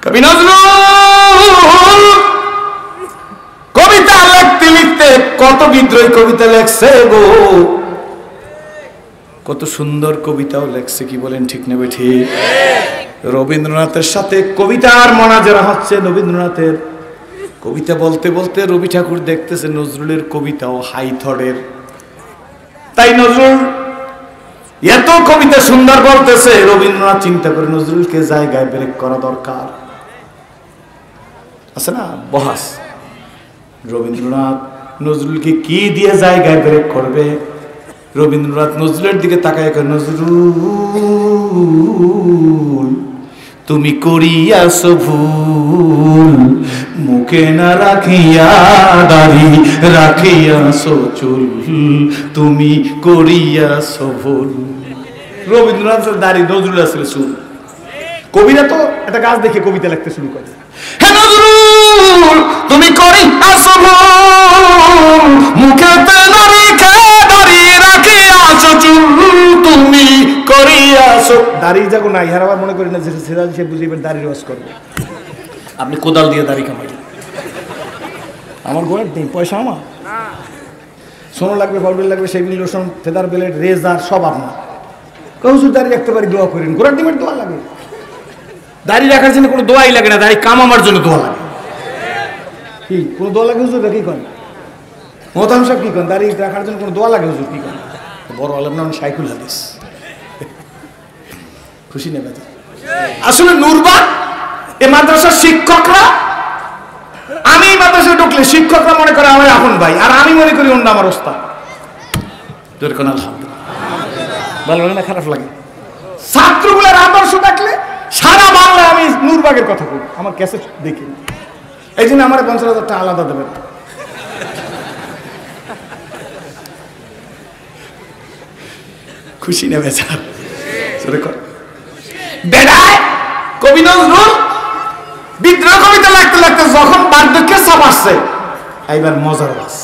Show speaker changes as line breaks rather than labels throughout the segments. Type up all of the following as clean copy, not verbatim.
কবি নজরুল কবিতা লিখতে লিখতে কত বিদ্রোহী কবিতা লেখছে গো, কত সুন্দর কবিতাও লেখছে, কি বলেন ঠিক না ঠিক? রবীন্দ্রনাথের সাথে কবিতার মোনাজারা হচ্ছে। রবীন্দ্রনাথের কবিতা বলতে বলতে রবি ঠাকুর দেখতেছে নজরুলের কবিতাও হাই থরের। তাই নজরুল এত কবিতা সুন্দর বলতেছে, রবীন্দ্রনাথ চিন্তা করে নজরুলকে জায়গায় ব্রেক করা দরকার আছে না, বহাস। রবীন্দ্রনাথ নজরুলকে কি দিয়ে জায়গায় ব্রেক করবে? রবীন্দ্রনাথ নজরুলের দিকে তাকায়, নজরুল তুমি করিয়াছ ভুল, মুখে না রাখিয়া দাড়ি রাখিয়াছ চুল, তুমি করিয়াছ ভুল। রবীন্দ্রনাথের দাড়ি, নজরুল আসলে চুল। কবিরা তো একটা গাছ দেখে কবিতা লিখতে শুরু করে, হে নজরুল তুমি করিয়াছ ভুল, মুখেতে না রেখে দাড়ি রাখিয়াছ চুল, তুমি করিয়াছ। দাড়ির যাগো নাই, আর আবার মনে করি না যে সিরাজ সে বুঝিবেন দাড়ি রস করবে। আপনি কোদাল দিয়ে দাড়ি কামাইলেন, আমার গোয়ার নেই পয়সা, আমার সোনো লাগবে, ফলবেল লাগবে, সেভিং লোশন, ফেদার বেলেট, রেজার সব আপনার। কৌশুর দাড়ি রাখতে পারি, দোয়া করেন। গোড়ার ডিমের দোয়া লাগে, দাড়ি রাখার জন্য কোনো দোয়াই লাগে না, দাড়ি কামাবার জন্য দোয়া লাগে। কি কোনো দোয়া লাগে হুজুর? কি করেন মোহতাম সাহেব? কি করেন দাড়ি রাখার জন্য কোনো দোয়া লাগে হুজুর? কি করেন? বড় আলেম নাম শাইখুল হাদিস। খুশি নেবে আসলে নুরবাগ এই মাদ্রাসার শিক্ষকরা, আমি মাদ্রাসায় ঢুকলে শিক্ষকরা মনে করে আমার আপন ভাই, আর আমি মনে করি অন্য আমার ওস্তাদ। আলহামদুলিল্লাহ, ভালো লাগে না খারাপ লাগে? ছাত্রগুলোর আদর্শ দেখলে সারা বাংলায় আমি নুরবাগের কথা বলি, আমার ক্যাসেট দেখি। এই জন্য আমার 50,000 টাকা আলাদা দেবেন। খুশি নেবে স্যার? বেড়ায় কবি নজরুল বিদ্রোহ কবিতা লাগতে লাগতে যখন বার্ধক্যের চাপ আসছে, এইবার মজার বাস,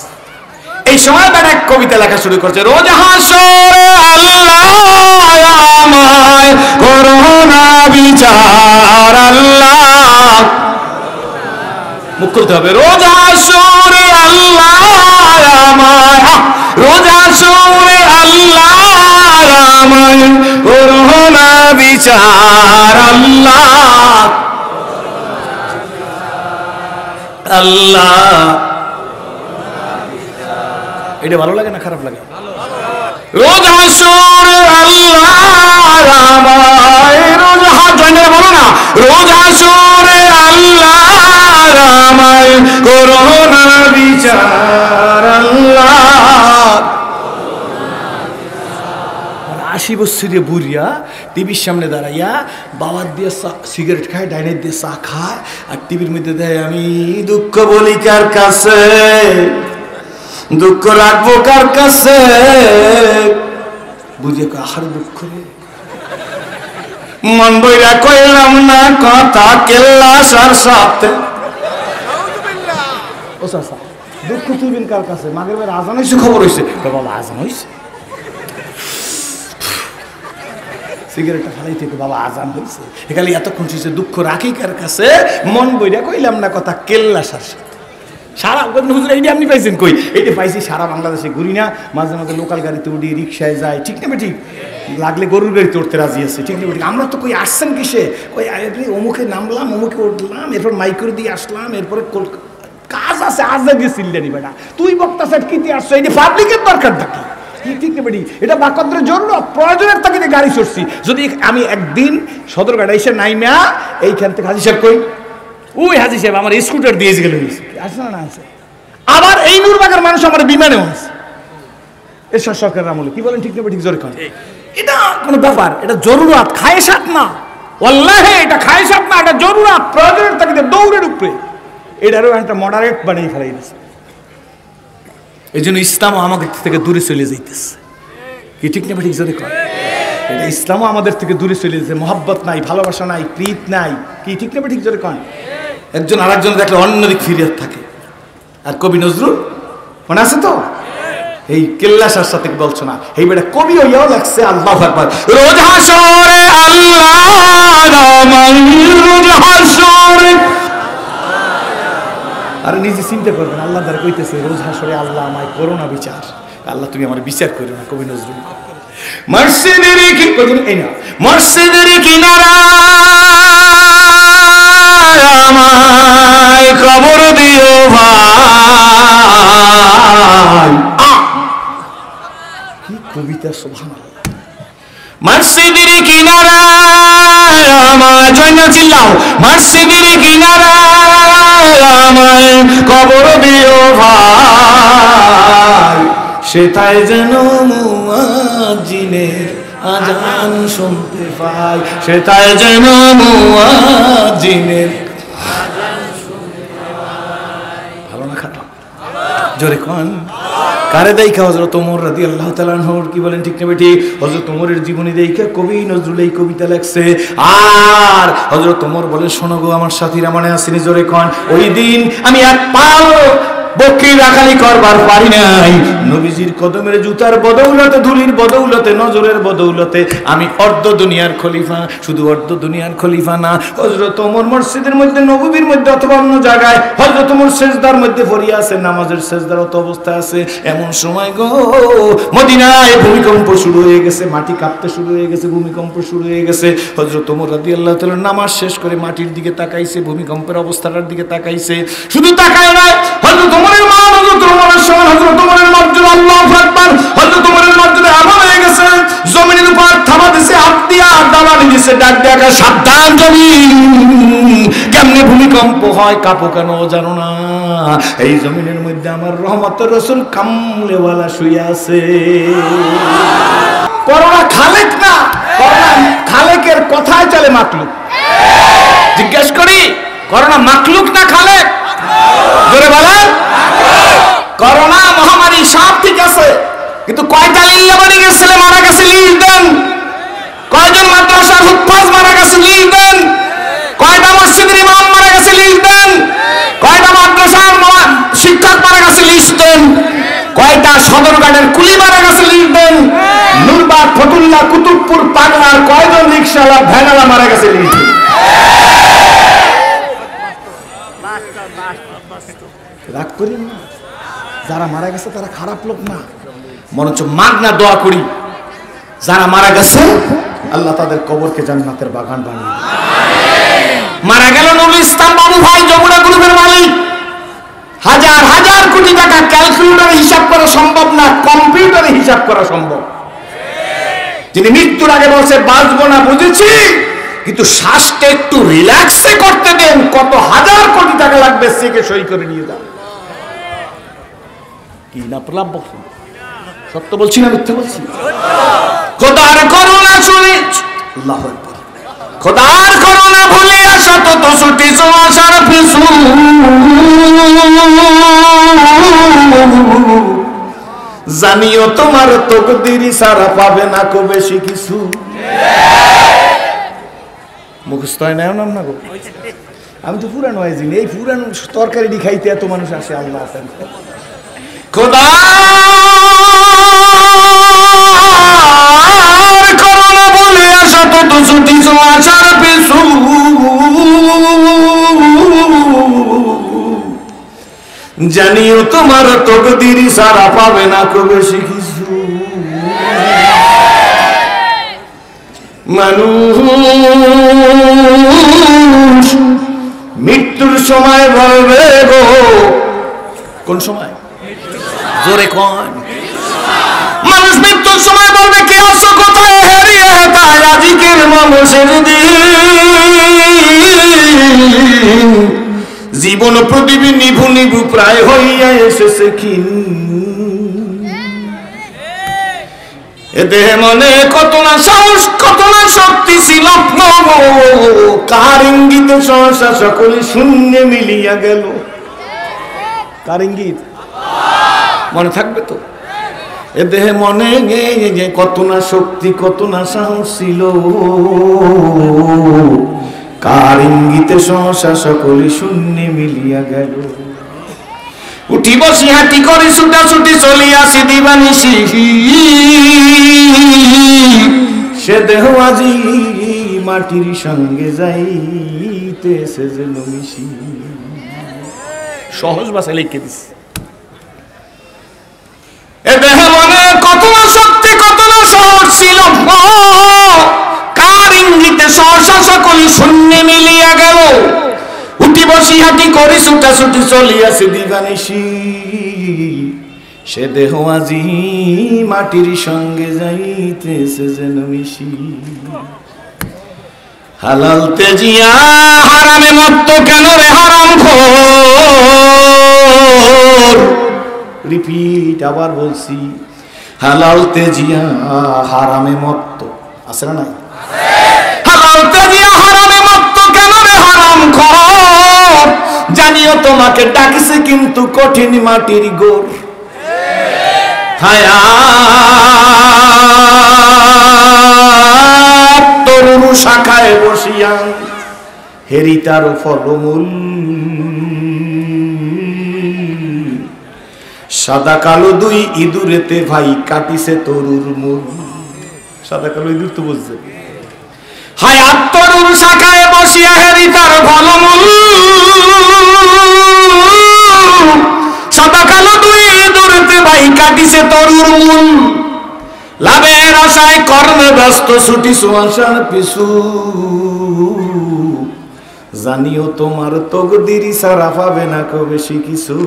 এই সময় তার এক কবিতা লেখা শুরু করছে। রোজ হাসরে আল্লাহ আমায় করোনা বিচার, আল্লাহ মুখ খুলতে হবে। রোজ হাসরে আল্লাহ আমায়, রোজ হাসরে আল্লাহ আমায় করোনা বিচার, আল্লাহ আল্লাহ। এটা ভালো লাগে না খারাপ লাগে? রোজ হাসরে আল্লাহ আমায়, রোজ হাত জয়েন্টে বলো না, রোজ হাসরে আল্লাহ আমায় করোনা বিচার, আল্লাহ। 80 বছরের বুড়িয়া টিভির সামনে দাঁড়াইয়া বাবার দিয়ে সিগারেট খায়, ডাইনের দিয়ে চা খায়, আর টিভির মধ্যে দেয় আমি দুঃখ বলি কার কাছে, দুঃখ রাখবো কার কাছে। বুঝে আহার দুঃখ রে, মন বইরা কইলাম না কথা, কেল্লা সার সাথে। ও চাচা দুঃখ তুলবেন কার কাছে? মাগের বের আজান হয়েছে, খবর হয়েছে, বাবা আজান হয়েছে, সিগারেটটা ফালাই থেকে বাবা আজান হয়েছে, এখানে এতক্ষণ শুয়েছে, দুঃখ রাখি কার কাছে, মন বইরা কইলাম না কথা, কেল্লা সার সাথে। সারা হুজুর এইটা আপনি পাইছেন কই? এইটা পাইছি সারা বাংলাদেশে ঘুরি না, মাঝে মাঝে লোকাল গাড়িতে উঠি, রিক্সায় যাই, ঠিক না ঠিক? লাগলে গরুর গাড়িতে উঠতে রাজি আছে, ঠিক না ঠিক? আমরা তো কই আসছেন কিসে? কই অমুকে নামলাম, অমুকে উঠলাম, এরপর মাইক্রো দিয়ে আসলাম, এরপরে কাজ আছে, আজ গেছিল জানি বেটা, তুই বক্তা স্যার কিতে আসছো? এই পাবলিকের দরকার থাকে, ঠিক না বেটি? এটা বাকদ্রের জন্য প্রয়োজনের তাকে গাড়ি চড়ছি। যদি আমি একদিন সদরঘাট এসে নাইমা এইখান থেকে হাজি সাহেব কই, ওই হাজি সাহেব আমার স্কুটার দিয়েছে গেল, আসে না? আছে আবার এই নুরবাগের মানুষ আমার বিমানেও আছে, এরশাদ সরকারের আমলে। কি বলেন ঠিক না ঠিক? জোরে করেন। এটা কোনো ব্যাপার, এটা জরুরত, খায়েশাত না। ওয়াল্লাহি এটা খায়েশাত না, এটা জরুরত, প্রয়োজনের তাকে দৌড়ের উপরে। এটারও একটা মডারেট বানিয়ে ফেলাই দিচ্ছে। এই জন্য ইসলামও আমাদের থেকে দূরে চলে যাইতেছে। কি ঠিক না ঠিক? জোরে করেন। এটা ইসলামও আমাদের থেকে দূরে চলে যাচ্ছে, মহব্বত নাই, ভালোবাসা নাই, প্রীত নাই। কি ঠিক না ঠিক? জোরে করেন। একজন আরেকজন দেখলে অন্যদিক ফিরিয়ে থাকে। আর কবি নজরুল মনে আছে তো, এই কেল্লাসার সাথে বলছো না, এই বেটা কবি হইয়াও লাগছে। আল্লাহু আকবার। রোজ হাসরে আল্লাহ আমায়, রোজ হাসরে আর নিজে চিন্তা করবেন, আল্লাহ দ্বারা কইতেছে রোজ হাসরে, আল্লাহ আমায় করো না বিচার, আল্লাহ তুমি আমার বিচার করো না। কবি নজরুল মসজিদের কি কদিন এই না মসজিদের কিনারা আমায় কবর দিও ভাই। কি কবিতা, সুবহানাল্লাহ। মসজিদের কিনারা আমায়, জয় না চিল্লাও, মসজিদের কিনারা আমায় কবর দিও ভাই, সেটাই যেন মুয়াজ্জিনের আজান শুনতে পাই, সেটাই যেন মুয়াজ্জিনের আজান শুনতে পাই। ভালো না খারাপ? জোরে কোন কারে দেখা হযরত ওমর রাদিয়াল্লাহু তাআলা আনহুর কি বলেন, ঠিক না বেটি? হযরত ওমরের জীবনী দেখা কবি নজরুল এই কবিতা লেখছে। আর হযরত ওমর বলে, শোনো গো আমার সাথীরা, মনে আসেনি? জোরে কোন। ওই দিন আমি এক পাও বকরি রাখালি করবার পারি নাই, নবীজির কদমের জুতার বদৌলতে, ধুলির বদৌলতে, নজরের বদৌলতে আমি অর্ধ দুনিয়ার খলিফা। শুধু অর্ধ দুনিয়ার খলিফা না, হযরত ওমর মসজিদের মধ্যে, নববীর মধ্যে অথবা অন্য জায়গায় হযরত ওমর সেজদার মধ্যে পড়িয়া আছে, নামাজের সেজদারত অবস্থায় আছে। এমন সময় গো মদিনায় ভূমিকম্প শুরু হয়ে গেছে, মাটি কাঁপতে শুরু হয়ে গেছে, ভূমিকম্প শুরু হয়ে গেছে। হযরত ওমর রাদিয়াল্লাহু তাআলা নামাজ শেষ করে মাটির দিকে তাকাইছে, ভূমিকম্পের অবস্থাটার দিকে তাকাইছে। শুধু তাকায় না, হযরত ওমরের মান, হযরত ওমরের সম্মান, হযরত ওমরের মর্যাদা, আল্লাহু আকবার, হযরত ওমরের মর্যাদা এমন হয়ে গেছে, জমিনের উপর থাবা দিছে, হাত দিয়া দালানি দিছে, ডাক দেখা, সাবধান জমিন, কেমনে ভূমিকম্প হয়, কাঁপো কেন জানো না? এই জমিনের মধ্যে আমার রহমতের রাসূল কামলেওয়ালা শুয়ে আছে। করোনা খালেক না, করোনা খালেকের কথায় চলে মাকলুক। জিজ্ঞেস করি, করোনা মাকলুক না খালেক? জোরে বলেন। করোনা মহামারী সব ঠিক আছে, কিন্তু কয়টা লিল্লাবাড়ি ছেলে মারা গেছে লিস্ট দেন, কয়জন মাদ্রাসার হুফাজ মারা গেছে লিস্ট দেন, কয়টা মসজিদের ইমাম মারা গেছে লিস্ট দেন, কয়টা মাদ্রাসার শিক্ষক মারা গেছে লিস্ট দেন, কয়টা সদরঘাটের কুলি মারা গেছে লিস্ট দেন, নুরবাগ, ফতুল্লা, কুতুবপুর, পাগলার কয়জন রিকশাওয়ালা, ভ্যানওয়ালা মারা গেছে লিস্ট দেন। রাগ করি না, যারা মারা গেছে তারা খারাপ লোক না, মনে হচ্ছে মাগনা দোয়া করি, যারা মারা গেছে আল্লাহ তাদের কবরকে জান্নাতের বাগান বানিয়ে দিন। মারা গেল নুরুল ইসলাম বাবু ভাই, যমুনা গ্রুপের মালিক। হাজার হাজার কোটি টাকা ক্যালকুলেটরে হিসাব করা সম্ভব না, কম্পিউটারে হিসাব করা সম্ভব। যিনি মৃত্যুর আগে বলছে বাঁচবো না, বুঝেছি, কিন্তু শ্বাসটা একটু রিল্যাক্সে করতে দেন, কত হাজার কোটি টাকা লাগবে, সেকে সই করে নিয়ে যান। কি না প্রলাপ বলছেন? সত্য বলছি না মিথ্যা বলছি? খোদার করুণা শুনি, আল্লাহু আকবার, খোদার করুণা ভুলে আসা তো ছুটিছ আসার পিছু, জানিও তোমার তকদিরি সারা পাবে না কো বেশি কিছু। মুখস্থ হয় না নাম না গো, আমি তো পুরানো আইজি, এই পুরানো তরকারি খাইতে এত মানুষ আসে, আল্লাহ আছেন। খোদার করুণা বলে আসা তো ছুটিছ আসার পিছু, জানিও তোমার তকদিরি সারা পাবে না কো বেশি কিছু। মানুষ মৃত্যুর সময় বলবে গো, কোন সময়? জোরে কোন? মানুষ মৃত্যুর সময় বলবে, কে আছো কোথায় হারিয়ে তাই আজকের মানুষের দিন, জীবন প্রদীপ নিভু নিভু প্রায় হইয়া এসেছে ক্ষীণ, এ দেহে মনে কত না সাহস, কত না শক্তি ছিল, কার ইঙ্গিতে সহসা সকলে শূন্য মিলিয়া গেল। কার ইঙ্গিত? মনে থাকবে তো? এ দেহে মনে কত না শক্তি, কত না সাহস ছিল, কার ইঙ্গিতে সহসা সকলে শূন্য মিলিয়া গেল। উঠি বসি হাঁটি করে ছুটা ছুটি চলিয়াছি দিবানিশি, সে দেহ আজি মাটির সঙ্গে যাইতেছে যেন মিশি। সহজ ভাষায় লিখে দিস। এ দেহ মনে কত না শক্তি কত না সহজ ছিল, কার ইঙ্গিতে সহসা সকলি শূন্যে মিলিয়া গেল। উঠি বসি হাঁটি করি ছুটাছুটি চলিয়াছে দিবানিশি, সে দেহ আজি মাটির সঙ্গে যাইতেছে যেন মিশি। হালাল তেজিয়া হারামে মত্ত কেন রে হারামখোর। রিপিট, আবার বলছি, হালাল তেজিয়া হারামে মত্ত আছে না নাই? হালাল তেজিয়া হারামে মত্ত কেন রে হারামখোর। জানিও তোমাকে ডাকিছে কিন্তু কঠিন মাটির গোর। হায়াত তরুণ শাখায় বসিয়া হেরি তার ফলমূল। সাদা কালো দুই ইঁদুরেতে ভাই কাটিছে তরুর মূল। সাদা কালো ইঁদুর তো বুঝছে। হায়াত তরুণ শাখায় বসিয়া হেরি তার ফলমূল। সাদা কালো দুই ইঁদুরেতে ভাই কাটিছে তরুর মূল। লাভের আশায় কর্মে ব্যস্ত ছুটি সুয়াশার পিছু। জানিও তোমার তকদির সারা পাবে না কো বেশি কিছু।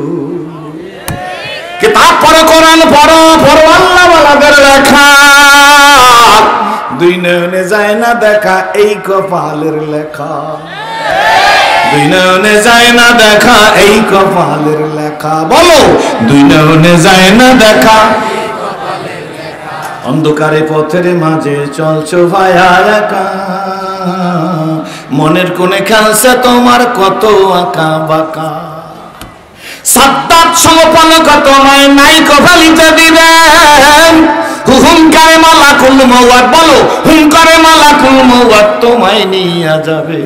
কিতাব পড়ো, কোরআন পড়ো, পড়ো আল্লাহ ওয়ালাদের লেখা। দুই নয়নে যায় না দেখা এই কপালের লেখা। দুই নয়নে যায় না দেখা এই কপালের লেখা। বলো, দুই নয়নে যায় না দেখা। অন্ধকারে পথের মাঝে চলছো ভায়া একা। মনের কোণে খেলছে তোমার কত আঁকা বাঁকা। সাদ্দাত সমপনক তোমায় নাই কপালিতে দিবেন। হুঙ্কারে মালাকুল মওয়াত, বলো হুঙ্কারে মালাকুল মওয়াত তোমায় নিয়ে যাবে।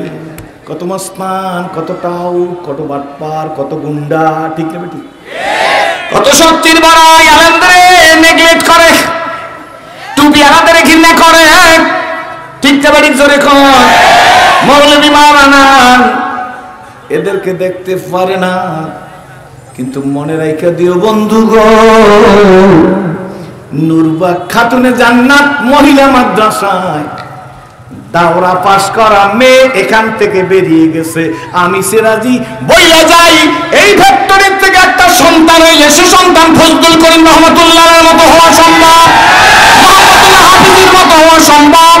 কত মস্তান, কত টাউ, কত বাটপার, কত গুন্ডা, ঠিক না বেটি? কত শক্তির বড়াই আলেমদের নেগলেক্ট করে, টুপিয়ালাদের ঘৃণা করে, ঠিক না বেটি? জোরে কর। মৌলবী মাওলানা এদেরকে দেখতে পারে না, কিন্তু মনে রাইখা দিও বন্ধু গো, নূরবাগ খাতুনে জান্নাত মহিলা মাদ্রাসায় দাওরা পাশ করা মেয়ে এখান থেকে বেরিয়ে গেছে। আমি সিরাজি বইলা যাই, এই ফ্যাক্টরির থেকে একটা সন্তান হইলে সে সন্তান ফজলুল করিম রহমাতুল্লাহর মতো হওয়া সম্ভব, মুহাম্মদুল্লাহ হাফিজের মতো হওয়া সম্ভব,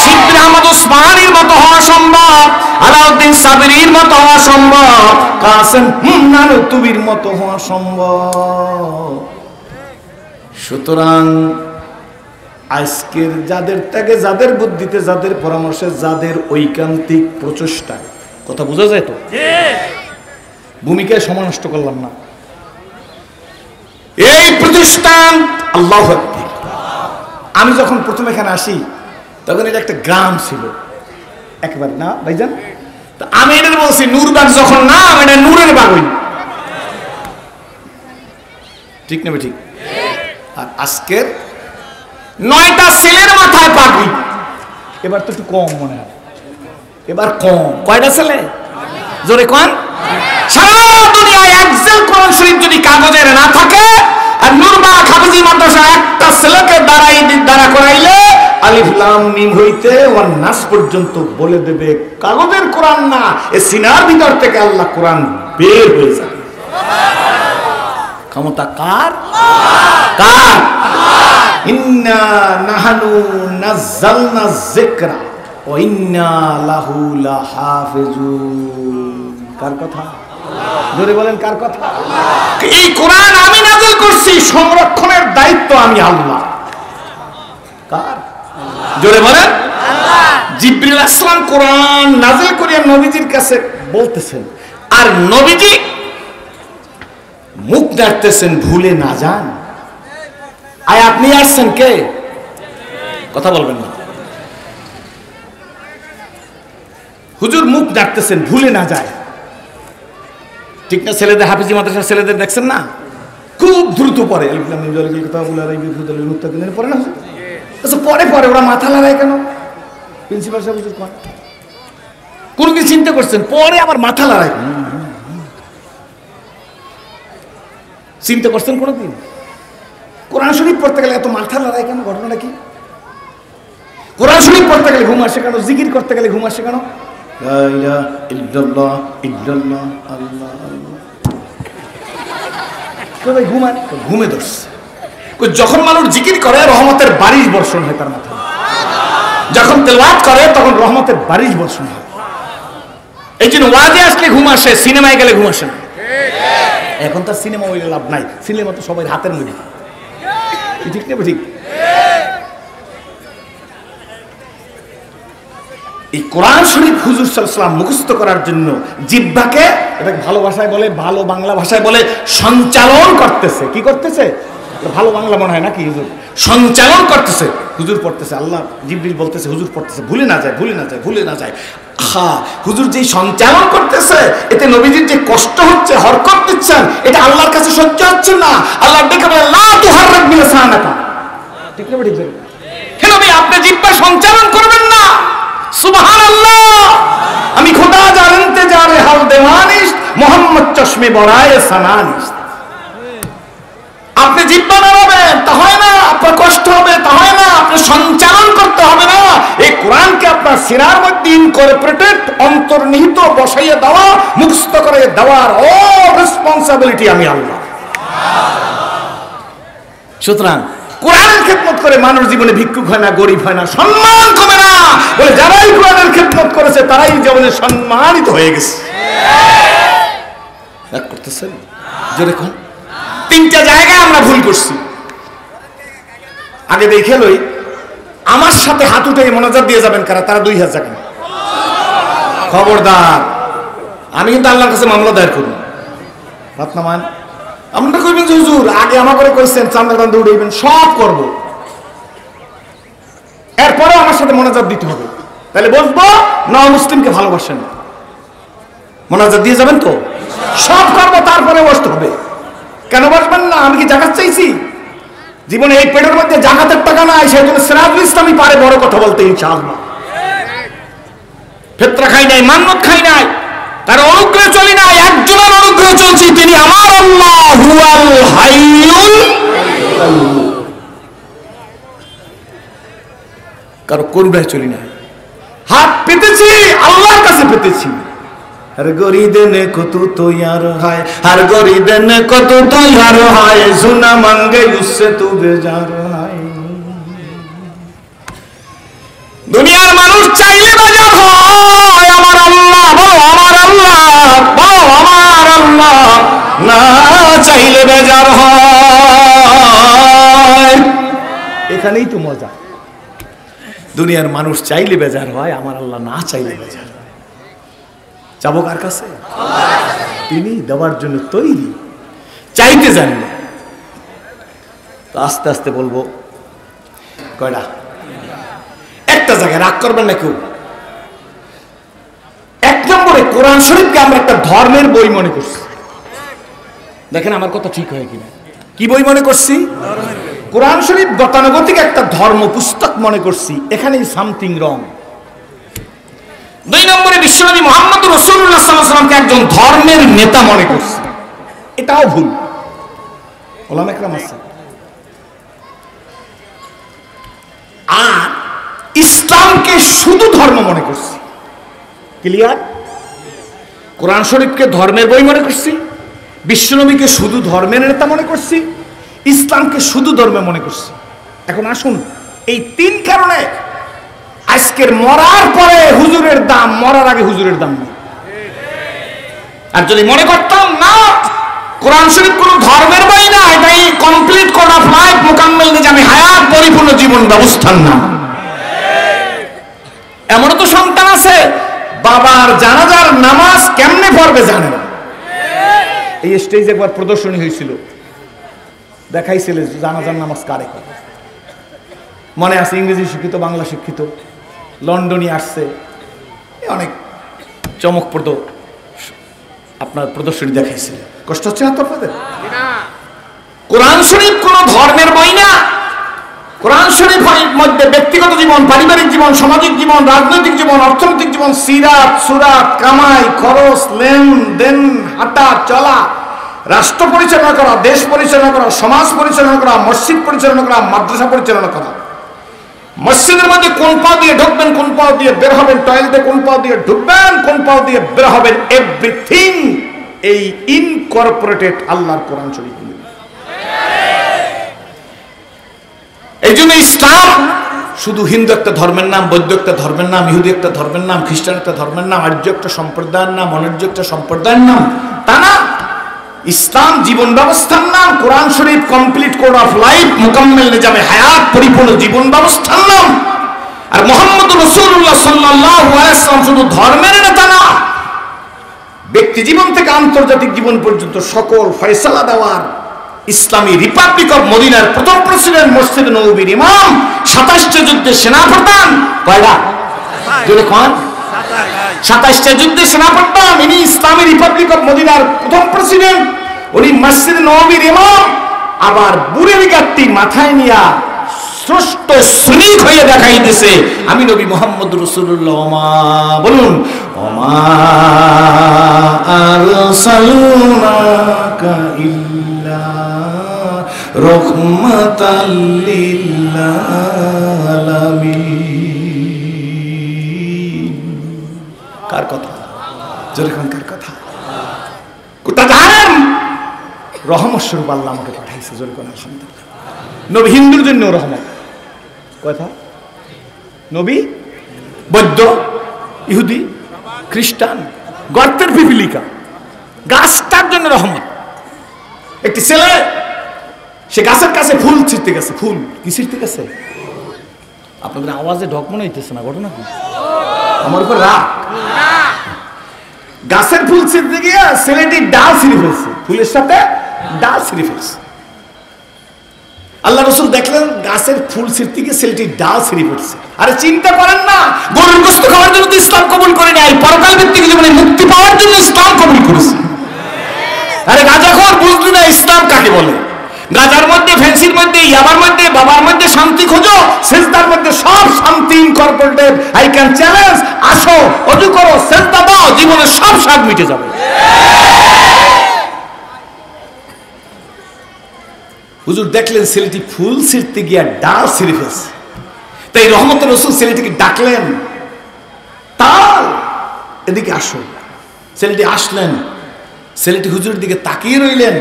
শিবলি আহমদ উসমানীর মতো হওয়া সম্ভব, আলাউদ্দিন সাবিরির মতো হওয়া সম্ভব, কাসেম নানুতুবির মতো হওয়া সম্ভব। সুতরাং আজকের যাদের ত্যাগে, যাদের বুদ্ধিতে, যাদের পরামর্শে, যাদের ঐকান্তিক প্রচেষ্টায়, কথা বোঝা যায় তো? ভূমিকায় সময় নষ্ট করলাম না। এই প্রতিষ্ঠান আল্লাহু আকবার। আমি যখন প্রথম এখানে আসি তখন এটা একটা গ্রাম ছিল একেবারে, না ভাইজান? তো আমি এটা বলছি নূরবাগ যখন নাম, এটা নূরের বাগই, ঠিক না ঠিক? আর আজকের 9টা ছেলের মাথায় পাগড়ি। এবার তো একটু কম মনে হয়, এবার কম। কয়টা ছেলে? জোরে কোন? সারা দুনিয়ায় একজেল কোরআন শরীফ যদি কাগজের না থাকে, আর নূরবাগ হাফেজি মাদ্রাসা একটা ছেলেকে দাঁড়া করাইলে আলিফ লাম মিম হইতে ওয়ান নাস পর্যন্ত বলে দেবে কাগজের কোরআন না, এ সিনার ভিতর থেকে আল্লাহ কোরআন বের হয়ে যায়। ক্ষমতা কার? কার? ইন্না নাহনু নাযালনা যিকরা ওয়া ইন্না লাহু লাহাফিজুন। কার কথা? জোরে বলেন, কার কথা? এই কোরআন আমি নাযিল করছি, সংরক্ষণের দায়িত্ব আমি আল্লাহ। কার? জোরে বলেন, আল্লাহ। জিবরিল আলাইহিস সালাম কোরআন নাযিল করিয়া নবীজির কাছে বলতেছেন, আর নবীজি মুখ ডাকতেছেন ভুলে না যান। আয় আপনি আসছেন কে? কথা বলবেন না। হুজুর মুখ ডাকতেছেন ভুলে না যায়, ঠিক না? ছেলেদের হাফিজি মাদ্রাসার ছেলেদের দেখছেন না, খুব দ্রুত পড়ে, পড়ে না? পরে পরে ওরা মাথা লড়ায় কেন? প্রিন্সিপাল সাহেব কোনদিন চিন্তা করছেন? পরে আবার মাথা লড়ায় চিন্তা করছেন কোনোদিন? কোরআন শরীফ পড়তে গেলে এত মাথা লড়াই কেন? ঘটনাটা কি? কোরআন শরীফ পড়তে গেলে ঘুম আসে কেন? জিকির করতে গেলে ঘুম আসে কেন? লা ইলাহা ইল্লাল্লাহ ইল্লাল্লাহ আল্লাহ আল্লাহ। কবে ঘুমান? ঘুমে ধরছে। যখন মানুষ জিকির করে রহমতের বারিশ বর্ষণ হয় তার মাথায়, যখন তেলাওয়াত করে তখন রহমতের বারিশ বর্ষণ হয়। এই জন্য ওয়াজে আসলে ঘুম আসে, সিনেমায় গেলে ঘুম আসে না। এখন তার সিনেমা হইলে লাভ নাই, সিনেমা তো সবাই হাতের মধ্যে। ঠিক না? ঠিক। এই কোরআন শরীফ হুজুর সাল্লাল্লাহু আলাইহি ওয়াসাল্লাম মুখস্থ করার জন্য জিহ্বাকে, এটা ভালো ভাষায় বলে, ভালো বাংলা ভাষায় বলে সঞ্চালন করতেছে। কি করতেছে? ভালো বাংলা মনে হয় নাকি? হুজুর সঞ্চালন করতেছে, হুজুর পড়তেছে, আল্লাহ জিবরিল বলতেছে হুজুর পড়তেছে, ভুলে না যায়, ভুলে না যায়, ভুলে না যায়। হুজুর যে সঞ্চালন করতেছে, এতে নবীজির যে কষ্ট হচ্ছে, হরকত দিচ্ছেন, এটা আল্লাহর কাছে সহ্য হচ্ছে না। আল্লাহ ডেকে বলে লা তুহাররিক বিলিসানাকা। ঠিক না? ঠিক। কেন ভাই আপনি জিহ্বা সঞ্চালন করবেন না? সুবহানাল্লাহ। আমি খোদা জানতে যা রে হাল দেওয়ানিস মোহাম্মদ চশমে বড়ায়ে সানানিস। আপনি জিহ্বা নাড়াবেন তা হয় না, আপনার কষ্ট হবে তা হয় না, আপনি সঞ্চালন করতে হবে না। এই কোরআনকে আপনার সিনার মধ্যে ইনকর্পোরেটেড, অন্তর্নিহিত বসাইয়ে দেওয়া, মুখস্থ করে দেওয়ার অল রেসপন্সিবিলিটি আমি আল্লাহ। সুতরাং কোরআনের খেদমত করে মানুষ জীবনে ভিক্ষুক হয় না, গরিব হয় না, সম্মান কমে না। বলে যারাই কোরআনের খেদমত করেছে তারাই জীবনে সম্মানিত হয়ে গেছে। করতেছেন যেরকম তিনটা জায়গায় আমরা ভুল করছি। আগে দেখে লই, আমার সাথে হাত উঠে মোনাজাত দিয়ে যাবেন কারা? তারা 2000 টাকা। খবরদার, আমি কিন্তু আল্লাহর কাছে মামলা দায়ের করব। হাত নামান। আমরা কইবেন যে হুজুর আগে আমার করে কইছেন চান্দা টান্দা উঠাইবেন, সব করব, এরপরেও আমার সাথে মোনাজাত দিতে হবে। তাহলে বলবো না মুসলিমকে ভালোবাসেন, মোনাজাত দিয়ে যাবেন তো? সব করবো, তারপরে বসতে হবে। কেন বসবেন না? আমি কি জাকাত চাইছি? জীবনে এই পেটের মধ্যে জাকাতের টাকা নাই, সেই জন্য সিরাজুল ইসলামী পারে বড় কথা বলতে ইনশাআল্লাহ। ফিতরা খাই নাই, মান্নত খাই নাই, তার অনুগ্রহে চলি নাই, একজনের অনুগ্রহে চলছি, তিনি আমার আল্লাহ হুয়াল হাইয়ুল কাইয়্যুম। কারো করুণায় চলি নাই। হাত পেতেছি আল্লাহর কাছে পেতেছি। हर गरीदन को तू तो यार है, हर गरीदन को तू तो यार है, सुना मांगे उससे तू बेजार है। দুনিয়ার মানুষ চাইলে বাজার হয় আমার আল্লাহ, বলো আমার আল্লাহ, বলো আমার আল্লাহ, না চাইলে বেজার হয়। এখানেই তো মজা। দুনিয়ার মানুষ চাইলে বেজার হয়, আমার আল্লাহ না চাইলে বেজার হয়। যাবো কার কাছে? তিনি দেওয়ার জন্য তৈরি, চাইতে জানেন। তো আস্তে আস্তে বলবো কয়টা, একটা জায়গায় রাগ করবেন না কেউ। এক নম্বরে কোরআন শরীফকে আমরা একটা ধর্মের বই মনে করছি। দেখেন আমার কথা ঠিক হয় কিনা। কি বই মনে করছি? কোরআন শরীফ গতানুগতিক একটা ধর্ম পুস্তক মনে করছি। এখানেই সামথিং রং। দুই নম্বরে বিশ্বনবী মুহাম্মদ রাসূলুল্লাহ সাল্লাল্লাহু আলাইহি ওয়াসাল্লামকে একজন ধর্মের নেতা মনে করছে। এটাও ভুল। ওলামা একরাম আছে। আর ইসলামকে শুধু ধর্ম মনে করছি। ক্লিয়ার? কোরআন শরীফকে ধর্মের বই মনে করছি, বিশ্বনবীকে শুধু ধর্মের নেতা মনে করছি, ইসলামকে শুধু ধর্মে মনে করছি। এখন আসুন, এই তিন কারণে আজকের মরার পরে হুজুরের দাম, মরার আগে হুজুরের দাম নেই। আর যদি মনে করতাম না কোরআন শরীফ কোন ধর্মের বই না, এটাই complete code of life, Mukammel নিজামে হায়াত, পরিপূর্ণ জীবন ব্যবস্থার নাম। এমনও তো সন্তান আছে বাবার জানাজার নামাজ কেমনে পড়বে জানে না। এই স্টেজে একবার প্রদর্শনী হয়েছিল, দেখাইছিল জানাজার নামাজ কারে করে। মনে আছে, ইংরেজি শিক্ষিত, বাংলা শিক্ষিত, লন্ডনে আসছে, অনেক চমকপ্রদ আপনার প্রদর্শনী দেখাইছিল। কষ্ট হচ্ছে না তো আপনাদের? কোরআন শরীফ কোন ধর্মের বই না। কোরআন শরীফের মধ্যে ব্যক্তিগত জীবন, পারিবারিক জীবন, সামাজিক জীবন, রাজনৈতিক জীবন, অর্থনৈতিক জীবন, সিরাত, সুরাত, কামাই, খরচ, লেনদেন, হাঁটা চলা, রাষ্ট্র পরিচালনা করা, দেশ পরিচালনা করা, সমাজ পরিচালনা করা, মসজিদ পরিচালনা করা, মাদ্রাসা পরিচালনা করা। মসজিদের মধ্যে কোন পা দিয়ে ঢুকবেন, কোন পা দিয়ে বের হবেন, টয়লেটে কোন পা দিয়ে ঢুকবেন, কোন পা দিয়ে বের হবেন, এভরিথিং এই ইনকর্পোরেটেড আল্লাহর কোরআন শরীফ। এই জন্য ইসলাম শুধু হিন্দু একটা ধর্মের নাম, বৌদ্ধ একটা ধর্মের নাম, ইহুদি একটা ধর্মের নাম, খ্রিস্টান একটা ধর্মের নাম, আর্য একটা সম্প্রদায়ের নাম, অনার্য একটা সম্প্রদায়ের নাম, তা না। ইসলাম জীবন ব্যবস্থার নাম। কোরআন শরীফ complete code of life, Mukammel নিজামে হায়াত, পরিপূর্ণ জীবন ব্যবস্থার নাম। আর মুহাম্মদ রাসূলুল্লাহ সাল্লাল্লাহু আলাইহি ওয়াসাল্লাম শুধু ধর্মের নেতা না, ব্যক্তি জীবন থেকে আন্তর্জাতিক জীবন পর্যন্ত সকল ফয়সালা দেওয়ার ইসলামী রিপাবলিক অফ মদিনার প্রথম প্রেসিডেন্ট, মসজিদ নববীর ইমাম, 27টা যুদ্ধে সেনাপ্রধান। কয়টা? জোরে কোন? 27টা যুদ্ধে সেনাপ্রধান। ইনি ইসলামী রিপাবলিক অফ মদিনার প্রথম প্রেসিডেন্ট, উনি মসজিদ নববীর ইমাম। আবার বুড়ের গাঁটটি মাথায় নিয়া স্রষ্ট সৈনিক হয়ে দেখাই দিছে, আমি নবী মুহাম্মদ রাসূলুল্লাহ। ওমা বলুন, ওমা আরসালনাকা ইল্লা রাহমাতাল লিল আলামিন। কার কথা? যেরকম কার কথা? কোথা জানেন? রহমত স্বরূপ আল্লাহ আমাকে পাঠাইছে। যেরকম আলহামদুলিল্লাহ। নবী হিন্দুর জন্য রহমত। কথা নবী বৌদ্ধ, ইহুদি, খ্রিস্টান, গর্তের পিপিলিকা, গাছটার জন্য রহমত। একটি ছেলে সে গাছের কাছে ফুল ছিঁড়তে গেছে। ফুল কি ছিঁড়তে গেছে? আপনাদের আওয়াজে ঢক মনে হইতেছে না? ঘটনা কি? আমার উপর রাগ। গাছের ফুল ছিঁড়তে গিয়ে ছেলেটি ডাল ছিঁড়ে ফেলছে, ফুলের সাথে ডাল ছিঁড়ে ফেলছে। আল্লাহ রাসূল দেখলেন গাছের ফুল ছিঁড়তে গিয়ে ছেলেটি ডাল ছিঁড়ে ফেলছে। আরে চিন্তা করেন না, গরুর গোশত খাওয়ার জন্য তো ইসলাম কবুল করে নাই, পরকাল ভিত্তিক জীবনে মুক্তি পাওয়ার জন্য ইসলাম কবুল করেছে। আরে গাঁজাখোর বুঝলি না ইসলাম কাকে বলে? গাঁজার মধ্যে, ফেন্সির মধ্যে, ইয়াবার মধ্যে, বাবার মধ্যে শান্তি খোঁজো, সেজদার মধ্যে সব শান্তি ইনকর্পোরেটেড। আই ক্যান চ্যালেঞ্জ, আসো, ওযু করো, সেজদা দাও, জীবনের সব স্বাদ মিটে যাবে। হুজুর দেখলেন ছেলেটি ফুল ছিঁড়তে গিয়ে ডাল ছিঁড়ে ফেলছে। তাই রহমতের রাসূল ছেলেটিকে ডাকলেন, তাল এদিকে আসো। ছেলেটি আসলেন, ছেলেটি হুজুরের দিকে তাকিয়ে রইলেন।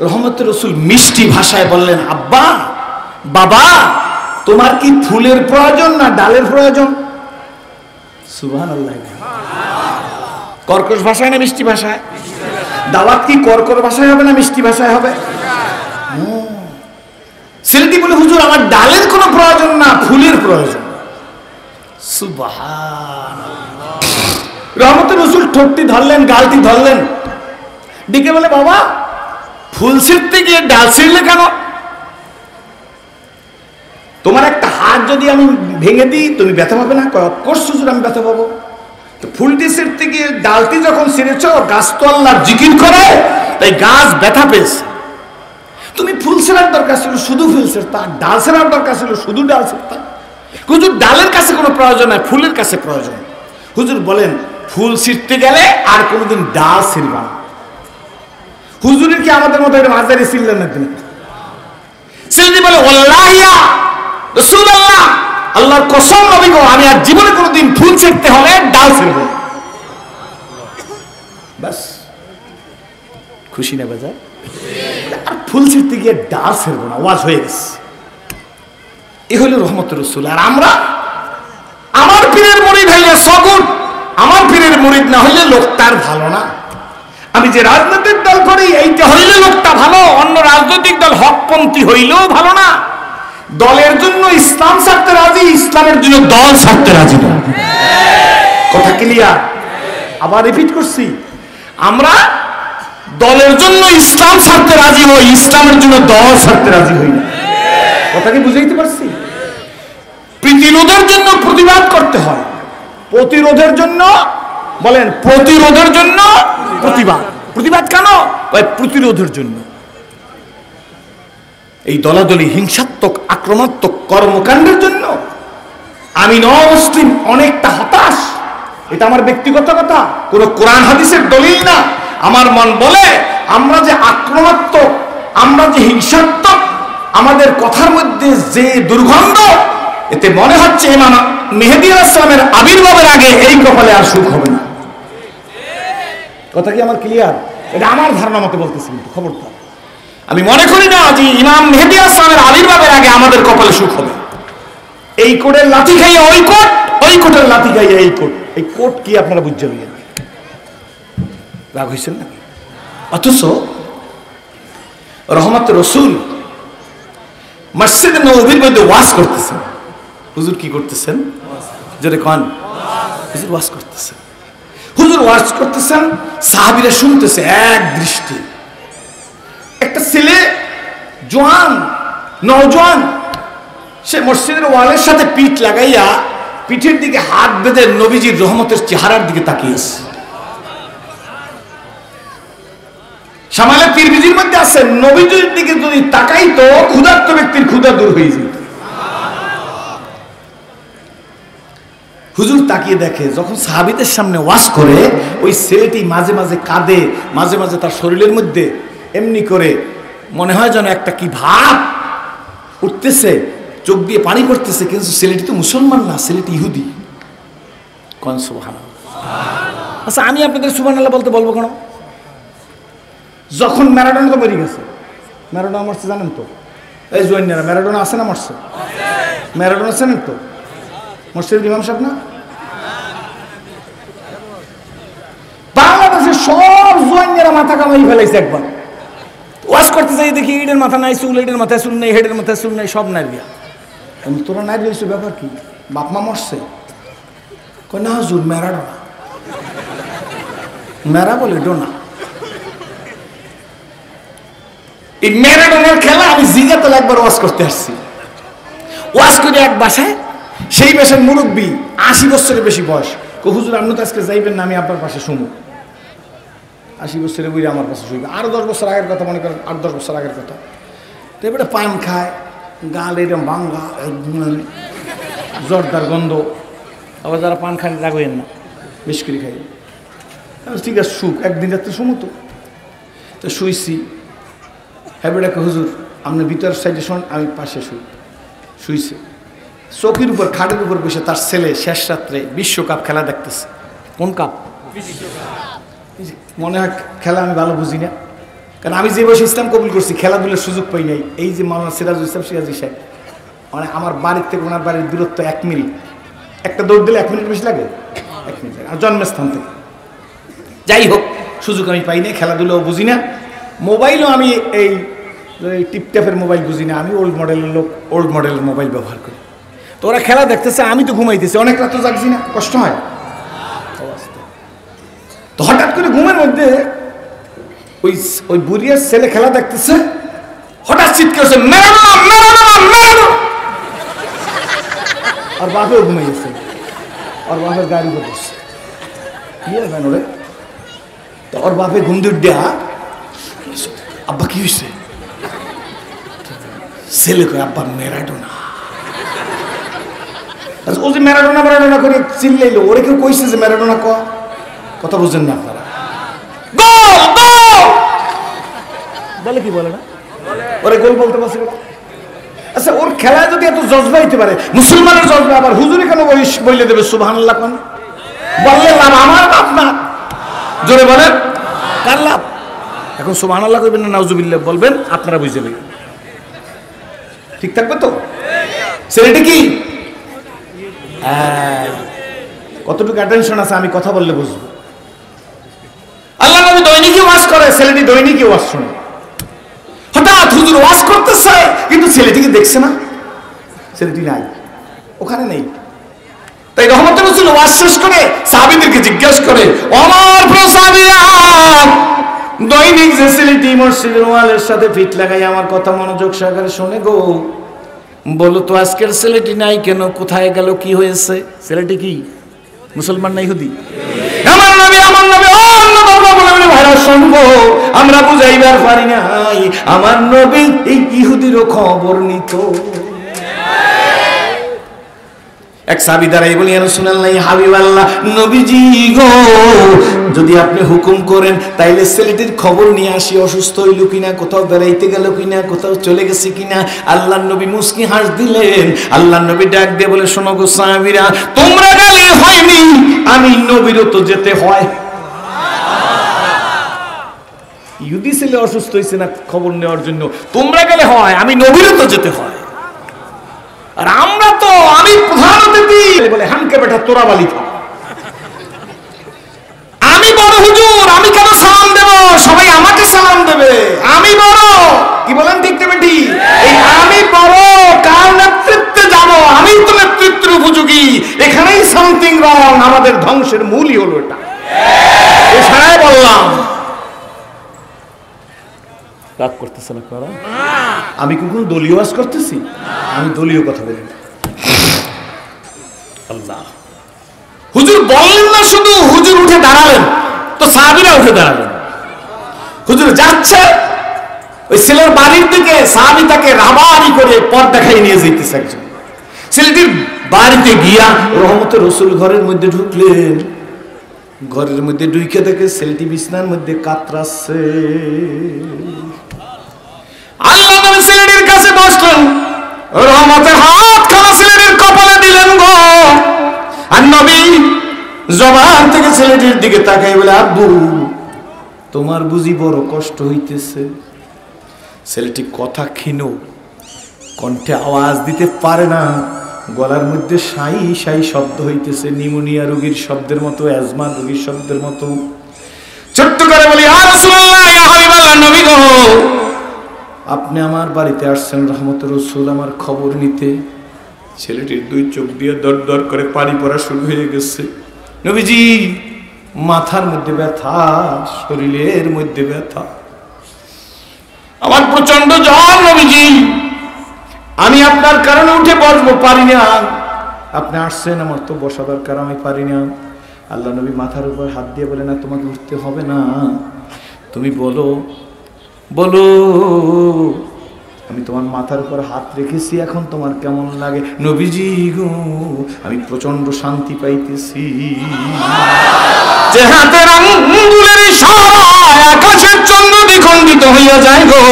রহমতের রাসূল মিষ্টি ভাষায় বললেন, আব্বা, বাবা, তোমার কি ফুলের প্রয়োজন না ডালের প্রয়োজন? সুবহানাল্লাহ। কর্কশ ভাষায় না মিষ্টি ভাষায়? দাওয়াত কি কর্কশ ভাষায় হবে না মিষ্টি ভাষায় হবে? ছেলেটি বলে, হুজুর আমার ডালের কোনো প্রয়োজন না, ফুলের প্রয়োজন। সুবহানাল্লাহ। রহমতের রাসূল ঠোঁটটি ধরলেন, গালটি ধরলেন, ডেকে বলে, বাবা, ফুল ছিঁড়তে গিয়ে ডাল ছিঁড়লে কেন? তোমার একটা হাত যদি আমি ভেঙে দিই তুমি ব্যথা পাবে না? অফকোর্স হুজুর আমি ব্যথা পাবো। তো ফুলটি ছিঁড়তে গিয়ে ডালটি যখন ছিঁড়েছ, গাছ তো আল্লাহর জিকির করে, তাই গাছ ব্যথা পেয়েছে। তুমি ফুল ছেঁড়ার দরকার ছিল শুধু ফুল ছিঁড়তা, ডাল ছেঁড়ার দরকার ছিল শুধু ডাল ছিঁড়তা। হুজুর ডালের কাছে কোনো প্রয়োজন নাই, ফুলের কাছে প্রয়োজন। হুজুর বলেন, ফুল ছিঁড়তে গেলে আর কোনোদিন ডাল ছিঁড়বা না। হুজুরের কি আমাদের মতো এরকম আজারি ছিলেন না? তিনি ছেলেটি বলে, ওয়াল্লাহি ইয়া রাসূলুল্লাহ, আল্লাহর কসম নবী গো, আমি আর জীবনে কোনোদিন ফুল ছিঁড়তে হলে ডাল ছিঁড়ব। বাস, খুশি না বাজার? আর ফুল ছিঁড়তে গিয়ে ডাল ছিঁড়ব না, ওয়াজ হয়ে গেছে। এ হলো রহমতের রাসূল। আর আমরা, আমার পীরের মুরিদ হইলে সগুন, আমার পীরের মুরিদ না হইলে লোকটার ভালো না। আমি যে রাজনৈতিক দল করি এইটা হইলে লোকটা ভালো, অন্য রাজনৈতিক দল হকপন্থী হইলেও ভালো না। দলের জন্য ইসলাম ছাড়তে রাজি, ইসলামের জন্য দল ছাড়তে রাজি না। কথা ক্লিয়ার? আবার রিপিট করছি, আমরা দলের জন্য ইসলাম ছাড়তে রাজি হই, ইসলামের জন্য দল ছাড়তে রাজি হই না। কথা কি বুঝাইতে পারছি? প্রতিরোধের জন্য প্রতিবাদ করতে হয়, প্রতিরোধের জন্য, বলেন, প্রতিরোধের জন্য প্রতিবাদ। প্রতিবাদ কেন? প্রতিরোধের জন্য। এই দলাদলি হিংসাত্মক আক্রমণাত্মক কর্মকাণ্ডের জন্য আমি মুসলিম অনেকটা হতাশ। এটা আমার ব্যক্তিগত কথা, কোন কোরআন হাদিসের দলিল না। আমার মন বলে আমরা যে আক্রমণাত্মক, আমরা যে হিংসাত্মক, আমাদের কথার মধ্যে যে দুর্গন্ধ, এতে মনে হচ্ছে ইমাম মেহেদী আলাইহিস সালামের আবির্ভাবের আগে এই কপালে আর সুখ হবে না। কথা কি আমার ক্লিয়ার? এটা আমার ধারণা মতে বলতেছি, কিন্তু খবরদার আমি মনে করি না যে ইমাম মেহেদী আলাইহিস সালামের আবির্ভাবের আগে আমাদের কপালে সুখ হবে। এই কোটের লাথি খাইয়ে ওই কোট, ওই কোটের লাথি খাইয়ে এই কোট। এই কোট কি আপনারা বুঝতে পারলেন? রাগ হয়েছেন নাকি? অথচ রহমতের রাসূল মসজিদে নববীর মধ্যে ওয়াজ করতেছেন। হুজুর কি করতেছেন? জোরে কোন? হুজুর ওয়াজ করতেছেন। হুজুর ওয়াজ করতেছেন, সাহাবীরা শুনতেছে এক দৃষ্টি। একটা ছেলে জওয়ান, নওজোয়ান, সে মসজিদের ওয়ালের সাথে পিঠ লাগাইয়া পিঠের দিকে হাত বেঁধে নবীজির রহমতের চেহারার দিকে তাকিয়েছে। সামালে তিরমিজির মধ্যে আছে, নবীজির দিকে যদি তাকাইতো ক্ষুধার্ত ব্যক্তির ক্ষুধা দূর হয়ে যেত। হুজুর তাকিয়ে দেখে, যখন সাহাবীদের সামনে ওয়াজ করে ওই ছেলেটি মাঝে মাঝে কাঁদে, মাঝে মাঝে তার শরীরের মধ্যে এমনি করে মনে হয় যেন একটা কি ভাব উঠতেছে, চোখ দিয়ে পানি পড়তেছে, কিন্তু ছেলেটি তো মুসলমান না, ছেলেটি ইহুদি। কোন সুবহানাল্লাহ। আচ্ছা, আমি আপনাদের সুবহানাল্লাহ বলতে বলবো কেন? যখন ম্যারাডোনা তো মরে গেছে, ম্যারাডোনা মরছে জানেন তো? এই জুয়ান্নারা ম্যারাডোনা আছে না মরছে? ম্যারাডোনা আছেন তো? মসজিদের ইমাম সাহেব না? বাংলাদেশের সব জুয়ান্নারা মাথা কামাই ফেলাইছে একবার। ওয়াজ করতে যাই দেখি ইডের মাথা নাই চুল, ইডের মাথায় চুল নেই, হেডের মাথায় চুল নেই, সব নাইরিয়া। তোরা নাইরিয়া হয়েছে, ব্যাপার কি? বাপমা মরছে? কয় না হুজুর, ম্যারাডোনা। ম্যারা বলে ডোনা। এই ম্যারাডোনার খেলা আমি জিগাতলে একবার ওয়াজ করতে আসছি। ওয়াজ করে এক বাসায়, সেই বাসার মুরব্বী 80 বছরের বেশি বয়স। হুজুর আপনি তো আজকে যাইবেন না, আমি আপনার পাশে শুনবো। 80 বছরের বুড়ি আমার পাশে শুনবে। আরো 10 বছর আগের কথা মনে করেন, 8-10 বছর আগের কথা। তো এবারে পান খায়, গাল এরকম ভাঙ্গা, জর্দার গন্ধ। আবার যারা পান খান রাগেন না, বেশ করে খাই। ঠিক আছে, সুখ একদিন রাত্রে শুনো তো শুইছি। হ্যাঁ বেটাকে হুজুর আপনি ভিতর সাইডে শোন, আমি পাশে শুইছে। চৌকির উপর, খাটের উপর বসে তার ছেলে শেষ রাত্রে বিশ্বকাপ খেলা দেখতেছে। কোন কাপ? মনে হয় খেলা আমি ভালো বুঝি না, কারণ আমি যে বয়সে ইসলাম কবুল করছি খেলাধুলার সুযোগ পাই নাই। এই যে মাওলানা সিরাজুল ইসলাম সিরাজি সাহেব, মানে আমার বাড়ির থেকে ওনার বাড়ির দূরত্ব 1 মিনিট। একটা দৌড় দিলে 1 মিনিট বেশি লাগে, 1 মিনিট লাগে। আর জন্মস্থান থেকে যাই হোক, সুযোগ আমি পাই নাই, খেলাধুলাও বুঝি না, মোবাইলও আমি এই টিপটাপের মোবাইল বুঝি না। আমি ওল্ড মডেলের লোক, ওল্ড মডেলের মোবাইল ব্যবহার করি। তো ওরা খেলা দেখতেছে, আমি তো ঘুমাইতেছি, অনেক রাত তো জাগছি না, কষ্ট হয়। তো হঠাৎ করে ঘুমের মধ্যে ওই বুড়িয়ার ছেলে খেলা দেখতেছে, হঠাৎ চিৎকার করছে, ম্যারাডোনা ম্যারাডোনা ম্যারাডোনা। আর বাপেও ঘুমাই গেছে, আর বাপের গাড়ি বসছে। কি হয় ওরে? তো ওর বাপে ঘুম দিয়ে আব্বা কি হয়েছে? ছেলে কয় আব্বা ম্যারাডোনা। ও যে ম্যারাডোনা ম্যারাডোনা করে চিল্লাইলো, ওরে কেউ কইছে যে ম্যারাডোনা কথা বুঝেন না আপনারা? বলে কি বলে না, ওরে গোল বলতে পারছে। আচ্ছা, ওর খেলায় যদি এত জজবা হইতে পারে, মুসলমানের জজবা, আবার হুজুরে কেন বইলে দেবে সুবহানাল্লাহ? কোন বললে লাভ আমার লাভ না? জোরে বলেন, কার লাভ? এখন সুবহানাল্লাহ কইবেন না নাউজুবিল্লাহ বলবেন, আপনারা বুঝে নেবেন। ঠিক থাকবে তো? ছেলেটি কি কতটুকু অ্যাটেনশন আছে আমি কথা বললে বুঝবো। আল্লাহ নবী দৈনিকই ওয়াজ করে, ছেলেটি দৈনিকই ওয়াজ শুনে। হঠাৎ হুজুর ওয়াজ করতেছে, কিন্তু ছেলেটিকে দেখছে না, ছেলেটি নাই, ওখানে নেই। তাই রহমতের রাসূল ওয়াজ শেষ করে সাহাবীদেরকে জিজ্ঞাসা করে, আমার প্রিয় সাহাবীরা, দৈনিক যে ছেলেটি মসজিদের ওয়ালের সাথে ফিট লাগাই আমার কথা মনোযোগ সহকারে শুনে গো, বলো তো আজকের ছেলেটি নাই কেন? কোথায় গেল? কি হয়েছে? ছেলেটি কি মুসলমান না ইহুদি? আমার নবী ভাইরা শুনবো, আমরা বুঝাইবার পারি নাই, আমার নবী এই ইহুদিরও খবর নিত। এক সাহাবী দাঁড়াই বলি, ইয়া রাসূলুল্লাহ, হাবিবাল্লাহ, নবীজি গো, যদি আপনি হুকুম করেন তাইলে ছেলেটির খবর নিয়ে আসি, অসুস্থ হইল কিনা, কোথাও বেড়াইতে গেল কিনা, কোথাও চলে গেছে কিনা। আল্লাহর নবী মুস্কি হাস দিলেন। আল্লাহর নবী ডাক দিয়ে বলে, শোনো গো সাহাবীরা, তোমরা গেলে হয়নি, আমি নবীরও তো যেতে হয়। ইহুদি ছেলে অসুস্থ হয়েছে না খবর নেওয়ার জন্য, তোমরা গেলে হয়, আমি নবীরও তো যেতে হয়। আর আমরা তো, আমি প্রধান অতিথি বলে, হামকে বেটা তোরা বালি খা, আমি বড় হুজুর, আমি কেন সালাম দেব, সবাই আমাকে সালাম দেবে, আমি বড়, কি বলেন ঠিক না বেটি? এই আমি বড়, কার নেতৃত্বে যাব, আমি তো নেতৃত্বের উপযোগী, এখানেই সামথিং রং, আমাদের ধ্বংসের মূলই হলো এটা। এছাড়াই বললাম, রাগ করতেছেন আপনারা? আমি কখন দলীয় ওয়াজ করতেছি? আমি দলীয় কথা বলি না। আল্লাহ, হুজুর বললেন না শুধু, হুজুর উঠে দাঁড়ালেন, তো সাহাবীরা উঠে দাঁড়ালেন। হুজুর যাচ্ছে ওই ছেলের বাড়ির দিকে, সাহাবী তাকে রাবারি করে পথ দেখাই নিয়ে যেতেছে। একজন ছেলেটির বাড়িতে গিয়া রহমতের রাসূল ঘরের মধ্যে ঢুকলেন। ঘরের মধ্যে ঢুকে দেখে ছেলেটি বিছানার মধ্যে কাতরাচ্ছে। আল্লাহ নবী ছেলেটির কাছে বসলেন, রহমতের হাত খানা ছেলেটির কপালে দিলেন গো। আর নবী জবান থেকে ছেলেটির দিকে তাকাই বলে, আব্বু, তোমার বুঝি বড় কষ্ট হইতেছে? ছেলেটি কথা ক্ষীণ, কণ্ঠে আওয়াজ দিতে পারে না, গলার মধ্যে সাই সাই শব্দ হইতেছে, নিউমোনিয়া রোগীর শব্দের মতো, অ্যাজমা রোগীর শব্দের মতো। ছোট্ট করে বলি, ইয়া রাসূলুল্লাহ, ইয়া হাবিবাল্লাহ, নবী গো, আপনি আমার বাড়িতে আসছেন রহমতের রাসূল আমার খবর নিতে। ছেলেটির দুই চোখ দিয়ে দর দর করে পানি পড়া শুরু হয়ে গেছে। নবীজি, মাথার মধ্যে ব্যথা, শরীরের মধ্যে ব্যথা, আমার প্রচন্ড জ্বর নবীজি, আমি আপনার কারণে উঠে বসবো পারি না, আপনি আসছেন, আমার তো বসা দরকার, আমি পারি না। আল্লাহ নবী মাথার উপর হাত দিয়ে বলে, না, তোমাকে উঠতে হবে না, তুমি বলো বলো, আমি তোমার মাথার উপর হাত রেখেছি, এখন তোমার কেমন লাগে? নবীজি গো, আমি প্রচন্ড শান্তি পাইতেছি। যে হাতের আঙ্গুলের ইশারায় আকাশের চন্দ্র দ্বিখণ্ডিত হইয়া যায় গো,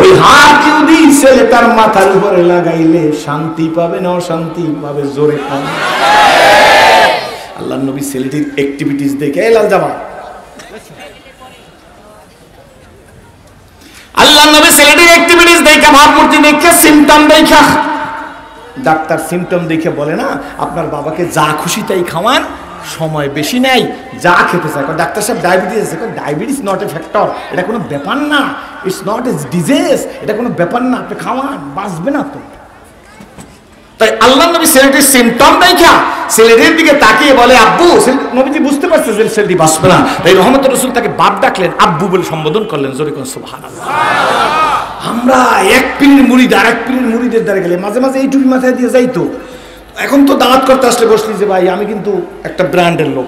ওই হাত যদি ছেলে তার মাথার উপরে লাগাইলে শান্তি পাবে না অশান্তি পাবে? জোরে পাবে। আল্লাহর নবী ছেলেটির অ্যাক্টিভিটিস দেখে, লাল জামা, আল্লাহর নবী ছেলেটির অ্যাক্টিভিটিস দেখে, ভাবমূর্তি দেখে, সিম্পটম দেখে, ডাক্তার সিম্পটম দেখে বলে না, আপনার বাবাকে যা খুশি তাই খাওয়ান, সময় বেশি নাই, যা খেতে চায়। ডাক্তার সাহেব ডায়াবেটিস আছে, ডায়াবেটিস নট এ ফ্যাক্টর, এটা কোনো ব্যাপার না, ইটস নট এ ডিজিজ, এটা কোনো ব্যাপার না, আপনি খাওয়ান, বাঁচবে না তো। তাই আল্লাহ নবী ছেলেটির সিম্পটম দেখা ছেলেটির দিকে তাকিয়ে বলে, আব্বু। নবীজি বুঝতে পারছে যে ছেলেটি বাঁচবে না, তাই রহমতের রাসূল তাকে বাপ ডাকলেন, আব্বু বলে সম্বোধন করলেন। জোরে কোন সুবহানাল্লাহ। আমরা এক পীরের মুরিদ আর এক পীরের মুরিদের দ্বারা গেলে মাঝে মাঝে এই টুপি মাথায় দিয়ে যাইতো। এখন তো দাওয়াত করতে আসলে বসলি যে, ভাই আমি কিন্তু একটা ব্র্যান্ডের লোক,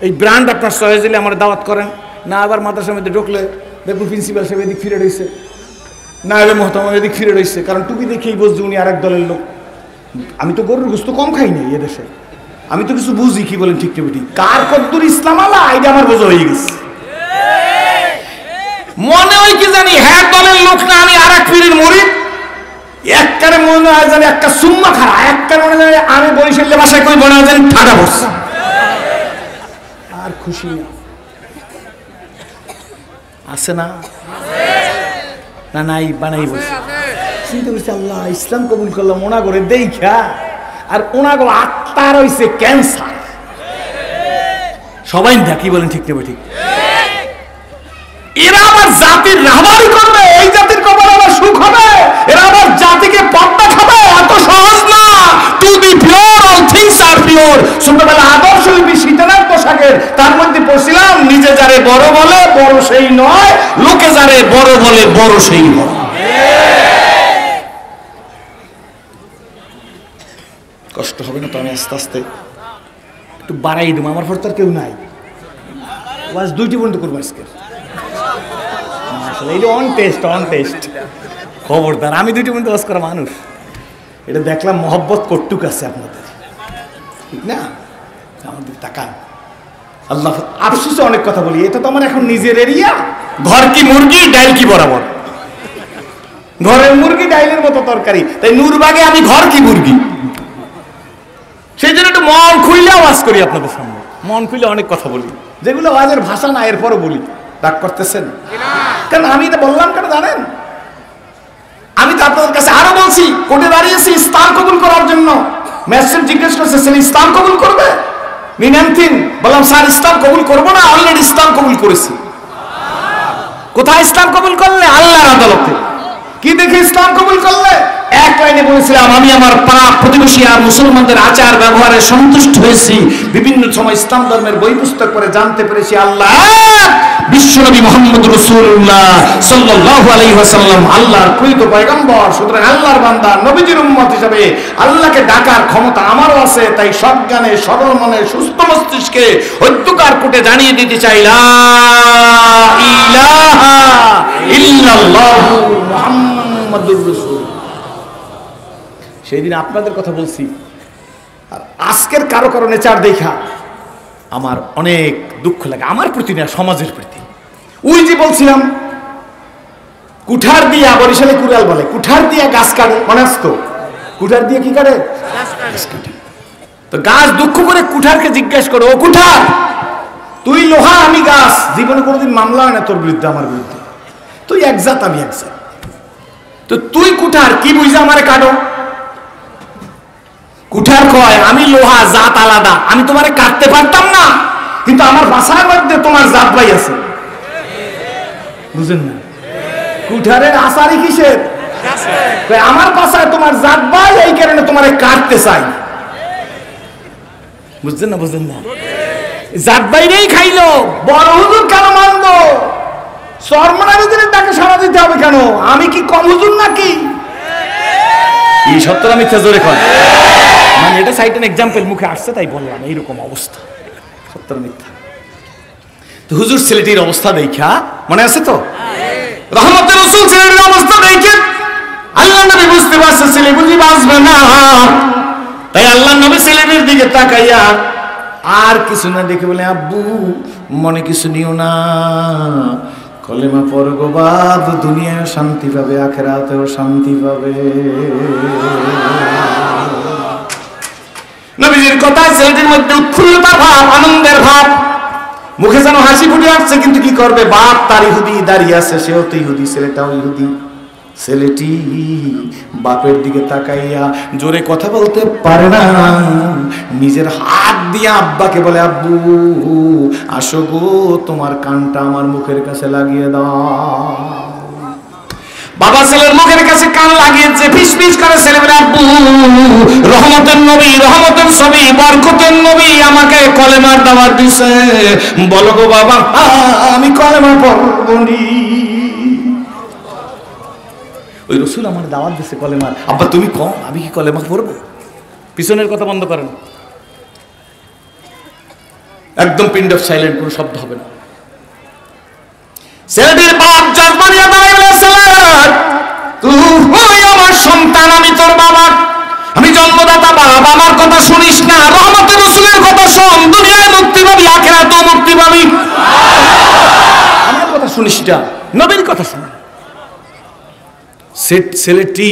এই ব্র্যান্ড আপনার চয়েস দিলে আমার দাওয়াত করেন না। আবার মাদ্রাসার মধ্যে ঢুকলে দেখুন প্রিন্সিপাল সাহেব এদিক ফিরে রয়েছে, না এবার মহতামা এদিক ফিরে রয়েছে, কারণ টুপি দেখেই বুঝছি উনি আরেক দলের লোক। আমি তো গরুর গোশত কম খাই নাই এদেশে, আমি তো কিছু বুঝি, কি বলেন ঠিক না? কার কদ্দুর ইসলাম আলা এটা আমার বোঝা হয়ে গেছে। মনে হয় কি জানি হ্যাঁ দলের লোক না, আমি আর এক পীরের মুরিদ। একবারে মনে হয় জানি একটা সুম্মা খারা, একবারে মনে হয় আমি বরিশালের ভাষায় কই মনে হয় জানি ঠাডা বসছে, আর খুশি আছে না? না নাই বানাই বসে চিন্তা করছি, আল্লাহ ইসলাম কবুল করলাম ওনা করে দেখা, আর ওনা গো আত্মার হইছে ক্যান্সার। সবাই দেখি বলেন ঠিক নেবে ঠিক। এরা আবার জাতির রাহবারি করবে, এই জাতির কবর আবার সুখ হবে, এরা আবার জাতিকে পদ্মা খাবে, এত সহজ না। To be pure all things are pure. ছোটবেলা আদর্শ লিপি শীতের পোশাকের, তার মধ্যে পড়ছিলাম, নিজে যারে বড় বলে বড় সেই নয়, লোকে যারে বড় বলে বড় সেই নয়। কষ্ট হবে না তো? আমি আস্তে আস্তে একটু বাড়াই দেবো, আমার পর তো আর কেউ নাই। বাস দুইটি পর্যন্ত করবো আজকে। এই যে অন টেস্ট খবরদার, আমি দুইটি পর্যন্ত বাস করা মানুষ। এটা দেখলাম মহব্বত কটুক আছে আপনাদের। ঠিক না? আমাদের তাকান, আল্লাহ আফসোসে অনেক কথা বলি, এটা তো আমার এখন নিজের এরিয়া। ঘর কি মুরগি, ডাইল কি বরাবর। ঘরের মুরগি ডাইলের মতো তরকারি, তাই নূরবাগে আমি ঘর কি মুরগি। সেই জন্য একটু মন খুললে আওয়াজ করি আপনাদের সামনে, মন খুলে অনেক কথা বলি, যেগুলো আওয়াজের ভাষা না, এরপরও বলি। রাগ করতেছেন? কারণ আমি এটা বললাম কেন জানেন? আমি তো আপনাদের কাছে আরো বলছি, কোর্টে দাঁড়িয়েছি ইসলাম কবুল করার জন্য। ম্যাজিস্ট্রেট জিজ্ঞেস করছে, ছেলে ইসলাম কবুল করবে? বললাম স্যার ইসলাম কবুল করবো না, অলরেডি ইসলাম কবুল করেছি। কোথায় ইসলাম কবুল করলে? আল্লাহর আদালতে। কি দেখে ইসলাম কবুল করলে? এক লাইনে বলেছিলাম, আমি আমার পাড়া প্রতিবেশী আর মুসলমানদের আচার ব্যবহারে সন্তুষ্ট হয়েছি। বিভিন্ন সময় ইসলাম ধর্মের বই পুস্তক পড়ে জানতে পেরেছি আল্লাহ বিশ্বনবী মুহাম্মদ রাসূলুল্লাহ সাল্লাল্লাহু আলাইহি ওয়াসাল্লাম আল্লাহর প্রেরিত পয়গম্বর। সুতরাং আল্লাহর বান্দা, নবীজির উম্মত হিসেবে আল্লাহকে ডাকার ক্ষমতা আমারও আছে। তাই সজ্ঞানে, সরল মনে, সুস্থ মস্তিষ্কে অধ্যকার কোটে জানিয়ে দিতে চাই, লা ইলাহা ইল্লাল্লাহু মুহাম্মাদুর রাসূল। সেই দিন আপনাদের কথা বলছি, আর আজকের কারো কারো নেচার দেখা আমার অনেক দুঃখ লাগে, আমার প্রতি না, সমাজের প্রতি। ওই যে বলছিলাম কুঠার দিয়া, বরিশালে কুড়াল বলে, কুঠার দিয়া গাছ কাটে, মনে আসতো? কুঠার দিয়ে কি কাটে? গাছ কাটে। তো গাছ দুঃখ করে কুঠারকে জিজ্ঞেস করো, ও কুঠার, তুই লোহা আমি গাছ, জীবনে কোনোদিন মামলা হয় না তোর বিরুদ্ধে আমার বিরুদ্ধে, তুই এক জাত আমি এক জাত, তো তুই কুঠার কি বুঝে আমারে কাটো? কুঠার কয়, আমি লোহা, জাত আলাদা, আমি তোমারে কাটতে পারতাম না, কিন্তু আমার বাসার মধ্যে তোমার জাত ভাই আছে। বুঝেন না? কুঠারের আসারি কিসের? আমার বাসায় তোমার জাত ভাই, এই কারণে তোমারে কাটতে চাই। বুঝছেন না? বুঝেন না? জাত ভাইরেই খাইলো, বড় হুজুর কেন মানবো? শর্মনারী দিনে তাকে সাড়া দিতে হবে কেন? আমি কি কম হুজুর নাকি? এই সত্যটা মিথ্যা জোরে কয়, মানে এটা সাইড এন এক্সাম্পল মুখে আসছে তাই বললাম, এইরকম অবস্থা, সত্য মিথ্যা। তো হুজুর ছেলেটির অবস্থা দেখা, মনে আছে তো রহমতের রাসূল ছেলেটির অবস্থা দেখে আল্লাহ নবী বুঝতে পারছে ছেলে বুঝি বাঁচবে না। তাই আল্লাহ নবী ছেলেটির দিকে তাকাইয়া আর কিছু না দেখে বলে, আব্বু মনে কিছু নিও না, কলেমা পড়ো গো বাপ, দুনিয়ায় শান্তি পাবে, আখিরাতেও শান্তি পাবে। নবীজির কথায় ছেলেটির মধ্যে উৎফুল্লতার ভাব, আনন্দের ভাব, মুখে যেন হাসি ফুটে আসছে। কিন্তু কি করবে, বাপ তার ইহুদি, দাঁড়িয়ে আছে, সেও তো ইহুদি, ছেলেটাও ইহুদি। ছেলেটি বাপের দিকে তাকাইয়া জোরে কথা বলতে পারে না, নিজের হাত দিয়ে আব্বাকে বলে, আব্বু আসো গো, তোমার কানটা আমার মুখের কাছে লাগিয়ে দাও। বাবা ছেলের মুখের কাছে কান লাগিয়েছে, ফিস ফিস করে ছেলে বলে, আব্বু রহমতের নবী, রহমতের ছবি, বরকতের নবী আমাকে কলেমার দাওয়াত দিছে, বলো গো বাবা আমি কলেমা পড়বনি। ওই রসুল আমার দাওয়াত দিছে কলেমার, আব্বা তুমি কম, আমি কি কলেমা পড়বো? পিছনের কথা বন্ধ করেন, একদম পিন্ড অফ সাইলেন্ট, কোনো শব্দ হবে না। ছেলেটির বাপ জজমানিয়া দাঁড়াইলে, তুই আমার সন্তান, আমি তোর বাবা, আমি জন্মদাতা বাপ, আমার কথা শুনিস না, রহমতের রাসূলের কথা শোন, দুনিয়ায় মুক্তি পাবি, আখিরাতেও মুক্তি পাবি, আমার কথা শুনিস না, নবীর কথা শুন। ছেলেটি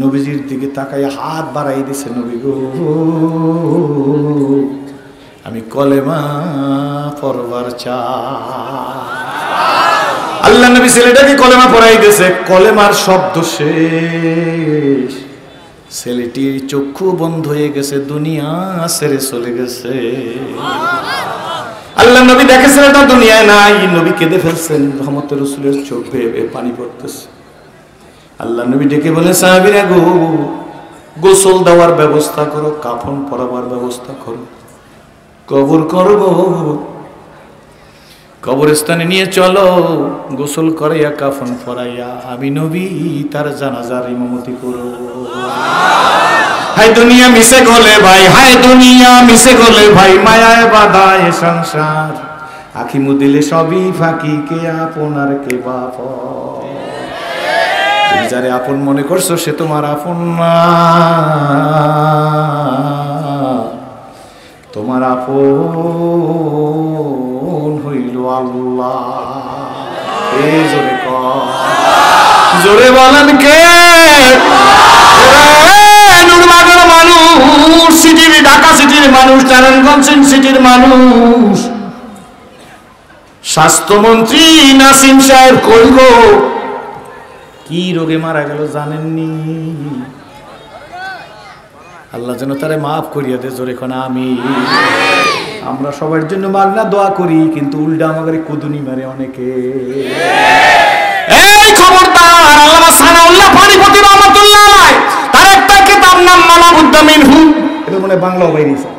নবীজির দিকে তাকাইয়া হাত বাড়াই দিছে, নবী গো আমি কলেমা পড়বার চাই। আল্লাহ নবী ছেলেটাকে কলেমা পড়াই দিয়েছে, কলেমার শব্দ শেষ, ছেলেটির চক্ষু বন্ধ হয়ে গেছে, দুনিয়া ছেড়ে চলে গেছে। আল্লাহ নবী দেখে ছেলেটা দুনিয়ায় নাই, নবী কেঁদে ফেলছেন, রহমতের রাসূলের চোখ বেয়ে বেয়ে পানি পড়তেছে। আল্লাহ নবী ডেকে বলে, সাহাবীরা গো, গোসল দেওয়ার ব্যবস্থা করো, কাফন পরাবার ব্যবস্থা করো, কবর করব, কবরস্থানে নিয়ে চলো, গোসল করাইয়া কাফন পরাইয়া আমি নবী তার জানাজার ইমামতি করো। হায় দুনিয়া মিশে গলে ভাই, হায় দুনিয়া মিশে গলে ভাই, মায়ায় বাঁধায় সংসার, আখি মুদিলে সবই ফাঁকি, কে আপন আর কে বাপ। তুমি যারে আপন মনে করছো সে তোমার আপন না, তোমার আপন হইল আল্লাহ। এই জোরে কর, জোরে বলেন কে? নুরবাগের মানুষ, সিটির, ঢাকা সিটির মানুষ, নারায়ণগঞ্জ সিটির মানুষ, স্বাস্থ্যমন্ত্রী নাসিম সাহেব কই গো? কি রোগে মারা গেল জানেননি? আল্লাহ যেন তারে মাফ করিয়া দে, জোরে কোন আমিন। আমরা সবার জন্য মাগনা দোয়া করি, কিন্তু উল্টা আমাদের কুদুনি মারে অনেকে। এই খবরদার, আল্লামা সানাউল্লাহ পানিপতি রহমাতুল্লাহ আলাইহি তার একটা কিতাব নাম মালাবুদ্দা মিনহু, এটা মনে বাংলাও বাইরেছে,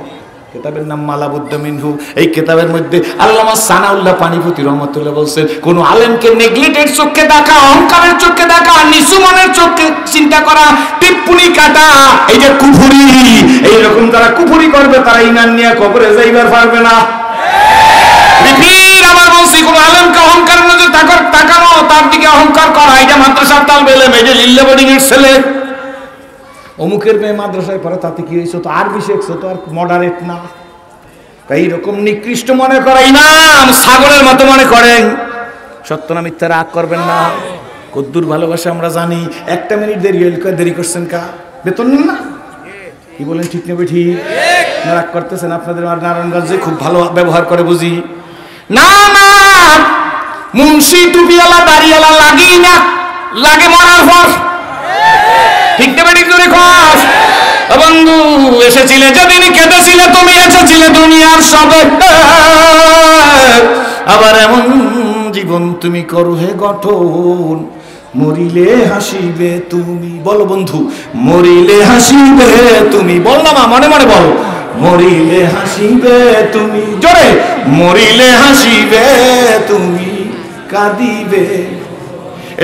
কিতাবের নাম মালাবুদ্দা মিনহু। এই কিতাবের মধ্যে আল্লামা সানাউল্লাহ পানিপতি রহমাতুল্লাহ বলছেন, কোন আলেমকে নেগলেক্টের চোখে দেখা, অহংকারের চোখে দেখা, নিচু মনের চোখে চিন্তা করা, টিপ্পুনি কাটা, এই যে কুফরি, এইরকম যারা কুফরি করবে তারা ঈমান নিয়ে কবরে যাইবার পারবে না। রিপিট আবার বলছি, কোন আলেমকে অহংকারের নজরে তাকানো, তার দিকে অহংকার করা, এটা মাদ্রাসার তালবে ইলম, এই যে লিল্লা বোর্ডিং এর ছেলে, অমুকের মেয়ে মাদ্রাসায় পড়ে, তাতে কি হয়েছে? তো আরবি শিখছো, তো আর মডারেট না। এইরকম নিকৃষ্ট মনে করা ইমাম ছাগলের মতো মনে করেন। সত্য না মিথ্যা রাগ করবেন না। কদ্দুর ভালোবাসা আমরা জানি। একটা মিনিট দেরি করছেন কা বেতন না, কি বলেন? ঠিক নেবে ঠিক রাগ করতেছেন? আপনাদের নারায়ণগঞ্জে খুব ভালো ব্যবহার করে বুঝি না। না, মুন্সি টুপিওয়ালা দাড়িওয়ালা লাগেই না, লাগে মরার পর। ঠিক নেবে ঠিক করে খস। বন্ধু এসেছিলে যেদিন কেঁদেছিলে তুমি, এসেছিলে দুনিয়ার সবে, আবার এমন জীবন তুমি করো হে গঠন, মরিলে হাসিবে তুমি। বলো বন্ধু, মরিলে হাসিবে তুমি। বল না মা, মনে মনে বল, মরিলে হাসিবে তুমি। জোরে, মরিলে হাসিবে তুমি, কাঁদিবে।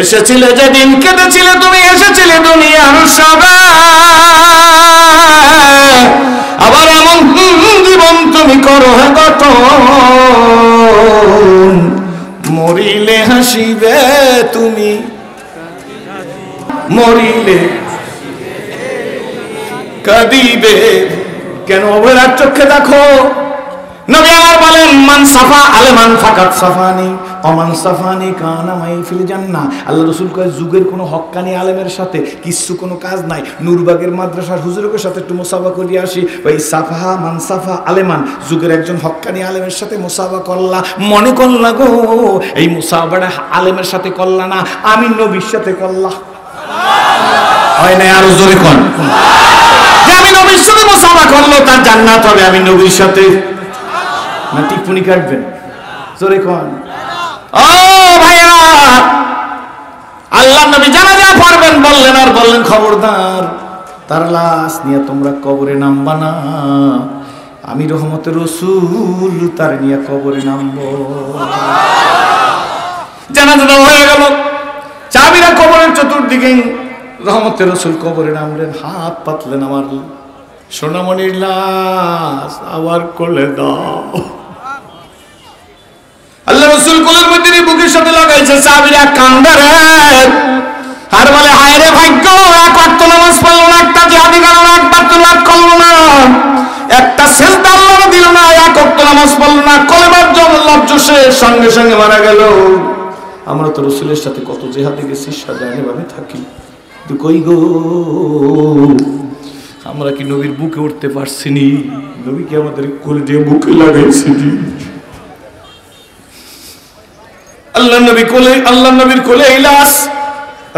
এসেছিলে যেদিন কেঁদেছিলে তুমি, এসেছিলে দুনিয়ার সবে, আবার এমন জীবন তুমি করো হে গঠন, মরিলে হাসিবে তুমি, মরিলে কাঁদিবে। কেন অবহেলার চোখে দেখো? নবী আমার বলেন, মান সাফা আলেমান ফাকাত সাফানি অমান সাফানি কানা মাই ফিল জান্নাহ। আল্লাহ রাসূল কয়, যুগের কোনো হক্কানি আলেমের সাথে কিছু কোনো কাজ নাই। নূরবাগের মাদ্রাসার হুজুরের সাথে একটু মুসাফা করিয়া আসি, ওই সাফা মান সাফা আলেমান, যুগের একজন হক্কানি আলেমের সাথে মুসাফা করলা, মনে করলা গো এই মুসাফাটা আলেমের সাথে করলা না, আমি নবীর সাথে করলা। হয় না? আরো জোরে কোন, যে আমি নবীর সাথে মুসাফা করলো তার জান্নাত হবে, আমি নবীর সাথে না টিপ্পনি কাটবেন? জোরে কোন। ও ভাইরা, আল্লাহ নবী জানাজা পড়বেন বললেন, আর বললেন খবরদার তার লাশ নিয়ে তোমরা কবরে নামবা না, আমি রহমতের রাসূল তার নিয়ে কবরে নামবো। জানাজা হয়ে গেল, চাবিরা কবরের চতুর্দিকে, রহমতের রাসূল কবরে নামলেন, হাত পাতলেন, আমার সোনামণির লাশ আবার কোলে দাও। আল্লাহ রাসূল কোলের মধ্যে বুকের সাথে লাগাইছে, সাহাবীরা কান্দে রে, আর বলে হায় রে ভাগ্য, এক ওয়াক্ত নামাজ পড়লো না, একটা জিহাদি গেল না, একবার তুলাত করলো না, একটা সিজদা আল্লাহ দিল না, এক ওয়াক্ত নামাজ পড়লো না, কলেমার জন্য লজ্জসে সঙ্গে সঙ্গে মারা গেল। আমরা তো রাসূলের সাথে কত জিহাদে গেছি, সাজানে ভাবে থাকি, কিন্তু কই গো, আমরা কি নবীর বুকে উঠতে পারছি নি? নবী কি আমাদের কোলে দিয়ে বুকে লাগাইছে? আল্লাহ নবী কোলে, আল্লাহ নবীর কোলে লাশ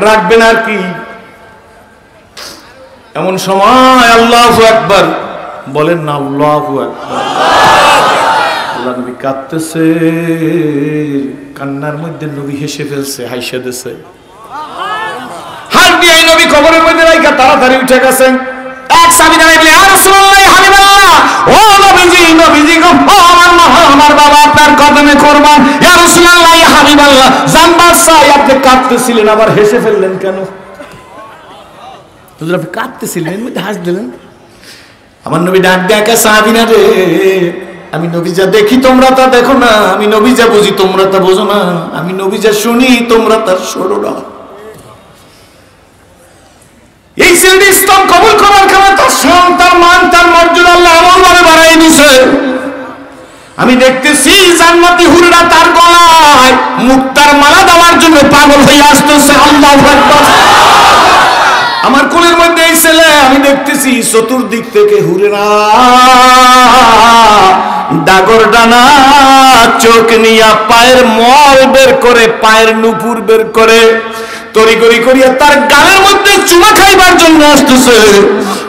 রাখবেন আর কি? এমন সময় আল্লাহু আকবার বলেন না, আল্লাহু আকবার। আল্লাহ নবী কাঁদতেছে, কান্নার মধ্যে নবী হেসে ফেলছে, হাসে দিয়েছে। হাত দিয়ে নবী কবরের মধ্যে রাইখা তাড়াতাড়ি উঠে গেছেন। এক সাহাবী দাঁড়াইলেন, ইয়া রাসূলুল্লাহ, হাবিবাল্লাহ, ও নবীজি, নবীজি গো, ও আমার বাবা আপনার কদমে কুরবান, ইয়া রাসূলুল্লাহ, ইয়া হাবিবাল্লাহ, জানবার চাই আপনি কাঁদতেছিলেন, আবার হেসে ফেললেন কেন? হুজুর আপনি কাঁদতেছিলেন, এর মধ্যে হাস দিলেন। আমার নবী ডাক দেখা, সাহাবীরা রে, আমি নবী যা দেখি তোমরা তা দেখো না, আমি নবী যা বুঝি তোমরা তা বোঝো না, আমি নবী যা শুনি তোমরা তা শোনো না। এই ছেলেটি ইসলাম কবুল করার কারণে তার শান, তার মান, তার মর্যাদা আল্লাহ এমন ভাবে বাড়াই দিয়েছে, আমি দেখতেছি জান্নাতি হুররা তার গলায় মুক্তার মালা দেওয়ার জন্য পাগল হয়ে আসতেছে। আল্লাহু আকবার। আমার কোলের মধ্যে এই ছেলে, আমি দেখতেছি চতুর্দিক থেকে হুরেরা ডাগর ডানা চোখ নিয়া পায়ের মল বের করে, পায়ের নুপুর বের করে তড়িগড়ি করিয়া তার গালের মধ্যে চুমা খাইবার জন্য আসতেছে।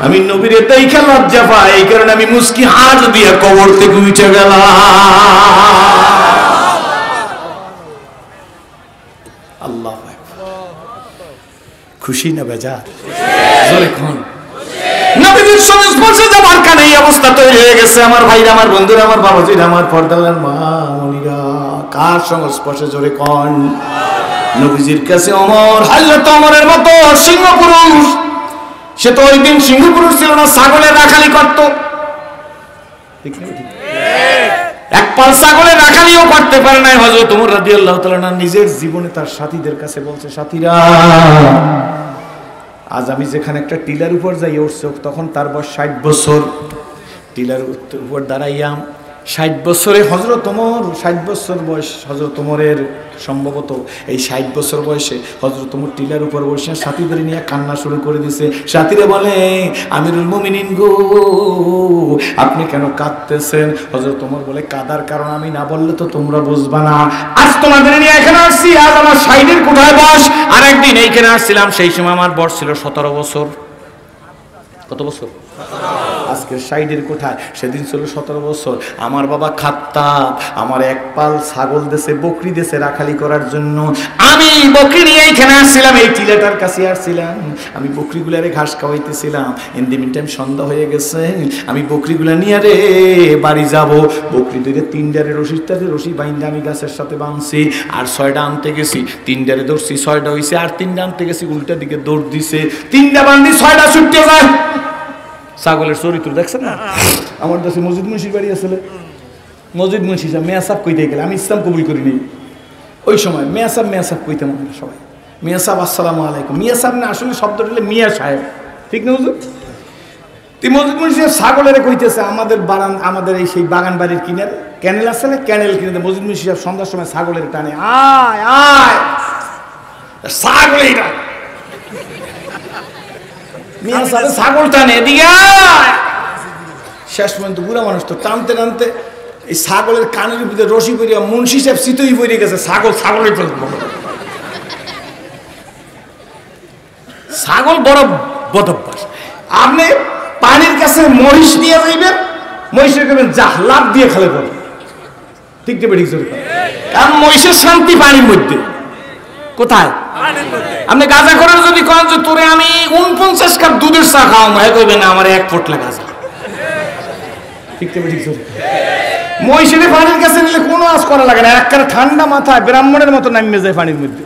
আমি নবীর দেইখা লজ্জা পাই, এই কারণে আমি মুস্কি হাত দিয়া কবর থেকে উঠে গেলাম। আল্লাহ খুশি না বেজার? জোরে কোন নবীর সংস্পর্শে যাওয়ার কারণে এই অবস্থা তৈরি হয়ে গেছে। আমার ভাইরা, আমার বন্ধুরা, আমার বাবাজিরা, আমার পর্দার মা মনিরা, কার সংস্পর্শে? জোরে কোন নবীজির কাছে ওমর, হযরত ওমরের মতো সিংহ পুরুষ। সে তো ওই দিন সিংহ পুরুষ ছিল না, ছাগলের রাখালি করত। ঠিক না? এক পাল ছাগলের রাখালিও করতে পারে না। হযরত ওমর রাদিয়াল্লাহু তাআলা নিজের জীবনে তার সাথীদের কাছে বলছে, সাথীরা, আজ আমি যেখানে একটা টিলার উপর যাই উঠছে, তখন তার বয়স 60 বছর। টিলার উপর দাঁড়াইয়াম 60 বছরে হযরত ওমর, 60 বছর বয়স হযরত ওমরের, সম্ভবত এই 60 বছর বয়সে হযরত ওমর টিলার উপর বসে সাথীদের নিয়ে কান্না শুরু করে দিয়েছে। সাথীরা বলে, আমিরুল মুমিনিন গো, আপনি কেন কাঁদতেছেন? হযরত ওমর বলে, কাঁদার কারণ আমি না বললে তো তোমরা বুঝবা না। আজ তোমাদের নিয়ে এখানে আসছি, আজ আমার 60-এর কোঠায় বয়স। আর একদিন এইখানে আসছিলাম, সেই সময় আমার বয়স ছিল 17 বছর। কত বছর? আজকে 60-এর কোঠায়, সেদিন ছিল 17 বছর। আমার বাবা খাত্তাব আমার এক পাল ছাগল দেশে, বকরি দেশে রাখালি করার জন্য। আমি বকরি নিয়ে এইখানে আসছিলাম, এই টিলাটার কাছে আসছিলাম। আমি বকরিগুলারে ঘাস খাওয়াইতেছিলাম। ইন দি মিন টাইম সন্ধ্যা হয়ে গেছে। আমি বকরিগুলা নিয়ে রে বাড়ি যাব। বকরি দুইটা 3টারে রশি বাইন্দা আমি গাছের সাথে বাঁধছি। আর 6টা আনতে গেছি, 3টারে ধরছি, 6টা হয়েছে। আর 3টা আনতে গেছি, উল্টা দিকে দৌড় দিছে। 3টা বান্ধি, 6টা ছুটতে যায়। ছাগলের চরিত্র দেখছেন না? আমার কাছে মসজিদ মুন্সির বাড়ি আসলে, মসজিদ মুন্সি সাহেব মেয়া সাহেব কইতে গেলে, আমি ইসলাম কবুল করিনি ওই সময়। মেয়া সাহেব কইতাম আমরা সবাই, মিয়া সাহেব আসসালামু আলাইকুম। মিয়া সাহেব না, আসলে শব্দটা হলে মিয়া সাহেব, ঠিক না হুজুর? তুই মসজিদ মুন্সি ছাগলের কইতেছে আমাদের এই সেই বাগান বাড়ির কিনারে ক্যানেল আছে না, ক্যানেল কিনে মসজিদ মুন্সি সাহেব সন্ধ্যার সময় ছাগলের টানে, আয় আয় ছাগলের মিয়া সাহেব ছাগল টানে, এদিকে শেষ পর্যন্ত বুড়া মানুষ তো টানতে টানতে এই ছাগলের কানের ভিতরে রশি পরিয়া মুন্সি সাহেব চিতই পড়ে গেছে। ছাগলের ছাগল বড় বদভ্যাস। আপনি পানির কাছে মহিষ নিয়ে যাইবেন, মহিষের করবেন যা লাভ দিয়ে খালে পড়ে, ঠিক দেবে, ঠিক আছে? কারণ মহিষের শান্তি পানির মধ্যে। কোথায়? আপনি গাঁজা করার যদি করেন যে তোরে আমি 49 কাপ দুধের চা খাওয়াবো, হ্যাঁ কইবে না আমার 1 পোটলা গাঁজা, ঠিক দেবে, ঠিক আছে? মহিষের পানির কাছে নিলে কোনো আজ করা লাগে না, একটা ঠান্ডা মাথায় ব্রাহ্মণের মতো নামিয়ে যায় পানির মধ্যে।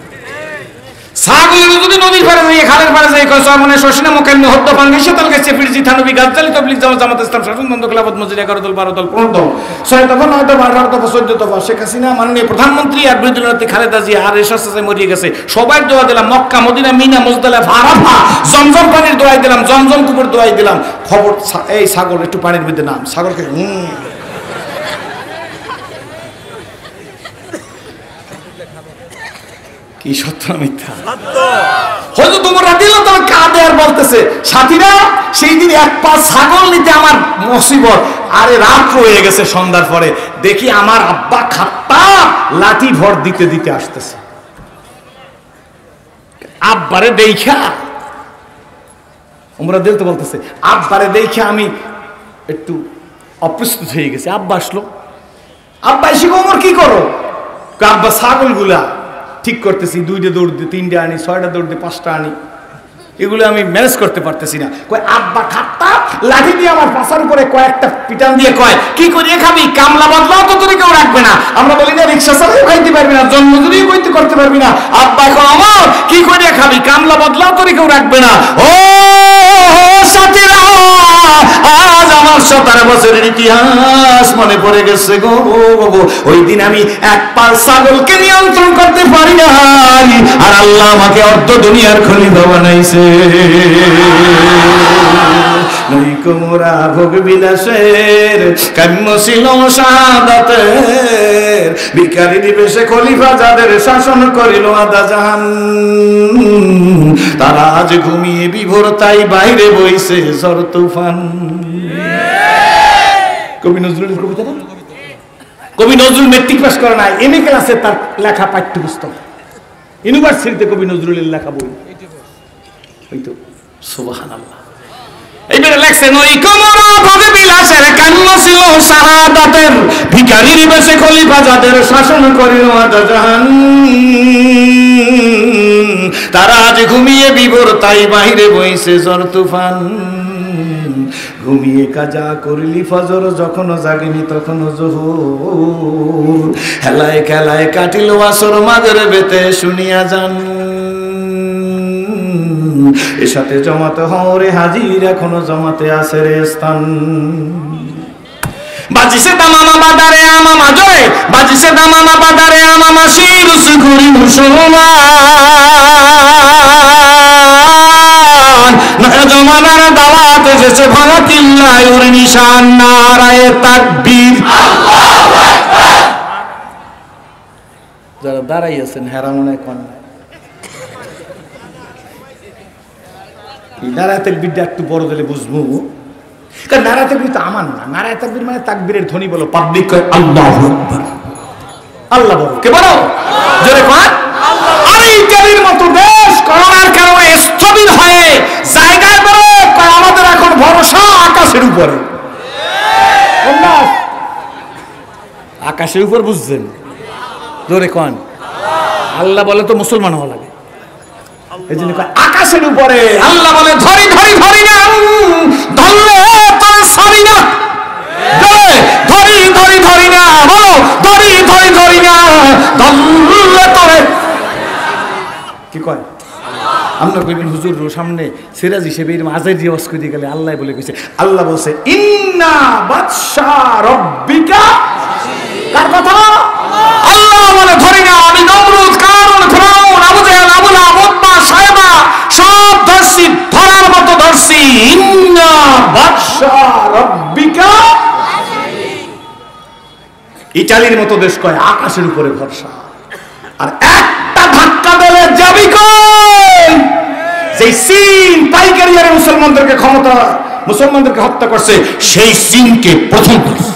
ছাগলের যদি নদীর পাড়ে যাই, খালের পাড়ে যাই, মানে শশিনা মোকাইল হত্যা পান গেছে, তাল গেছে ফিরজি থানবি গাজ্জালি তবলিগ জামাত ইসলাম শাসনতন্ত্র খেলাফত মসজিদ 11 দল 12 দল 15 দল 6 দফা 9 দফা 18 দফা 14 দফা শেখ হাসিনা মাননীয় প্রধানমন্ত্রী আর বিরোধী নেত্রী খালেদা জিয়া আর এরশাদ চাচা মরিয়ে গেছে। সবাই দোয়া দিলাম, Mecca Medina Mina Muzdalifah Arafah জমজম পানির দোয়াই দিলাম, জমজম কুকুর দোয়াই দিলাম। খবর এই ছাগল একটু পানির মধ্যে নাম, ছাগলকে কি সত্য মিথ্যা? হয়তো তোমার রাদিয়াল্লাহু তাআলা কাঁদে আর বলতেছে, সাথীরা সেই দিন এক পা ছাগল নিতে আমার মুসিবত। আরে রাত হয়ে গেছে, সন্ধ্যার পরে দেখি আমার আব্বা খাত্তাব লাঠি ভর দিতে দিতে আসতেছে। আব্বারে দেখা ওমর রাদিয়াল্লাহু বলতেছে, আব্বারে দেখা আমি একটু অপ্রস্তুত হয়ে গেছি। আব্বা আসলো, আব্বা এসে ওমর কি করো? আব্বা ছাগলগুলা ঠিক করতেছি, 2টে দৌড় দিয়ে 3টে আনি, 6টা দৌড় দিয়ে 5টা আনি, এগুলো আমি ম্যানেজ করতে পারতেছি না। কয় আব্বা খাত্তাব লাঠি দিয়ে আমার পাছার উপরে কয়েকটা পিটান দিয়ে কয়, কি করিয়ে খাবি? কামলা বদলাও তো তোরে কেউ রাখবে না। আমরা বলি না রিক্সা চালাও খাইতে পারবি না, জন্মদিনই কইতে করতে পারবি না। আব্বা এখন আমার কি করিয়ে খাবি? কামলা বদলাও তোরে কেউ রাখবে না। ও সাথীরা, আজ আমার 17 বছরের ইতিহাস মনে পড়ে গেছে গো। ওই দিন আমি এক পাল ছাগলকে নিয়ন্ত্রণ করতে পারি না, আর আল্লাহ আমাকে অর্ধ দুনিয়ার খলিফা বানাইছে। নইকো মোরা ভোগ বিলাসের, কাম্য ছিল শাহাদাতের। ভিখারি দিবেশে খলিফা যাদের শাসন করিল আদা জাহান, তারা আজ ঘুমিয়ে বিভোর তাই বাইরে বইছে ঝড় তুফান। কবি নজরুলের কবিতা না? কবি নজরুল মেট্রিক পাস করে নাই, এমএ ক্লাসে তার লেখা পাঠ্যপুস্তক, ইউনিভার্সিটিতে কবি নজরুলের লেখা বই। হয়তো সুবহানাল্লাহ। এইবারে লেখছে নইকো মোরা ভোগ বিলাসের, কাম্য ছিল শাহাদাতের। ভিখারির বেশে খলিফা যাদের শাসন করিল আদা জাহান, তারা আজ ঘুমিয়ে বিভোর তাই বাহিরে বইছে ঝড় তুফান। ঘুমিয়ে কাজা করলি ফজর, যখন জাগিনি তখন জোহর। হেলায় খেলায় কাটিল আসর, মাগরিবেতে শুনিয়া যান। এর সাথে জমাতে হরে হাজির, এখনো জমাতে আছে রে স্থান। বাজিছে দামামা বাদারে আমামা জয়, বাজিছে দামামা বাদারে আমামা শিরুস ঘুরি মুসলমান। নয়া জমানার দাওয়াত এসেছে ভাঙা কিল্লায় ওর নিশান। নারায়ে তাকবীর, আল্লাহু আকবার। যারা দাঁড়াই আছেন হেরা মনে কোন নারায়ে তাকবীরটা একটু বড় দিলে বুঝবো, কারণ নারায়ে তাকবীর তো আমার না। নারায়ে তাকবীর মানে তাকবীরের ধ্বনি বলো, পাবলিক কয় আল্লাহু আকবার। আল্লাহ বলো, কে বলো? জোরে কোন আল্লাহ। আরে ইতালির মতো দেশ করোনার কারণে স্থবির হয়ে জায়গায় বলো, আমাদের এখন ভরসা আকাশের উপরে। আকাশের উপর বুঝছেন? জোরে কোন আল্লাহ বলে তো মুসলমান হওয়া লাগে। এই জন্য আকাশের উপরে আল্লাহ বলে ধরি ধরি ধরি না, ধরলে তোর সরি না। ধরি ধরি ধরি না, বলো ধরি ধরি ধরি না, ধরলে তোরে কি কয়? আমরা কইবেন হুজুর সামনে সিরাজ হিসেবে এরকম আজাই দিয়ে ওয়াজ করে গেলে আল্লাহ বলে কইছে, আল্লাহ বলছে ইন্না বাদশা রব্বিকা। কার কথা? আল্লাহ বলে ধরি না, আমি নমরুদ, কারুন, ফিরাউন, আবু জাহেল, আবু লাহাব, উতবা, সায়বা সব ধরছি, ধরার মতো ধরছি। ইন্না বাদশা রব্বিকা। ইটালির মতো দেশ কয় আকাশের উপরে ভরসা। আর একটা ধাক্কা দিলে যাবি কই? যে চীন পাইকারি আরে মুসলমানদেরকে ক্ষমতা, মুসলমানদেরকে হত্যা করছে, সেই চীনকে প্রথম ধরছে।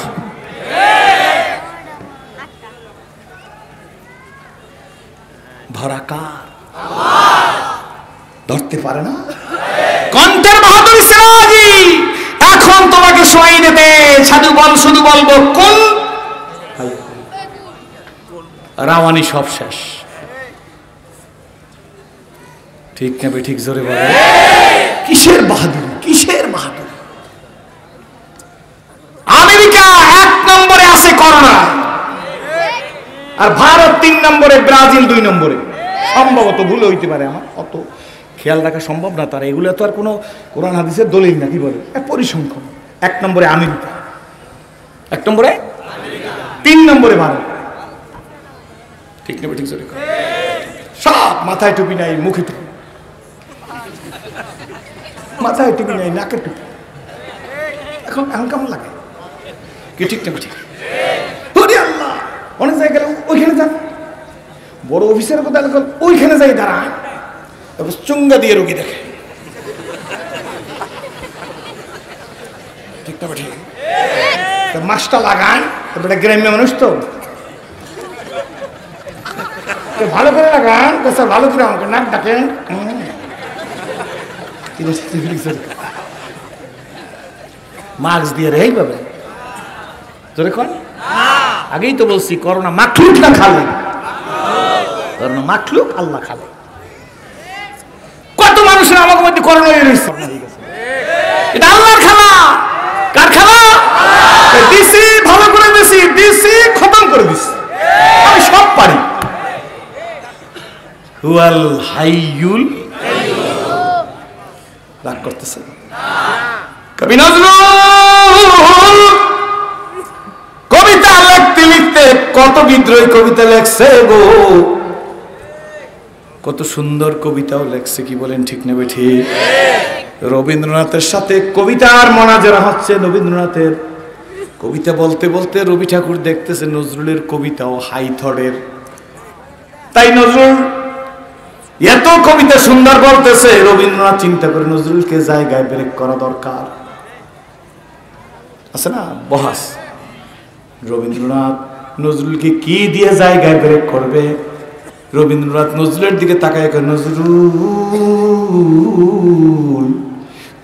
ধরা কার? ধরতে পারে না। কণ্ঠের বাহাদুর সিরাজি, এখন তোমাকে শোয়াই দিতে সাধু বল, শুধু বলবো কোন রাওয়ানি সব শেষ। ঠিক না বে ঠিক? জোরে বলে কিসের বাহাদুর, কিসের বাহাদুর? আমেরিকা 1 নম্বরে আছে করোনা, আর ভারত 3 নম্বরে, ব্রাজিল 2 নম্বরে। সম্ভবত ভুল হইতে পারে, আমার অত খেয়াল রাখা সম্ভব না। তার এগুলো তো আর কোনো কোরআন হাদিসের দলিল না, কি বলে পরিসংখ্যান। 1 নম্বরে আমেরিকা, 1 নম্বরে 3 নম্বরে ভারত। ঠিক না ঠিক? জোরে সব মাথায় টুপি নাই, মুখে টুপি, মাথায় টুপি নাই, নাকে টুপি। এখন কেমন লাগে কি? ঠিক না ঠিক? আল্লাহ অনেক জায়গায় গেল, ওইখানে যান, বড় অফিসের কথা ওইখানে যাই দাঁড়ায়, তারপর চুঙ্গা দিয়ে রোগী দেখে। ঠিক না ঠিক? মাছটা লাগান, তারপরে গ্রাম্য মানুষ তো ভালো করে লাগান, ভালো করে আমাকে নাক ডাকেন। মাস্ক দিয়ে রেই পাবে। তোরে কোন আগেই তো বলছি, করোনা মাখলুক না খালে, করোনা মাখলুক, আল্লাহ খালে। কত মানুষের আমার মধ্যে করোনা হয়ে রয়েছে, এটা আল্লাহর খেলা। কার খেলা? দিছি, ভালো করে দিছি, দিছি, খতম করে দিছি। আমি সব পারি। হুয়াল হাইয়ুল, রাগ করতেছে কবি নজরুল। কবিতা লিখতে লিখতে কত বিদ্রোহী কবিতা লেখছে গো, কত সুন্দর কবিতাও লেখছে, কি বলেন ঠিক নেবে ঠিক? রবীন্দ্রনাথের সাথে কবিতার মোনাজারা হচ্ছে। রবীন্দ্রনাথের কবিতা বলতে বলতে রবি ঠাকুর দেখতেছে নজরুলের কবিতাও হাই থরের। তাই নজরুল এত কবিতা সুন্দর বলতেছে, রবীন্দ্রনাথ চিন্তা করে নজরুলকে জায়গায় ব্রেক করা দরকার আছে না, বহাস। রবীন্দ্রনাথ নজরুলকে কি দিয়ে জায়গায় ব্রেক করবে? রবীন্দ্রনাথ নজরুলের দিকে তাকায়, নজরুল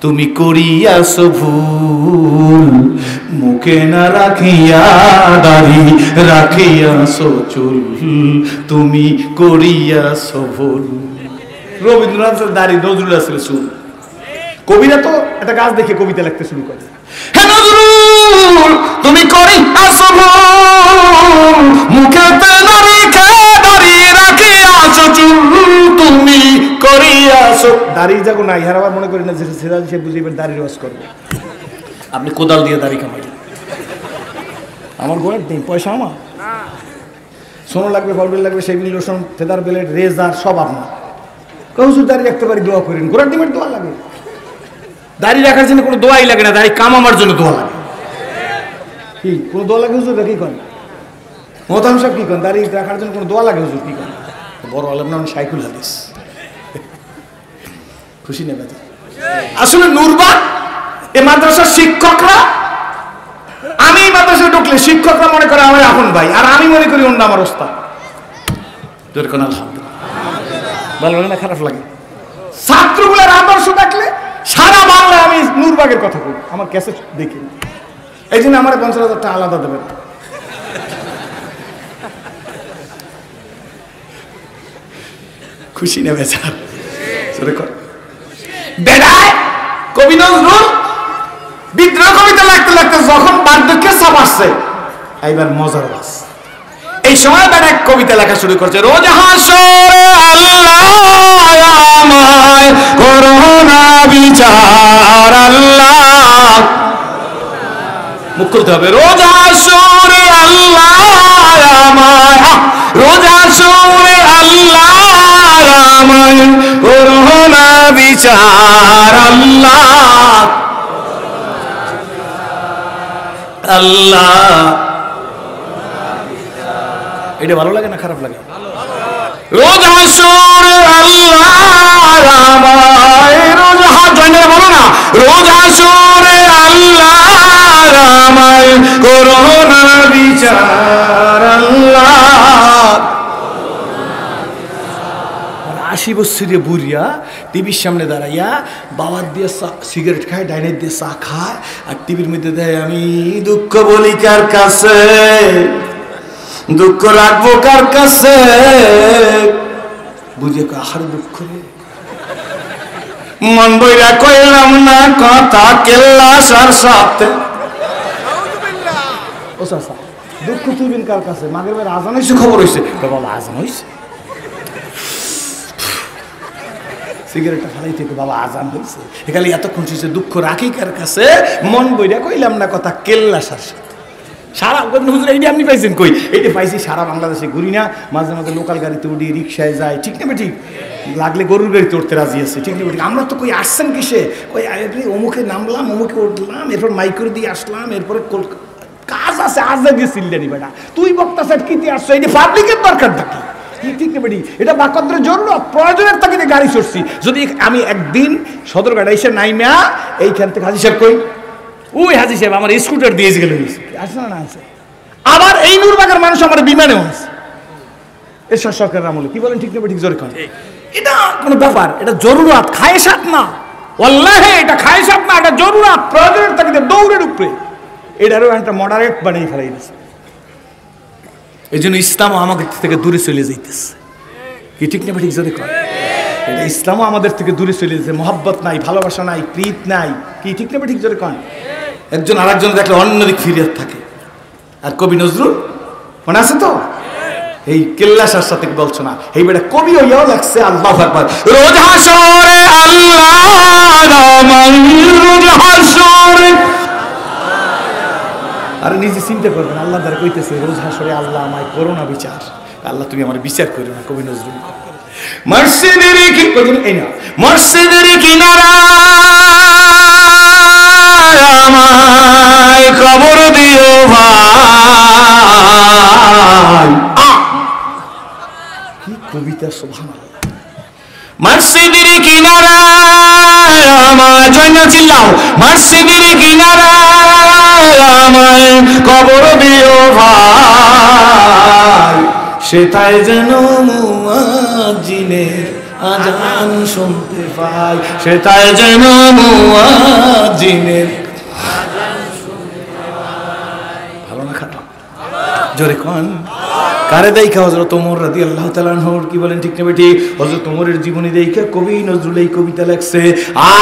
তুমি করিয়াছ ভুল, মুখে না রাখিয়া দাড়ি রাখিয়াছ চুল, তুমি করিয়াছ ভুল। রবীন্দ্রনাথের দাড়ি, নজরুল আসলে চুল। কবিরা তো একটা গাছ দেখে কবিতা লিখতে শুরু করে, হে নজরুল তুমি করিয়াছ ভুল, মুখেতে না দাড়ি রাখিয়াছ চুল, তুমি করিয়াছ। দাড়ি যাগো নাই, আর আবার মনে করি না যে সে বুঝিবেন দাড়ি রস করবে। আপনি কোদাল দিয়ে দাড়ি কামাই, আমার গোড়ার নেই পয়সা, আমার সোনো লাগবে, পাউডার লাগবে, শেভিং লোশন, ফেদার ব্লেড, রেজার সব আপনার। কৌশুর দাড়ি রাখতে পারি, দোয়া করেন। গোড়ার ডিমের দোয়া লাগে, দাড়ি রাখার জন্য কোনো দোয়াই লাগে না, দাড়ি কামাবার জন্য দোয়া লাগে। কি কোনো দোয়া লাগে হুজুর? কি করেন মোহতাম সাহেব, কি করেন? দাড়ি রাখার জন্য কোনো দোয়া লাগে হুজুর? কি করেন? বড় আলেম নাম সাইকুল হাদিস। খুশি নেবে আসলে নুরবাগ এ মাদ্রাসার শিক্ষকরা, আমি মাদ্রাসায় ঢুকলে শিক্ষকরা মনে করে আমার আপন ভাই, আর আমি মনে করি অন্য আমার ওস্তাদ। আলহামদুলিল্লাহ, ভালো লাগে না খারাপ লাগে? ছাত্রগুলোর আদর্শ দেখলে সারা বাংলায় আমি নুরবাগের কথা বলি, আমার ক্যাসেট দেখি। এই জন্য আমার 50,000 টাকা আলাদা দেবেন। খুশি নেবে স্যার? বেড়ায় কবি নজরুল বিদ্রোহ কবিতা লাগতে লাগতে যখন বার্ধক্যের চাপ আসছে, এইবার মজার বাস, এই সময় তার এক কবিতা লেখা শুরু করছে, রোজ হাসরে আল্লাহ আমায় করোনা বিচার, আল্লাহ মুখ খুলতে হবে, রোজ হাসরে আল্লাহ আমায়, রোজ হাসরে আল্লাহ আমায় করোনা বিচার, আল্লাহ আল্লাহ। এটা ভালো লাগে না খারাপ লাগে? রোজ হাসরে আল্লাহ আমায়, রোজ হাসরে বলো না, রোজ হাসরে আল্লাহ আমায় করোনা বিচার, আল্লাহ। 80 বছরের বুড়িয়া টিভির সামনে দাঁড়াইয়া বাবার দিয়ে সিগারেট খায়, ডাইনের দিয়ে চা খায়, আর টিভির মধ্যে দেয় আমি দুঃখ বলি কার কাছে, দুঃখ রাখবো কার কাছে, বুঝে কাহার দুঃখ রে, মন বইরা কইলাম না কথা কেল্লাসার সাথে। ও চাচা দুঃখ তুলবেন কার কাছে? মাগের বের আজান হয়েছে, খবর হয়েছে, বাবা আজান হয়েছে, সিগারেটটা ফালাই থেকে বাবা আজান হয়েছে, এখানে এতক্ষণ শুয়েছে, দুঃখ রাখি কার কাছে, মন বইরা কইলাম না কথা কেল্লাসার সাথে। সারা হুজুর এইটা আপনি পাইছেন কই? এইটা পাইছি সারা বাংলাদেশে ঘুরি না, মাঝে মাঝে লোকাল গাড়িতে উঠি, রিক্সায় যাই, ঠিক না ঠিক? লাগলে গরুর গাড়িতে উঠতে রাজি আছে, ঠিক না ঠিক? আমরা তো কই আসছেন কিসে? কই অমুকে নামলাম, অমুকে উঠলাম, এরপর মাইক্রো দিয়ে আসলাম, এরপরে কাজ আছে, আজ দিয়ে সিলডানি বেটা তুই বক্তা সেট কিতে আসছো, এই পাবলিকের দরকার থাকে, ঠিক না বেটি? এটা বাকদ্রের জন্য প্রয়োজনের তাকে গাড়ি চড়ছি। যদি আমি একদিন সদরঘাট এসে নাইমা এইখান থেকে হাজি সাহেব কই, ওই হাজি সাহেব আমার স্কুটার দিয়ে গেল, আসে না আছে। আবার এই নুরবাগের মানুষ আমার বিমানেও আছে, এরশাদ সরকারের আমলে, কি বলেন ঠিক না ঠিক? জোরে খান, এটা কোনো ব্যাপার, এটা জরুরাত, খায়েশাত না, ওয়াল্লাহি এটা খায়েশাত না, এটা জরুরাত, প্রয়োজনের তাকে দৌড়ের উপরে এটারও একটা মডারেট বানিয়ে ফেলাই দিচ্ছে। এই জন্য ইসলামও আমাদের থেকে দূরে চলে যাইতেছে, কি ঠিক না ঠিক? জোরে খান, এটা ইসলামও আমাদের থেকে দূরে চলে যাচ্ছে, মহব্বত নাই, ভালোবাসা নাই, প্রীত নাই, কি ঠিক না ঠিক? জোরে খান, একজন আরেকজন দেখলে অন্যদিক ফিরে থাকে। আর কবি নজরুল মনে আছে তো, এই কেল্লাসার সাথে বলছো না, এই বেটা কবি হইয়াও লাগছে আল্লাহু আকবার, রোজ হাসরে আল্লাহ আমায়, রোজ হাসরে। আরে নিজে চিন্তা করবেন, আল্লাহ দ্বারা কইতেছে রোজ হাসরে আল্লাহ আমায় করোনা বিচার, আল্লাহ তুমি আমার বিচার করো না। কবি নজরুল মসজিদের কি এই না, মসজিদের কিনারা কবিতা সুবহানাল্লাহ। মসজিদের কিনারায় আমার জন্য চিল্লাও, মসজিদের কিনারায় আমার কবর দিও ভাই, সেটাই যেন মুয়াজ্জিনের আজান শুনতে পাই, সেটাই যেন মুয়াজ্জিনের আজান শুনতে পাই। ভালো না খারাপ? জোরে কোন কারে দেখা হযরত ওমর রাদিয়াল্লাহু তাআলা আনহুর কি বলেন ঠিক না বেটি? হযরত ওমরের জীবনী দেখা কবি নজরুল এই কবিতা লেখছে।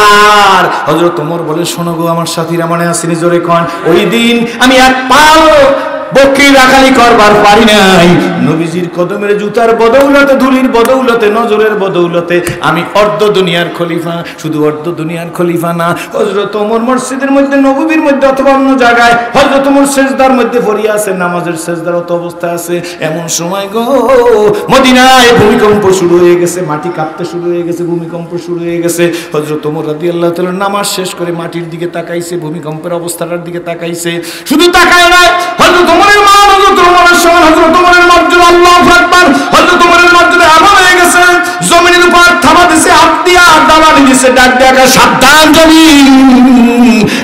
আর হযরত ওমর বলে, শোনো গো আমার সাথীরা, মনে আসেনি? জোরে কোন ওই দিন আমি এক পাও বকরি রাখালি করবার পারি নাই, নবীজির কদমের জুতার বদৌলতে, ধুলির বদৌলতে, নজরের বদৌলতে আমি অর্ধ দুনিয়ার খলিফা। শুধু অর্ধ দুনিয়ার খলিফা না, হযরত ওমর মসজিদের মধ্যে, নববীর মধ্যে অথবা অন্য জায়গায় হযরত ওমর সেজদার মধ্যে পড়িয়া আছে, নামাজের সেজদারত অবস্থায় আছে। এমন সময় গো মদিনায় ভূমিকম্প শুরু হয়ে গেছে, মাটি কাঁপতে শুরু হয়ে গেছে, ভূমিকম্প শুরু হয়ে গেছে। হযরত ওমর রাদিয়াল্লাহু তাআলা নামাজ শেষ করে মাটির দিকে তাকাইছে, ভূমিকম্পের অবস্থাটার দিকে তাকাইছে। শুধু তাকায় না, হযরত ওমরের মা, হযরত ওমরের সমান, হযরত ওমরের মর্যাদা, আল্লাহু আকবার, হযরত ওমরের মর্যাদা এমন হয়ে গেছে, জমিনের উপর থামা দিছে, হাত দিয়া দাবানি দিছে, ডাক দেখা, সাবধান জমিন,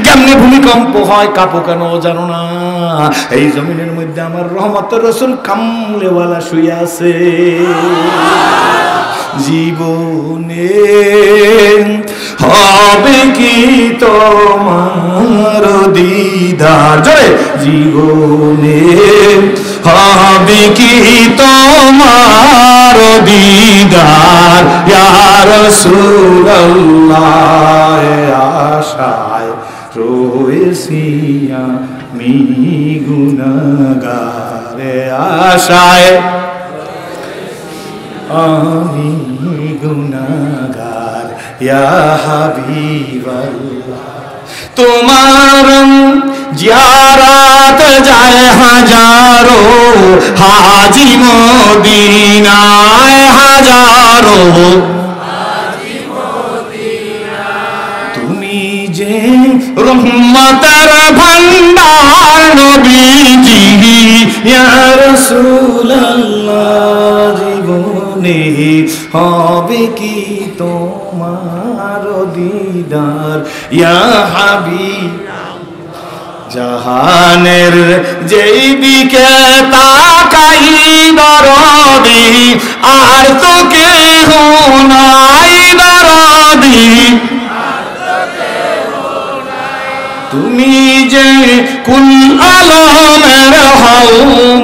কেমনে ভূমিকম্প হয়, কাঁপো কেন জানো না? এই জমিনের মধ্যে আমার রহমতের রাসূল কামলেওয়ালা শুয়ে আছে। জীবনে হবে কি তোমার দিদার, জোরে, জীবনে হবে কি তোমার দিদার, ইয়া রাসূলুল্লাহ, আশায় রয়েছি আমি গুনাহগার, আশায় আমি গুনাহগার, ইয়া হাবিবাল্লাহ। তোমার জিয়ারত যায় হাজারো হাজি মদিনায়, হাজারো হাজি মদিনায়। তুমি যে রহমতের ভান্ডার নবীজি, ইয়া রাসূলুল্লাহ, জীবনে হবে কি তোমার দিদার, ইয়া হাবিব। জাহানের যেই দিকে তাকাই দরদি, আর তো কেহ নাই দরদি, তুমি যে কুল আলমের হও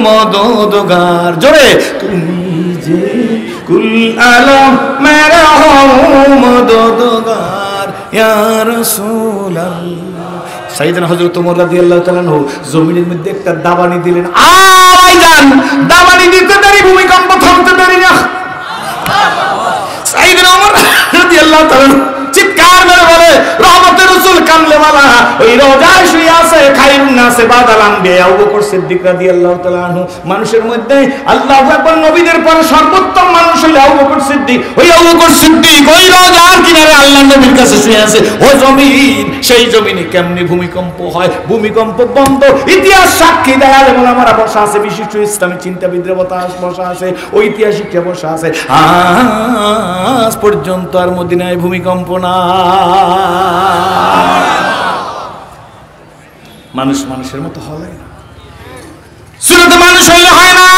মদদগার, জোরে, তুমি যে কুল আলমের হও মদদগার, ইয়া রাসূলুল্লাহ। সাইয়েদনা হযরত ওমর রাদিয়াল্লাহু তাআলা আনহু জমিনের মধ্যে একটা দাবানি দিলেন। ভাইজান, দাবানি দিতে দেরি, ভূমিকম্প থামতে দেরি না। সাইয়েদনা ওমর রাদিয়াল্লাহু তাআলা চিৎকার করে বলে, রহমতের রাসূল কামলেওয়ালা ওই রোজায় শুয়ে আছে, খায়রুন নাসে বাদাল আনবিয়া, আবু বকর সিদ্দিক রাদিয়াল্লাহু তাআলা আনহু। মানুষের মধ্যে আল্লাহু আকবার, নবীদের পরে সর্বোত্তম মানুষ হলো আবু বকর সিদ্দিক। ওই আবু বকর সিদ্দিক ওই রোজার কিনারে আল্লাহর নবীর কাছে শুয়ে আছে। ও জমিন, সেই জমিনে কেমনে ভূমিকম্প হয়? ভূমিকম্প বন্ধ, ইতিহাস সাক্ষী দেয়। আলেম ওলামারা বসা আছে, বিশিষ্ট ইসলামী চিন্তাবিদরা বসা আছে, ঐতিহাসিকরা বসা আছে। আজ পর্যন্ত আর মদিনায় ভূমিকম্প না। মানুষ মানুষের মতো হয় না, সুরতে মানুষ হইলে হয় না।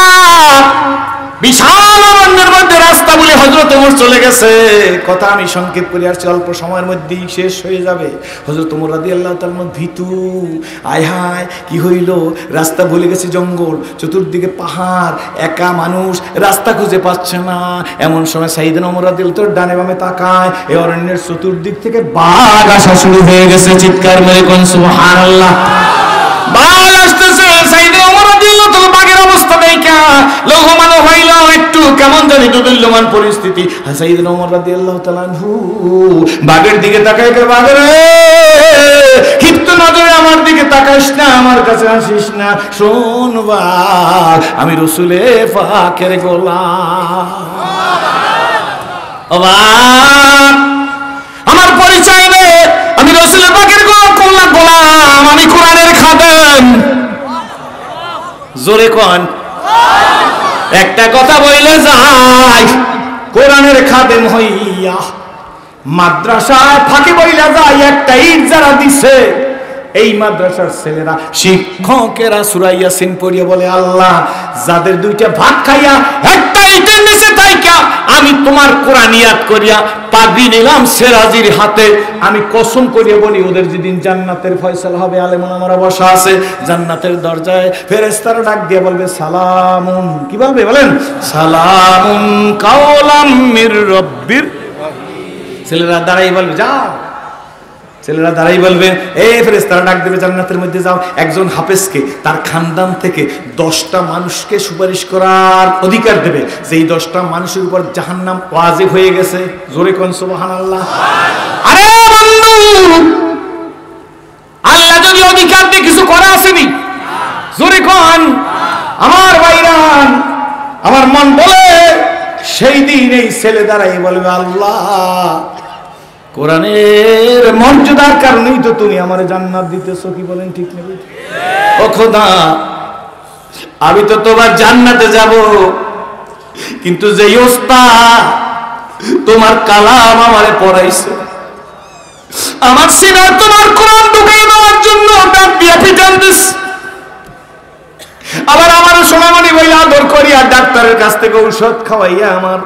বিশাল অরণ্যের মধ্যে রাস্তা বলে হযরত ওমর চলে গেছে। কথা আমি সংক্ষেপ করে আসছি, অল্প সময়ের মধ্যেই শেষ হয়ে যাবে। হযরত ওমর রাদিয়াল্লাহু তাআলা ভীতু, আয় হায় কি হইল, রাস্তা ভুলে গেছে, জঙ্গল, চতুর্দিকে পাহাড়, একা মানুষ, রাস্তা খুঁজে পাচ্ছে না। এমন সময় সাইয়েদনা ওমর রাদিয়াল্লাহু তাআলা ডানে বামে তাকায়, এই অরণ্যের চতুর্দিক থেকে বাঘ আসা শুরু হয়ে গেছে। চিৎকার মেরে কোন সুবহানাল্লাহ। বাঘ আসতেছে। সাইয়েদনা ওমর রাদিয়াল্লাহু তাআলা বাঘের অবস্থা দেখা লোহমান হইল, একটু কেমন জানি দুদুল্যমান পরিস্থিতি। সাইয়েদনা ওমর রাদিয়াল্লাহু তাআলা আনহু বাঘের দিকে তাকায়, বাঘের ক্ষিপ্ত নজরে আমার দিকে তাকাইস না, আমার কাছে আসিস না, শোন বাঘ, আমি রাসূলে পাকের গোলাম। ও বাঘ, আমার পরিচয় দে, আমি রাসূলে পাকের গোলাম, আমি কোরআনের খাদেম। জোরে কোন, একটা কথা বইলে যাই, কোরআনের খাদেম হইয়া মাদ্রাসায় ফাঁকে বইলা যায়, একটা ইট যারা দিছে এই মাদ্রাসার ছেলেরা শিক্ষকেরা সূরা ইয়াসিন পড়িয়া বলে, আল্লাহ যাদের দুইটা ভাত খাইয়া একটা ইটের নিচে থাইকা আমি তোমার কোরআন ইয়াদ করিয়া পাগড়ি নিলাম সেরাজির হাতে, আমি কসম করিয়া বলি ওদের যেদিন জান্নাতের ফয়সালা হবে, আলেম ওলামারা বসা আছে জান্নাতের দরজায়, ফেরেশতারা ডাক দিয়ে বলবে সালামুন, কি বলবে বলেন, সালামুন কাওলাম মির রব্বির। ছেলেরা দাঁড়াই বলবে যাও, ছেলেরা দাঁড়াই বলবে, এই ফেরেশতারা ডাক দেবে জান্নাতের মধ্যে যাও। একজন হাফেজকে তার খানদান থেকে 10টা মানুষকে সুপারিশ করার অধিকার দেবে, যেই 10টা মানুষের উপর জাহান্নাম ওয়াজিব হয়ে গেছে। জোরে কোন সুবহানাল্লাহ। আরে বন্ধু, আল্লাহ যদি অধিকার দিয়ে কিছু করা আসেনি, জোরে কোন আমার ভাইরান, আমার মন বলে সেই দিন এই ছেলে দাঁড়াই বলবে, আল্লাহ কোরআনের মর্যাদার কারণেই তো তুমি আমার জান্নাত দিতেছো, কি বলেন ঠিক নেই? ও খোদা, আমি তো তোমার জান্নাতে যাব, কিন্তু যেই ওস্তাদ তোমার কালাম আমারে পড়াইছে, আমার সিনায় তোমার কোরআন ঢুকাই দেওয়ার জন্য ডাক দিয়া পিটানতেছ, আবার আমার সোনামণি বইলা আদর করিয়া ডাক্তারের কাছ থেকে ঔষধ খাওয়াইয়া আমার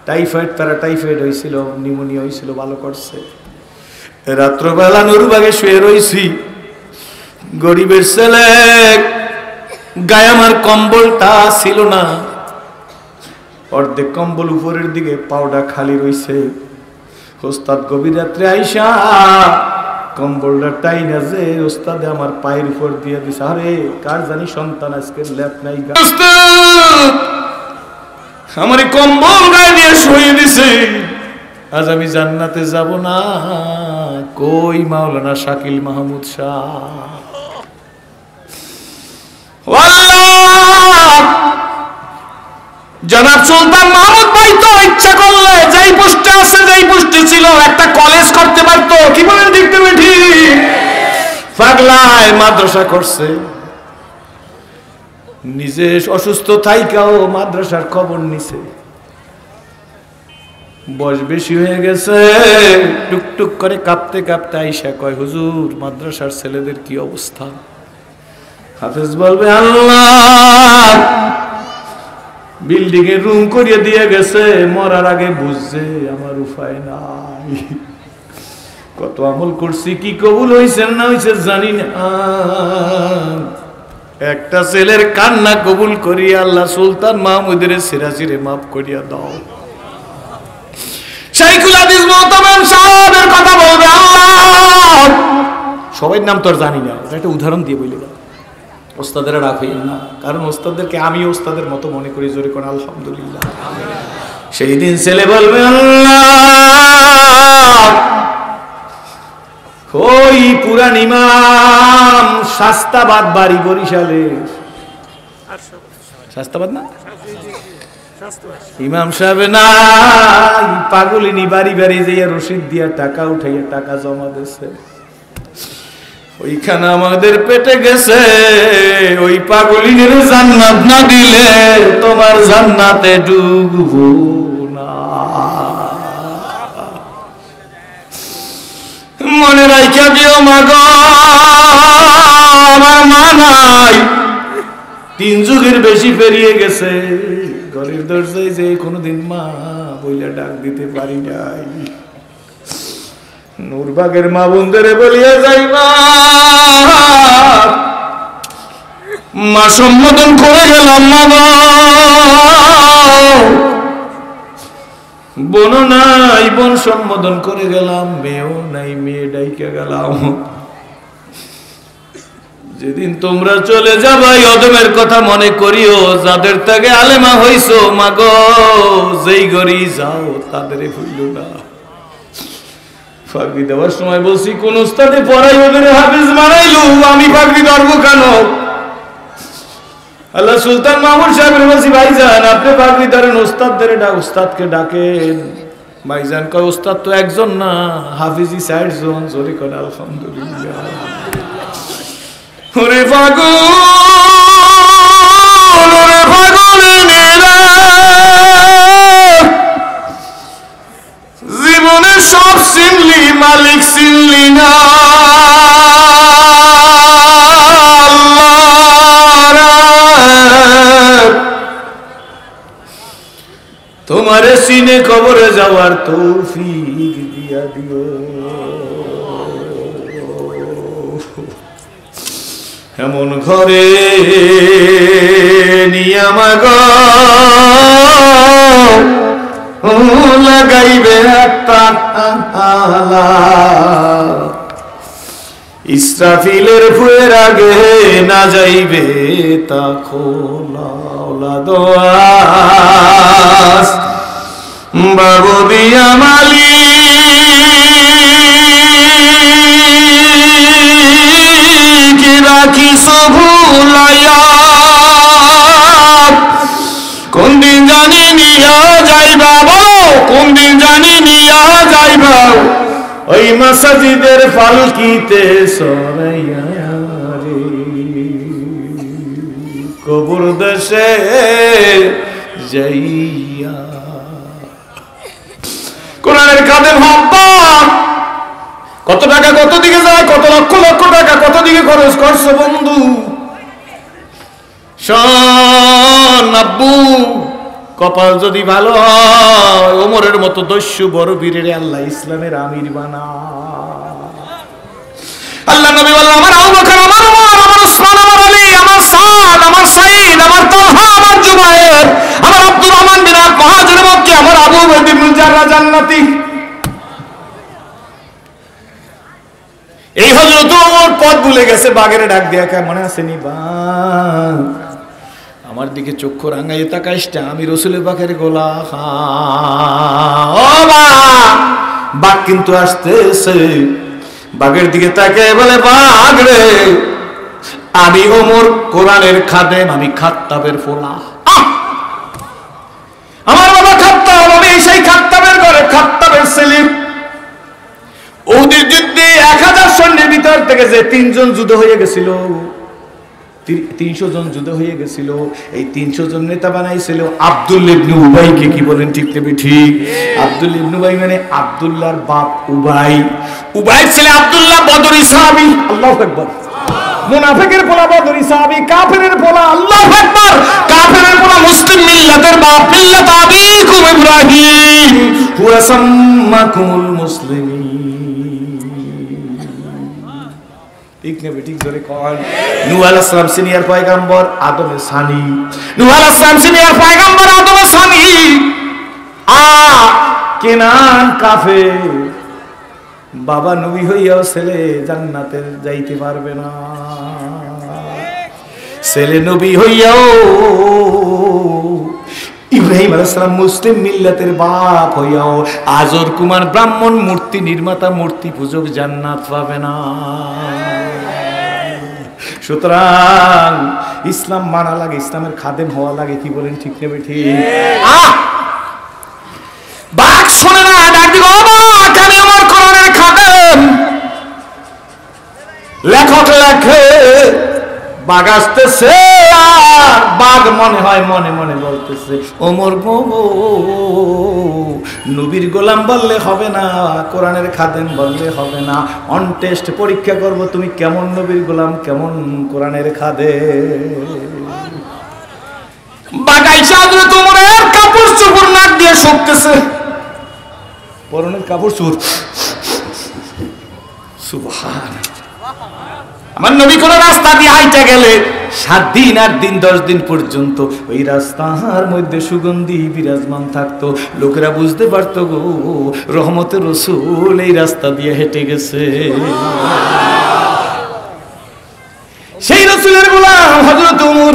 টাইফয়েড, প্যারাটাইফয়েড হয়েছিল, নিউমোনিয়া হয়েছিল, ভালো করছে। রাত্রবেলা নুরবাগে শুয়ে রইছি, গরিবের ছেলে, গায়ে আমার কম্বলটা ছিল না, অর্ধেক কম্বল উপরের দিকে, পাউডার খালি রইছে। ওস্তাদ গভীর রাত্রে আইসা কম্বলটা টাইনা যে ওস্তাদে আমার পায়ের উপর দিয়ে দিছে, আরে কার জানি সন্তান আজকে ল্যাপ নাই, আমার কম্বল গায়ে দিয়ে শুয়ে দিছে, আজ আমি জান্নাতে যাব না। কই মাওলানা শাকিল মাহমুদ শাহ, জনাব সুলতান মাহমুদ ভাই তো ইচ্ছা করলে যেই পোস্টে আছে, যেই পোস্টে ছিল, একটা কলেজ করতে পারতো, কি বলেন ঠিক তুমি ঠিক? পাগলায় মাদ্রাসা করছে, নিজে অসুস্থ থাইকাও মাদ্রাসার খবর নিছে, বয়স বেশি হয়ে গেছে, টুকটুক করে কাঁপতে কাঁপতে আইসা কয়, হুজুর মাদ্রাসার ছেলেদের কি অবস্থা? হাফেজ বলবে, আল্লাহ বিল্ডিং এ রুম করিয়ে দিয়ে গেছে, মরার আগে বুঝছে আমার উপায় নাই, কত আমল করছি, কি কবুল হয়েছে না হয়েছে জানি না, একটা ছেলের কান্না কবুল করিয়া আল্লাহ সুলতান মাহমুদের সিরাজিরে মাফ করিয়া দাও। শাইখুল হাদিস মুহতারাম সাহেবের কথা বলবে, আল্লাহ সবার নাম তো আর জানি না, একটা উদাহরণ দিয়ে বলি, ওস্তাদেরা রাখেন না, কারণ ওস্তাদদেরকে আমি ওস্তাদের মতো মনে করি, জোরে কোন আলহামদুলিল্লাহ। সেই দিন ছেলে বলবে, আল্লাহ ওই পুরান ইমাম শাস্তাবাদ বাড়ি, বরিশালে শাস্তাবাদ না, ইমাম সাহেব নাই, পাগলিনী বাড়ি বাড়ি যাইয়া রশিদ দিয়া টাকা উঠাইয়া টাকা জমা দিছে, ওইখানে আমাদের পেটে গেছে, ওই পাগলিনীর জান্নাত না দিলে তোমার জান্নাতে ডুববো না। মনে রাইখা দিও মাগো, আমার মা নাই, 3 যুগের বেশি পেরিয়ে গেছে, ঘরের দরজায় যে কোনোদিন মা বইলা ডাক দিতে পারি নাই। নূরবাগের মা বোনদেরে বলিয়া যাইবা, মা সম্বোধন করে গেলাম, মা বোন নাই, বোন সম্বোধন করে গেলাম, মেয়েও নাই, মেয়ে ডাইকে গেলাম। যেদিন তোমরা চলে যাবাই অদমের কথা মনে করিও, যাদের থেকে আলেমা হইছো মাগো, যেই গড়ি যাও তাদের ভুলো না। ফাঁকি দেওয়ার সময় বলছি, কোন উস্তাদে পড়াই ওদের হাফেজ বানাইলো, আমি ফাঁকি ধরবো কেন? আল্লাহ সুলতান মাহমুদ সাহেবের বলছি, ভাইজান আপনি ফাঁকি ধরেন, উস্তাদদের উস্তাদকে ডাকেন। ভাইজান কয়, উস্তাদ তো একজন না, হাফিজি 60 জন, জোরে করে আলহামদুলিল্লাহ। ওরে পাগল, ওরে পাগল চিনলি মালিক চিনলি না, তোমারে সিনে কবরে যাওয়ার তৌফিক দিয়া দিও। এমন ঘরে নিয়ে আমাগো লাগাইবে একটা তালা, ইসরাফিলের ফুয়ের আগে না যাইবে তা খোলা দোয়াস বাবু দিয়া মালি কি রাখি সভুলাইয়া, কোন দিন জানি নিয়া যাইবা বলো, কোন দিন জানি নিয়া যাইবা ওই মাসাজিদের পালকিতে সরাইয়া রে, কবর দেশে যাইয়া। কোরআনের খাদেম হব্বা কত টাকা কত দিকে যায়, কত লক্ষ লক্ষ টাকা কত দিকে খরচ করছো বন্ধু। শোন আব্বু, কপাল যদি ভালো হয় ওমরের মতো দস্যু বড় বীরের আল্লাহ ইসলামের আমির বানা। আল্লাহ নবী বললেন আমার আবু বকর, আমার ওমর, আমার উসমান, আমার আলী, আমার সাদ, আমার সাঈদ, আমার তালহা, আমার জুবায়ের, আমার আব্দুর রহমান বিন আওফ মুহাজির মক্কি, আমার আবু উবাইদা ইবনে জাররাহ জান্নাতি। এই হযরত ওমর পথ ভুলে গেছে, বাগের ডাক দিয়া কয় মনে আছে নি বাগ, আমার দিকে চক্ষু রাঙাইয়ে তাকাইসটা, আমি রাসূলের পাকের গোলাম। ও বাঘ কিন্তু আসতেছে, বাঘের দিকে তাকায় বলে বাঘ রে, আমি ওমর কোরআনের খাদেম, আমি খাত্তাবের ফোলা। আমার বাবা খাত্তাব, আমি সেই খাত্তাবের ঘরে খাত্তাবের ছেলে। ওদের যুদ্ধে 1000 সৈন্যের ভিতর থেকে যে 3 জন যুদ্ধ হয়ে গেছিল, 300 জন যুদ্ধ হয়ে গেছিল, এই 300 জন নেতা বানাইছিল আব্দুল্লাহ ইবনে উবাইকে। কি বলেন ঠিক নেবে ঠিক? আব্দুল্লাহ ইবনে উবাই মানে আব্দুল্লাহর বাপ উবাই, উবাইর ছেলে আব্দুল্লাহ বদরি সাহাবী। আল্লাহু আকবার। মুনাফিকের পোলা বদরি সাহাবী, কাফেরের পোলা, আল্লাহু আকবার, কাফেরের পোলা মুসলিম মিল্লাতের বাপ, মিল্লাত আবিকুম ইব্রাহিম হুয়া সাম্মাকুমুল মুসলিমিন। ঠিক নেবে ঠিক ধরে কন। নূহ আলাইহিস সালাম সিনিয়র পয়গম্বর, আদমের সানি। নূহ আলাইহিস সালাম সিনিয়র পয়গম্বর, আদমের সানি। কেনান কাফের, বাবা নবী হইয়াও ছেলে জান্নাতে যাইতে পারবে না, ছেলে নবী হইয়াও ইব্রাহিম আলাইহিস সালাম মুসলিম মিল্লাতের বাপ হইয়াও আজর কুমার ব্রাহ্মণ মূর্তি নির্মাতা মূর্তি পূজক জান্নাত পাবে না। সুতরাং ইসলাম মানা লাগে, ইসলামের খাদেম হওয়া লাগে। কি বলেন ঠিক নেবে ঠিক? বাঘ শোনে না, ডাক দিল ও বাঘ, আমি আমার কোরআনের খাদেম। লেখক লেখে, বাঘ আসতেছে আর বাঘ মনে হয় মনে মনে বলতেছে ওমর গো, নবীর গোলাম বললে হবে না, কোরআনের খাদেম বললে হবে না, অন টেস্ট পরীক্ষা করব তুমি কেমন নবীর গোলাম, কেমন কোরআনের খাদেম। বাঘ আইসা হযরত ওমরের কাপড় চোপড় নাক দিয়ে শুকতেছে, পরনের কাপড় চোর। সুবহানাল্লাহ। আমার নবী কোন রাস্তা দিয়ে হাইটা গেলে 7 দিন 8 দিন 10 দিন পর্যন্ত ওই রাস্তার মধ্যে সুগন্ধি বিরাজমান থাকতো, লোকেরা বুঝতে পারতো গো রহমতের রাসূল এই রাস্তা দিয়ে হেঁটে গেছে। সেই রাসূলের গোলাম হযরত ওমর।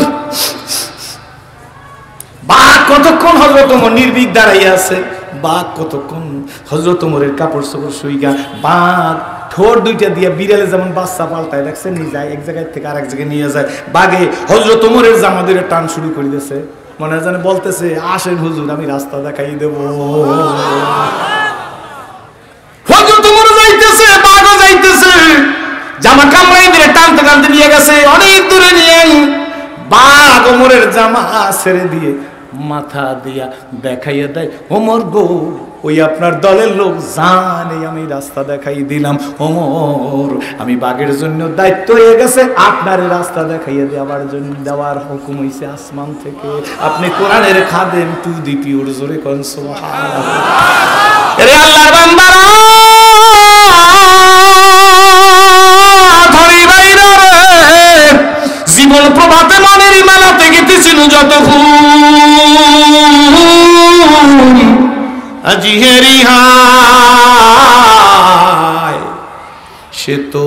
বাঘ কতক্ষণ হযরত ওমর নির্ভীক দাঁড়াইয়া আছে, বাঘ কতক্ষণ হযরত ওমরের কাপড় চোপড় শুইগা। বাঘ ঠোঁট দুইটা দিয়ে বিড়ালে যেমন বাচ্চা পাল্টায় দেখছেন, নিয়ে যায় এক জায়গায় থেকে আরেক জায়গায় নিয়ে যায়। বাঘে হযরত ওমরের জামা ধরে টান শুরু করে দিয়েছে, মনে জানে বলতেছে আসেন হুজুর আমি রাস্তা দেখাই দেব। হযরত ওমর যাইতেছে, বাঘও যাইতেছে, জামা কামড়াই দিয়ে টানতে টানতে নিয়ে গেছে অনেক দূরে নিয়ে। বাঘ ওমরের জামা ছেড়ে দিয়ে মাথা দিয়া দেখাইয়া দেয়, ওমর গো ওই আপনার দলের লোক জানে আমি রাস্তা দেখাই দিলাম, ওমর আমি বাঘের জন্য দায়িত্ব হয়ে গেছে আপনার রাস্তা দেখাইয়া দেওয়ার জন্য, দেওয়ার হুকুম হইছে আসমান থেকে। আপনি কোরআনের খাদেম টু দি পিওর, জোরে কোন সুবহানাল্লাহ। এরে আল্লাহর বান্দারা জীবন প্রভাতে মনের মেলাতে গেতেছিল যতক্ষণ, আজি হেরি হায় সে তো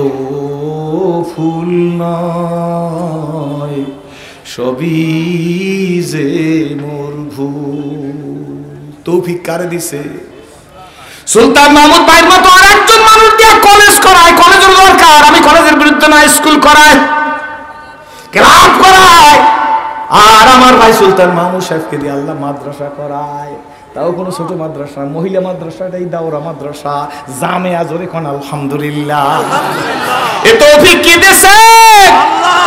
ফুল নয়, সবই যে মোর ভুল। তৌফিক কারে দিছে? সুলতান মাহমুদ ভাইয়ের মতো আর একজন মানুষ দিয়ে কলেজ করায়, কলেজের দরকার। আমি কলেজের বিরুদ্ধে না, স্কুল করায়, ক্লাব করায়। আর আমার ভাই সুলতান মাহমুদ সাহেবকে দিয়ে আল্লাহ মাদ্রাসা করায়, তাও কোনো ছোট মাদ্রাসা, মহিলা মাদ্রাসাটাই দাওরা মাদ্রাসা, জামিয়া, জোরে কোন আলহামদুলিল্লাহ। এ তৌফিক কি দিয়েছে আল্লাহ।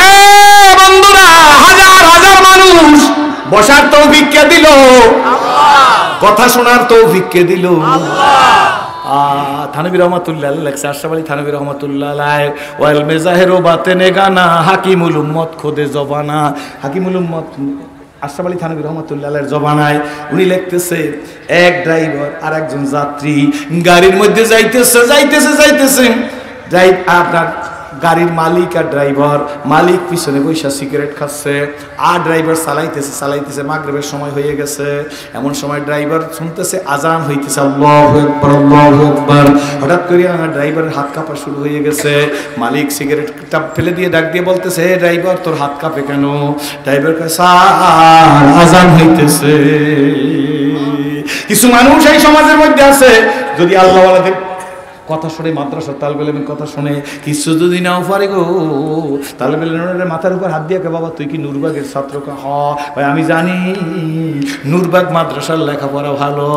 এ বন্ধুরা, হাজার হাজার মানুষ বসার তৌফিক কে দিল? আল্লাহ। কথা শোনার তৌফিক কে দিল? আল্লাহ। থানভী রহমাতুল্লাহ লেখছে, আশরাফ আলী থানভী রহমাতুল্লাহ আলাইহি, ওয়াল মেজাহেরো বাতেনে গানা হাকিমুল উম্মত খোদে জবানা। হাকিমুল উম্মত আশরাফ আলী থানভী রহমাতুল্লাহ আলাইহির জবানায় উনি লিখতেছে, এক ড্রাইভার আর একজন যাত্রী গাড়ির মধ্যে যাইতেছে আপনার গাড়ির মালিক আর ড্রাইভার, মালিক পিছনে বৈশা সিগারেট খাচ্ছে, আর ড্রাইভার চালাইতেছে। মাগরিবের সময় হয়ে গেছে, এমন সময় ড্রাইভার শুনতেছে আজান হইতেছে, আল্লাহু আকবার আল্লাহু আকবার। হঠাৎ করে ড্রাইভারের হাত কাঁপা শুরু হয়ে গেছে। মালিক সিগারেটটা ফেলে দিয়ে ডাক দিয়ে বলতেছে, হে ড্রাইভার তোর হাত কাঁপে কেন? ড্রাইভার কয়, স্যার আজান হইতেছে। কিছু মানুষ এই সমাজের মধ্যে আছে, যদি আল্লাহওয়ালাদের কথা শুনে, মাদ্রাসার তালেবে ইলমের কথা শুনে কিছু যদি নাও পারে গো, তালেবে ইলমের মাথার উপর হাত দিয়ে, বাবা তুই কি নূরবাগের ছাত্র? ভাই আমি জানি নূরবাগ মাদ্রাসার লেখাপড়া ভালো।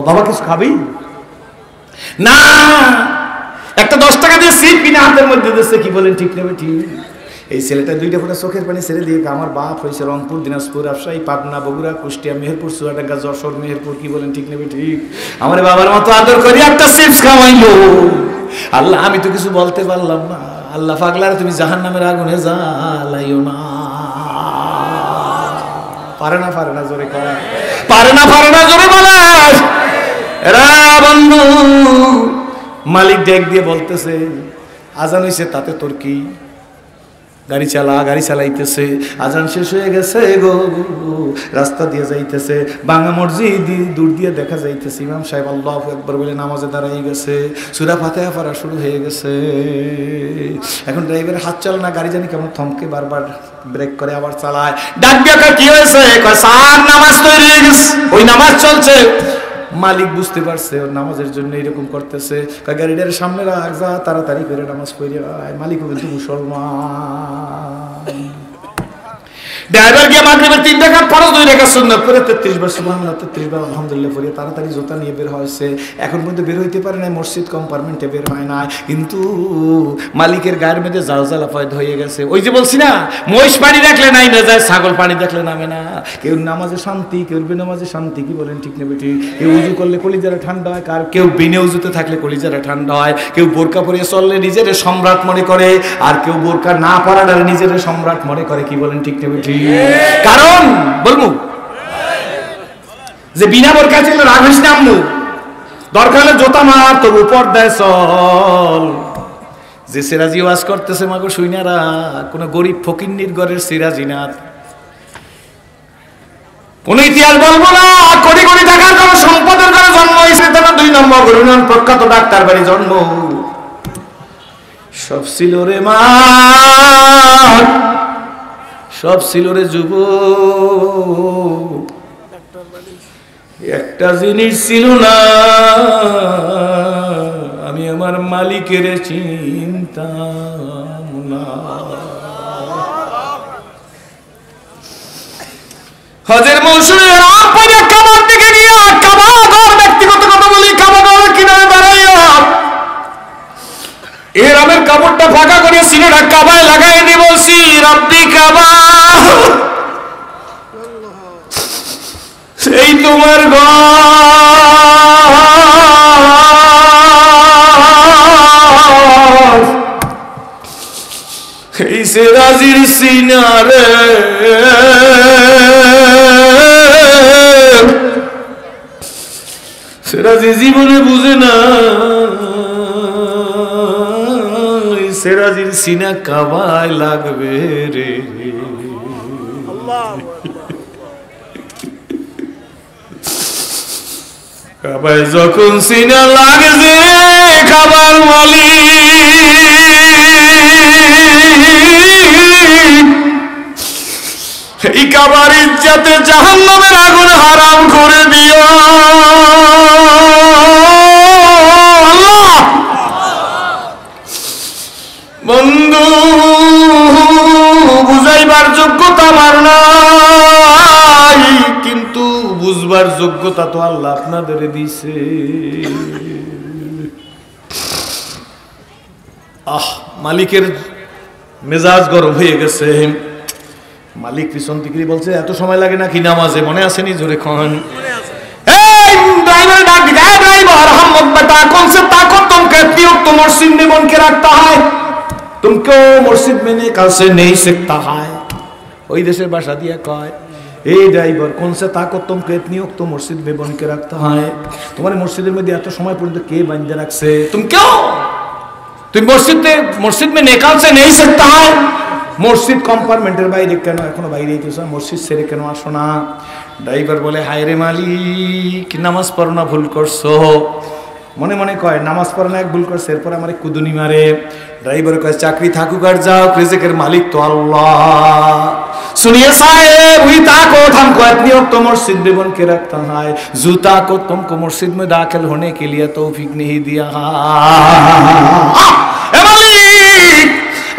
বাবা কিছু খাবি না? একটা 10 টাকা দিয়ে সিট কিনে হাতের মধ্যে দিচ্ছে, কি বলেন ঠিক নেবে? ঠিক। এই ছেলেটা 2 ফোঁটা চোখের পানি ছেড়ে দিয়ে, আমার বাপ হয়েছে রংপুর, দিনাজপুর, রাজশাহী, পাবনা, বগুড়া, কুষ্টিয়া, মেহেরপুর, চুয়াডাঙ্গা, যশোর, মেহেরপুর, কি বলেন ঠিক নেবে? ঠিক। আমার বাবার মতো আদর করি একটা চিপস খাওয়াইলো। আল্লাহ আমি তো কিছু বলতে পারলাম না। আল্লাহ পাগলার তুমি জাহান্নামের আগুনে জ্বালাইও না। পারে না জোরে করে, পারে না জোরে বলে। এরা বন্ধু, মালিক ডেক দিয়ে বলতেছে, আজান হইছে তাতে তোর কি? গাড়ি চালাইতেছে, আজান শেষ হয়ে গেছে গো, রাস্তা দিয়ে যাইতেছে, বাংলা মসজিদ দূর দিয়ে দেখা যাইতেছে, ইমাম সাহেব আল্লাহু আকবার বলে নামাজে দাঁড়াই গেছে, সূরা ফাতিহা পড়া শুরু হয়ে গেছে। এখন ড্রাইভার হাত চালা না, গাড়ি জানি কেমন থমকে, বারবার ব্রেক করে আবার চালায়। ডাক দিয়ে কি হয়েছে? কয় স্যার নামাজ তৈরি হয়ে গেছে, ওই নামাজ চলছে। মালিক বুঝতে পারছে ওর নামাজের জন্য এরকম করতেছে, গাড়িটার সামনে রাখ, যা তাড়াতাড়ি করে নামাজ পড়ে আয়। মালিকও কিন্তু মুসলমান। ড্রাইভার গিয়ে মাগরিবের 3 রাকাত ফরজ 2 রাকাত সুন্নাত করে 33 বার সুবহানাল্লাহ 33 বার আলহামদুলিল্লাহ পড়ে তাড়াতাড়ি জুতা নিয়ে বের হয়েছে। এখন পর্যন্ত বের হইতে পারে না, মসজিদ কম্পার্টমেন্টে বের হয় না, কিন্তু মালিকের গায়ের মধ্যে জালজালা পয়দা হয়ে গেছে। ওই যে বলছি না, মহিষ পানি দেখলে নাই না যায়, ছাগল পানি দেখলে নামে না। কেউ নামাজে শান্তি, কেউ বেনামাজে শান্তি, কি বলেন ঠিক নেবে? ঠিক। কেউ উজু করলে কলিজারা ঠান্ডা হয়, কার কেউ বিনে উজুতে থাকলে কলিজারা ঠান্ডা হয়, কেউ বোরকা পরিয়ে চললে নিজের সম্রাট মনে করে, আর কেউ বোরকা না পরালে নিজের সম্রাট মনে করে, কি বলেন ঠিক নেবে? ঠিক। কারণ বলবো যে বিনা বোরকা ছিল রাগিস না, আম্মু দরকার হলে জোতা মার, তোর উপর দেয় চল। যে সিরাজি ওয়াজ করতেছে মাগো শুইনারা, কোন গরিব ফকিন্নির ঘরের সিরাজি না, কোন ইতিহাস বলবো না, কোটি কোটি টাকার কোন সম্পদের ঘরে জন্ম হয়েছে তারা, 2 নম্বর গরিব প্রখ্যাত ডাক্তার বাড়ি জন্ম। সব ছিল রে মা, সব ছিল রে যুব, একটা জিনিস ছিল না, আমি আমার মালিকের চিন্তাম না। হজের মৌসুমে কাবার থেকে নিয়ে কাবা ঘর, ব্যক্তিগত কথা বলি, কাবা ঘর কিনারে দাঁড়াইয়া এরামের কাপড়টা ফাঁকা করে সিনেটা কাবায় লাগাই দিয়ে বলছি, রব্বি কাবা এই তোমার ঘর, এই সেরাজির সিনারে সেরাজি জীবনে বুঝে না সেরাজির সিনা কাবায় লাগবে রে। কাবায় যখন সিনা লাগছে কাবার মালিক এই কাবার ইজ্জতে জাহান্নামের আগুন হারাম করে দিও আল্লাহ। বন্ধু বুঝাইবার যোগ্যতা আমার নাই, কিন্তু বুঝবার যোগ্যতা তো আল্লাহ আপনাদের দিছে। মালিকের মেজাজ গরম হয়ে গেছে। মালিক পিছন থেকে বলছে এত সময় লাগে নাকি নামাজে, মনে আসেনি? জোরে খন মসজিদ মেনে কাছে নেই শিখতা হয়। ওই দেশের ভাষা দিয়ে কয় এই ড্রাইভার কোন সে তাকত তোমাকে ইতনি ওয়াক্ত মসজিদ में बन के रखता है। তোমার মসজিদের মধ্যে এত সময় পর্যন্ত কে বাঁধে রাখছে? তুমি কেউ তুই মসজিদ में निकाल से नहीं सकता है। মসজিদ কম্পার্টমেন্টের বাইরে কেন এখনো বাইরে আইতেছ? মসজিদ ছেড়ে কেন আসো না? ড্রাইভার বলে হায় রে মালিক, নামাজ পড়ো না, ভুল করছো। মনে মনে কয় নামাজ পড়ো না, এক ভুল করছে, এরপর আমার কুদুনি মারে। ড্রাইভার কয় চাকরি থাকুক আর যাও, রিজিকের মালিক তো আল্লাহ। सुनिए साहेब, हुई ताकत हमको इतनी वक्त तो मस्जिद में बन के रखता है, जूता को तुमको मस्जिद में दाखिल होने के लिए तौफीक नहीं दिया।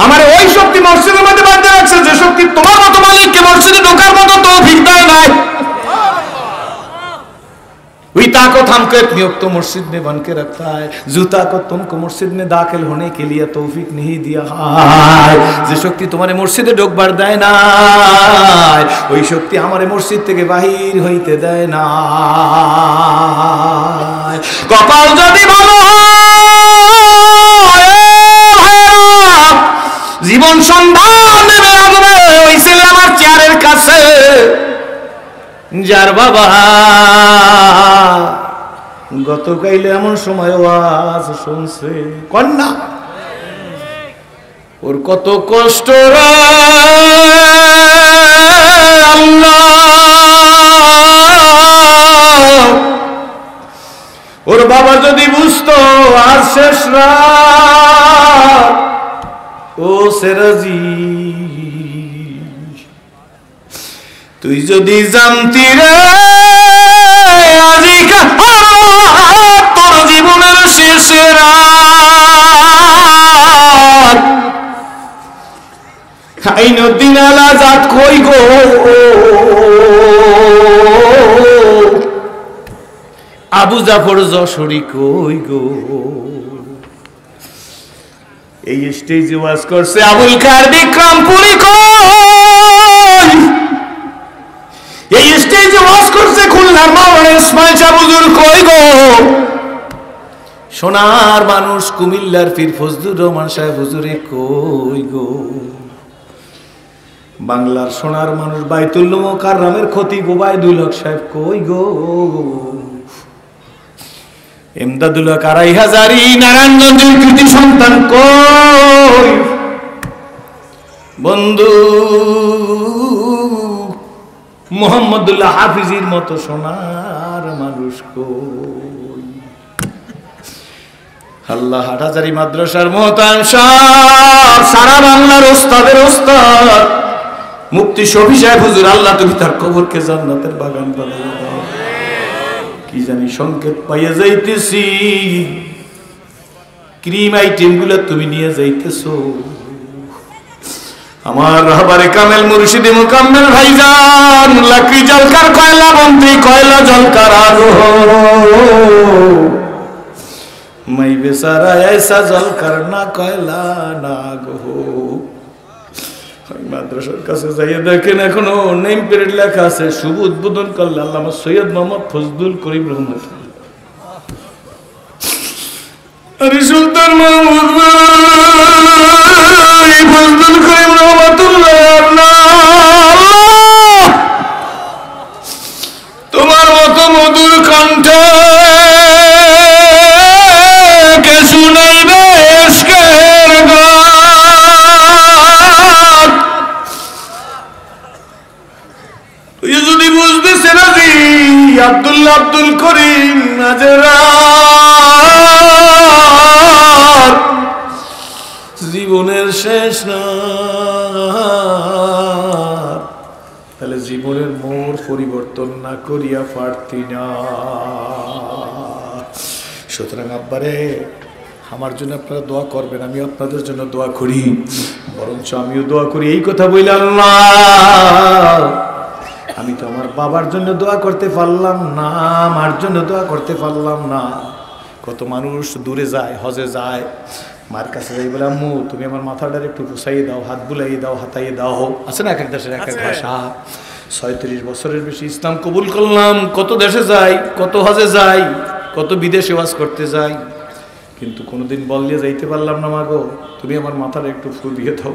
আমার ওই শক্তি মসজিদের মধ্যে বাঁধতে রাখছে যে শক্তি তোমার মতো মালিককে মসজিদে ঢোকার মতো তৌফিক দেয় নাই। वही ताकत हमको इतनी वक्त तो मस्जिद में बन के रखता है, जूता को तुमको मस्जिद में दाखिल होने के लिए तौफीक नहीं दिया है। যে শক্তি তোমারে মসজিদে ঢোকবার দেয় না, ওই শক্তি আমারে মসজিদ থেকে বাহির হইতে দেয় না। কপাল যদি ভালো জীবন সন্ধান নেমে আসবে ওই ছেলে আমার চেয়ারের কাছে, যার বাবা গতকাইলে এমন সময় ওয়াজ শুনছে কন্যা, ওর কত কষ্ট রে আল্লাহ। ওর বাবা যদি বুঝতো আর শেষ রাত, ও সেরাজি তুই যদি জানতি রে তোর জীবনের শেষে রাত, আইনুদ্দিন আলা জাত কই গো, আবু জাফর যশোরী কই গো। এই স্টেজে ওয়াজ করছে আবুল খায়ের বিক্রমপুরী কই, এই স্টেজে ওয়াজ করছে খুলনার মাওলানা ইসমাইল শাহ হুজুর কই গো। সোনার মানুষ কুমিল্লার পীর ফজলুর রহমান সাহেব হুজুরে কই গো। বাংলার সোনার মানুষ বাইতুল মুকাররমের খতিব ওবায়দুল হক সাহেব কই গো। এমদাদুল হক আড়াই হাজারি নারায়ণগঞ্জের কৃতি সন্তান কই। বন্ধু মোহাম্মদুল্লাহ হাফিজির মতো সোনার মানুষ কই। আল্লাহ হাটহাজারী মাদ্রাসার মহতাম সাহেব, সারা বাংলার ওস্তাদের ওস্তাদ মুফতি শফি সাহেব হুজুর, আল্লাহ তুমি তার কবরকে জান্নাতের বাগান বানাইয়া দাও। কি জানি সংকেত পাইয়া যাইতেছি, ক্রিম আইটেম গুলা তুমি নিয়ে যাইতেছো। আমার রাহবারে কামেল মুর্শিদে মুকাম্মেল ভাইজান, লাকড়ি জলকার কয়লা বন্দি কয়লা জলকার আলো, मैं बेचारा ऐसा जल करना कोयला ना गो। মাদ্রাসার কাছে যাইয়ে দেখেন এখনো নেম প্লেট লেখা আছে, শুভ উদ্বোধন করলে আল্লামা সৈয়দ মোহাম্মদ ফজলুল করিম রহমতুল্লাহ। আরে সুলতান মাহমুদ ভাই, ফজলুল করিম রহমতুল্লাহ, তোমার মতো মধুর কণ্ঠে কে শুনাইবে ইশকের গান। তুই যদি বুঝবি সেরাজি আব্দুল্লাহ আব্দুল করিম নাজেরা জীবনের শেষ না, তাহলে জীবনের মোড় পরিবর্তন না করিয়া পারতি না। সুতরাং আব্বারে, আমার জন্য আপনারা দোয়া করবেন, আমি আপনাদের জন্য দোয়া করি, বরঞ্চ আমিও দোয়া করি। এই কথা বললে আল্লাহ, আমি তো আমার বাবার জন্য দোয়া করতে পারলাম না, আমার জন্য দোয়া করতে পারলাম না। কত মানুষ দূরে যায়, হজে যায়, মার কাছে যাই বলে আম্মু তুমি আমার মাথাটার একটু ঘুষাইয়ে দাও, হাত বুলাইয়ে দাও, হাতাইয়ে দাও। আছে না এক এক দেশের এক এক ভাষা। 36 বছরের বেশি ইসলাম কবুল করলাম, কত দেশে যাই, কত হজে যাই, কত বিদেশে ওয়াজ করতে যাই, কিন্তু কোনোদিন বললে যাইতে পারলাম না। মাগো তুমি আমার মাথার একটু ফু দিয়ে দাও,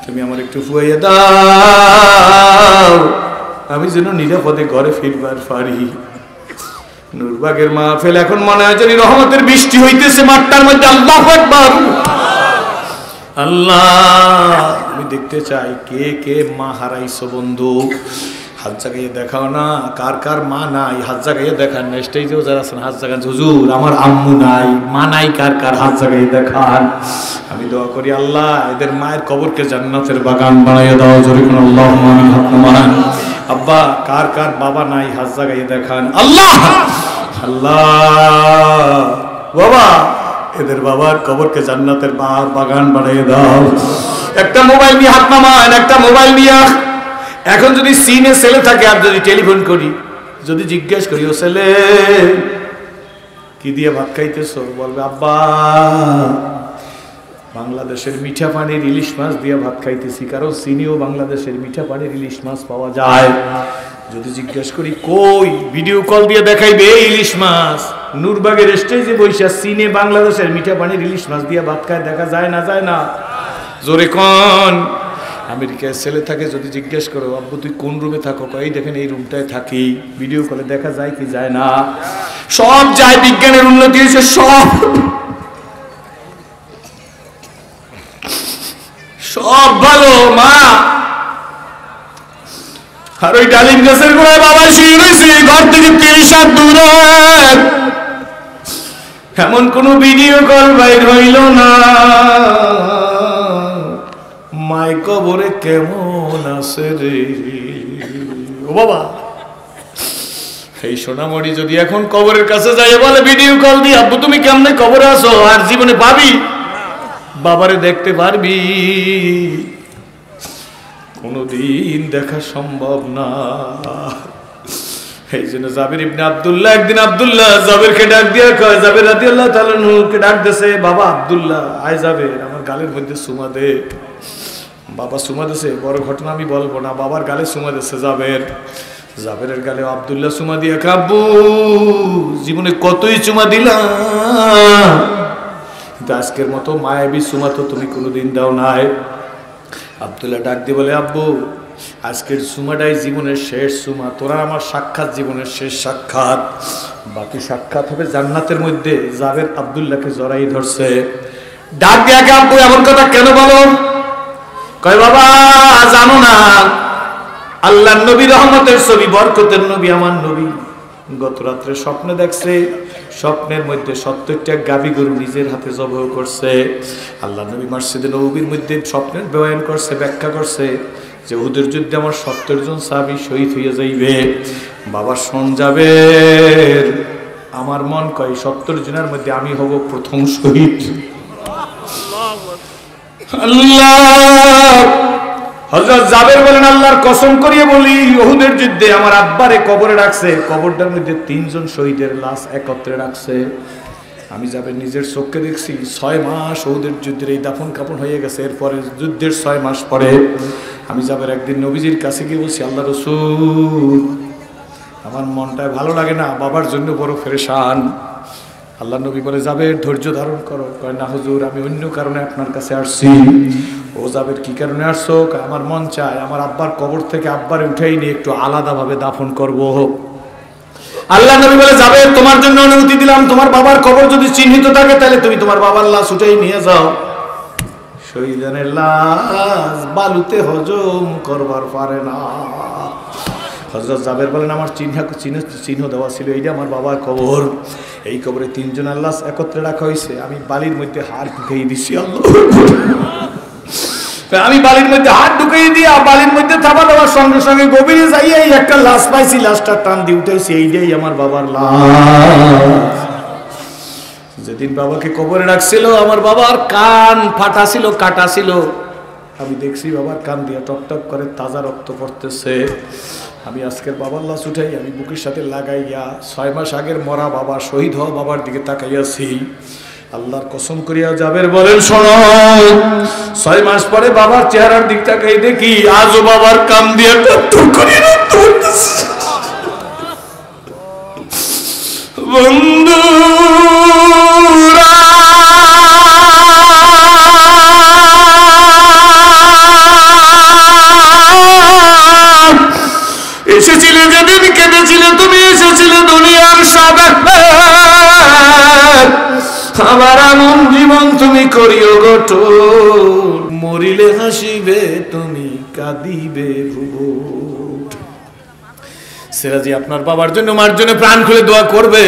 তুমি আমার একটু ফুয়াইয়ে দাও, আমি যেন নিরাপদে ঘরে ফিরবার পারি। নূরবাগের মাহফিল এখন মনে হয় যেন রহমতের বৃষ্টি হইতেছে মাঠটার মধ্যে। আল্লাহু আকবার। আল্লাহ, আমি দেখতে চাই কে কে মা হারাইছো বন্ধু, হাত জাগাইয়ে দেখাও না। কার কার মা নাই হাত জাগাইয়ে দেখান না। স্টেজেও যারা আছেন হাত জাগান, হুজুর আমার আম্মু নাই, মা নাই, কার কার হাত জাগাইয়ে দেখান। আমি দোয়া করি আল্লাহ এদের মায়ের কবরকে জান্নাতের বাগান বানাইয়া দাও। জোরে কোন আল্লাহুম্মা আমিন। হাত নামান। আব্বা কার কার বাবা নাই হাত জাগাইয়ে দেখান। আল্লাহ আল্লাহ, বাবা এদের বাবার কবরকে জান্নাতের বাগান বানিয়ে দাও। একটা মোবাইল নিয়ে হাত নামান, একটা মোবাইল নিয়ে। এখন যদি সিনে ছেলে থাকে আর যদি টেলিফোন করি, যদি জিজ্ঞেস করি ও ছেলে কি দিয়ে ভাত খাইতেছো, বলবে আব্বা বাংলাদেশের মিঠা পানির ইলিশ মাছ দিয়ে ভাত খাইতেছি, কারণ চিনিও বাংলাদেশের মিঠা পানির ইলিশ মাছ পাওয়া যায়। যদি জিজ্ঞেস করি কই, ভিডিও কল দিয়ে দেখাইবে ইলিশ মাছ, নূরবাগের স্টেজে বৈশা চীনে বাংলাদেশের মিঠা পানির ইলিশ মাছ দিয়ে ভাত খায়, দেখা যায় না যায় না? জোরে কোন। আমেরিকায় ছেলে থাকে, যদি জিজ্ঞেস করো আব্বু তুই কোন রুমে থাকো, এই দেখেন এই রুমটায় থাকি, ভিডিও কলে দেখা যায় কি যায় না? সব যায়, বিজ্ঞানের উন্নতি হয়েছে, সব সব ভালো। মা আর ওই ডালিম গাছের গোড়ায় বাবা শুয়ে রয়েছে, ঘর থেকে 30 হাত দূরে। এমন কোন ভিডিও কল বাইর হইল না। মাই কবরে কেমন আছে রে ও বাবা। এই সোনামণি যদি এখন কবরের কাছে যাই বলে ভিডিও কল দিয়ে আব্বু তুমি কেমনে কবরে আছো, আর জীবনে পাবি বাবারে দেখতে পারবি? কোনদিন দেখা সম্ভব না। এই জন্য জাবির ইবনে আব্দুল্লাহ একদিন আব্দুল্লাহ জাবিরকে ডাক দিয়ে কয়, জাবির রাদিয়াল্লাহু তাআলা আনহুকে ডাক দিয়েছে, বাবা আব্দুল্লাহ আয় জাবির আমার গালের মধ্যে চুমা দে। বাবা চুমা দিয়েছে, বড় ঘটনা আমি বলবো না, বাবার গালে চুমা দিয়েছে জাবের। জাবেরের গালে আব্দুল্লাহ চুমা দিয়ে কাব্বু জীবনে কতই চুমা দিলাম, কিন্তু আজকের মতো মায়াবী চুমা তো তুমি কোনোদিন দাও নাই। আব্দুল্লাহ ডাক দিয়ে বলে, আব্বু আজকের চুমাটাই জীবনের শেষ চুমা, তোরা আমার সাক্ষাৎ জীবনের শেষ সাক্ষাৎ, বাকি সাক্ষাৎ হবে জান্নাতের মধ্যে। জাবের আব্দুল্লাহকে জড়াই ধরছে, ডাক দিয়ে আব্বু এমন কথা কেন বলো? কয় বাবা জানো না আল্লাহর নবী রহমতের ছবি, বরকতের নবী আমার নবী গত রাত্রে স্বপ্নে দেখছে, স্বপ্নের মধ্যে 70টা গাভী গরু নিজের হাতে জবাহ করছে। আল্লাহ নবী মসজিদে নববীর মধ্যে স্বপ্নের বয়ান করছে, ব্যাখ্যা করছে যে উহুদের যুদ্ধে আমার 70 জন সাহাবী শহীদ হয়ে যাইবে। বাবা শোন যাবে, আমার মন কয় 70 জনের মধ্যে আমি হব প্রথম শহীদ। আল্লাহ হযরত জাবের বলেন আল্লাহর কসম করিয়ে বলি, উহুদের যুদ্ধে আমার আব্বারে কবরে রাখছে, কবরটার মধ্যে 3 জন শহীদের লাশ একত্রে রাখছে। আমি যাবে নিজের চোখকে দেখছি 6 মাস ওদের যুদ্ধের এই দাফন কাপন হয়ে গেছে। এরপরে যুদ্ধের 6 মাস পরে আমি যাবের একদিন নবীজির কাছে গিয়ে বলছি, আল্লাহ রাসূল, আমার মনটা ভালো লাগে না, বাবার জন্য বড় পেরেশান। আল্লাহ নবী বলে, যাবে ধৈর্য ধারণ করো। কয়, না হুজুর, আমি অন্য কারণে আপনার কাছে আসছি। ও যাবের কি কারণে আসছো? আমার মন চায় আমার আব্বার কবর থেকে আব্বারে উঠাই নিয়ে একটু আলাদাভাবে দাফন করব। আল্লাহ নবী বলে, যাবে তোমার জন্য অনুমতি দিলাম, তোমার বাবার কবর যদি চিহ্নিত থাকে তাহলে তুমি তোমার বাবার লাশ উঠাই নিয়ে যাও। শহীদানের লাশ বালুতে হজম করবার পারে না। হযরত জাবের বলেন, আমার চিহ্ন দেওয়া ছিল, এইটা আমার বাবার কবর। এই কবরে 3 জনের লাশ একত্রে রাখা হয়েছে। আমি বালির মধ্যে হাত ঢুকিয়ে দিছি। আমি বালির মধ্যে হাত ঢুকিয়ে দিয়া বালির মধ্যে থাবা দেওয়ার সঙ্গে সঙ্গে গভীরে যাইয়া এই একটা লাশ পাইছি। লাশটা টান দিয়ে উঠেছি, এইটাই আমার বাবার লাশ। যেদিন বাবাকে কবরে রাখছিল আমার বাবার কান ফাটা ছিল, কাটা ছিল। আমি দেখছি বাবার কান দিয়ে টকটক করে তাজা রক্ত পড়তেছে। আমি আজকের বাবার লাশ উঠাই আমি বুকের সাথে লাগাইয়া 6 মাস আগের মরা বাবা, শহীদ হওয়া বাবার দিকে তাকাইয়াছি। আল্লাহর কসম করিয়া জাবের বলেন, শোনো, 6 মাস পরে বাবার চেহারার দিক তাকাই দেখি আজও বাবার কান দিয়ে টকটক করে রক্ত পড়তেছে। বন্ধুরা এসেছিলে যেদিন কেঁদেছিলে তুমি, এসেছিলে দুনিয়ার সব আমার এমন জীবন তুমি করিও গঠন, মরিলে হাসিবে তুমি কাঁদিবে ভুবন। সেরাজি আপনার বাবার জন্য মার জন্য প্রাণ খুলে দোয়া করবে।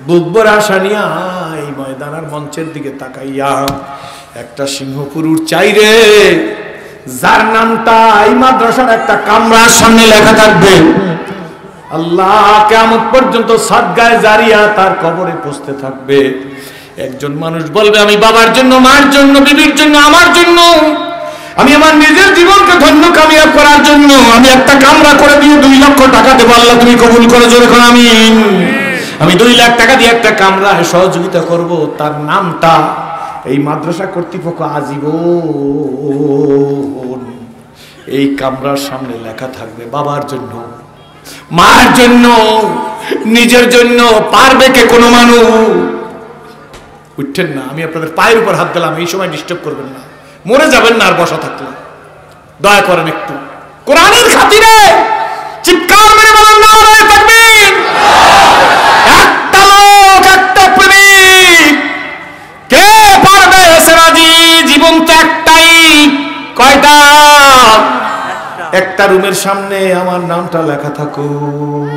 বুক ভরা আশা নিয়া এই ময়দানের মঞ্চের দিকে তাকাইয়া একটা সিংহপুরুষ চাই রে, যার নামটা এই মাদ্রাসার একটা কামরার সামনে লেখা থাকবে। আল্লাহ কিয়ামত পর্যন্ত সাদগায়ে জারিয়া তার কবরে পৌঁছতে থাকবে। একজন মানুষ বলবে, আমি বাবার জন্য, মার জন্য, বিবির জন্য, আমার জন্য, আমি আমার নিজের জীবনকে ধন্য কামিয়াব করার জন্য আমি একটা কামরা করে দিয়ে 2 লক্ষ টাকা দেবো। আল্লাহ তুমি কবুল করে জোরে করে আমিন। আমি 2 লাখ টাকা দিয়ে একটা কামরায় সহযোগিতা করব। তার নামটা এই মাদ্রাসা কর্তৃপক্ষ আজীবন এই কামরার সামনে লেখা থাকবে, বাবার জন্য, মার জন্য, নিজের জন্য। পারবে কে কোনো মানুষ? উঠছেন না, আমি আপনাদের পায়ের উপর হাত দিলাম, এই সময় ডিস্টার্ব করবেন না, মরে যাবেন না আর বসা থাকলে। দয়া করেন একটু কোরআনের খাতিরে চিৎকার মেরে বলেন নারে তাকবীর। একটা লোক, একটা প্রেমিক, কে পারবে সেরাজি? জীবন তো একটাই। কয়টা? একটা রুমের সামনে আমার নামটা লেখা থাকুক,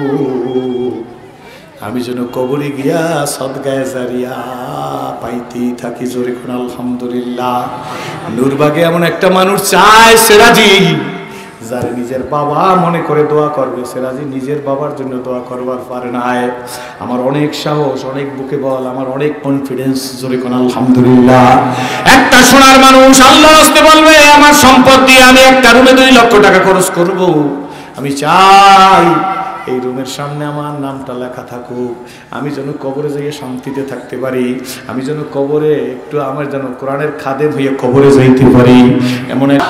আমি যেন কবরে গিয়া সদগায়ে জারিয়া পাইতে থাকি। জোরে কোন আলহামদুলিল্লাহ। নূরবাগে এমন একটা মানুষ চায় সেরাজি, যার নিজের বাবা মনে করে দোয়া করবে। সেরাজি নিজের বাবার জন্য দোয়া করবার পারে না। আমার অনেক সাহস, অনেক বুকে বল, আমার অনেক কনফিডেন্স। জোরে কোন আলহামদুলিল্লাহ। একটা সোনার মানুষ আল্লাহর রাস্তায় বলবে, আমার সম্পদ দিয়ে আমি একটা রুমে 2 লক্ষ টাকা খরচ করব। আমি চাই এই রুমের সামনে আমার নামটা লেখা থাকুক, আমি যেন কবরে যাইয়ে শান্তিতে থাকতে পারি, আমি যেন কবরে একটু আমার যেন কোরআনের খাদেম হয়ে কবরে যাইতে পারি। এমন এক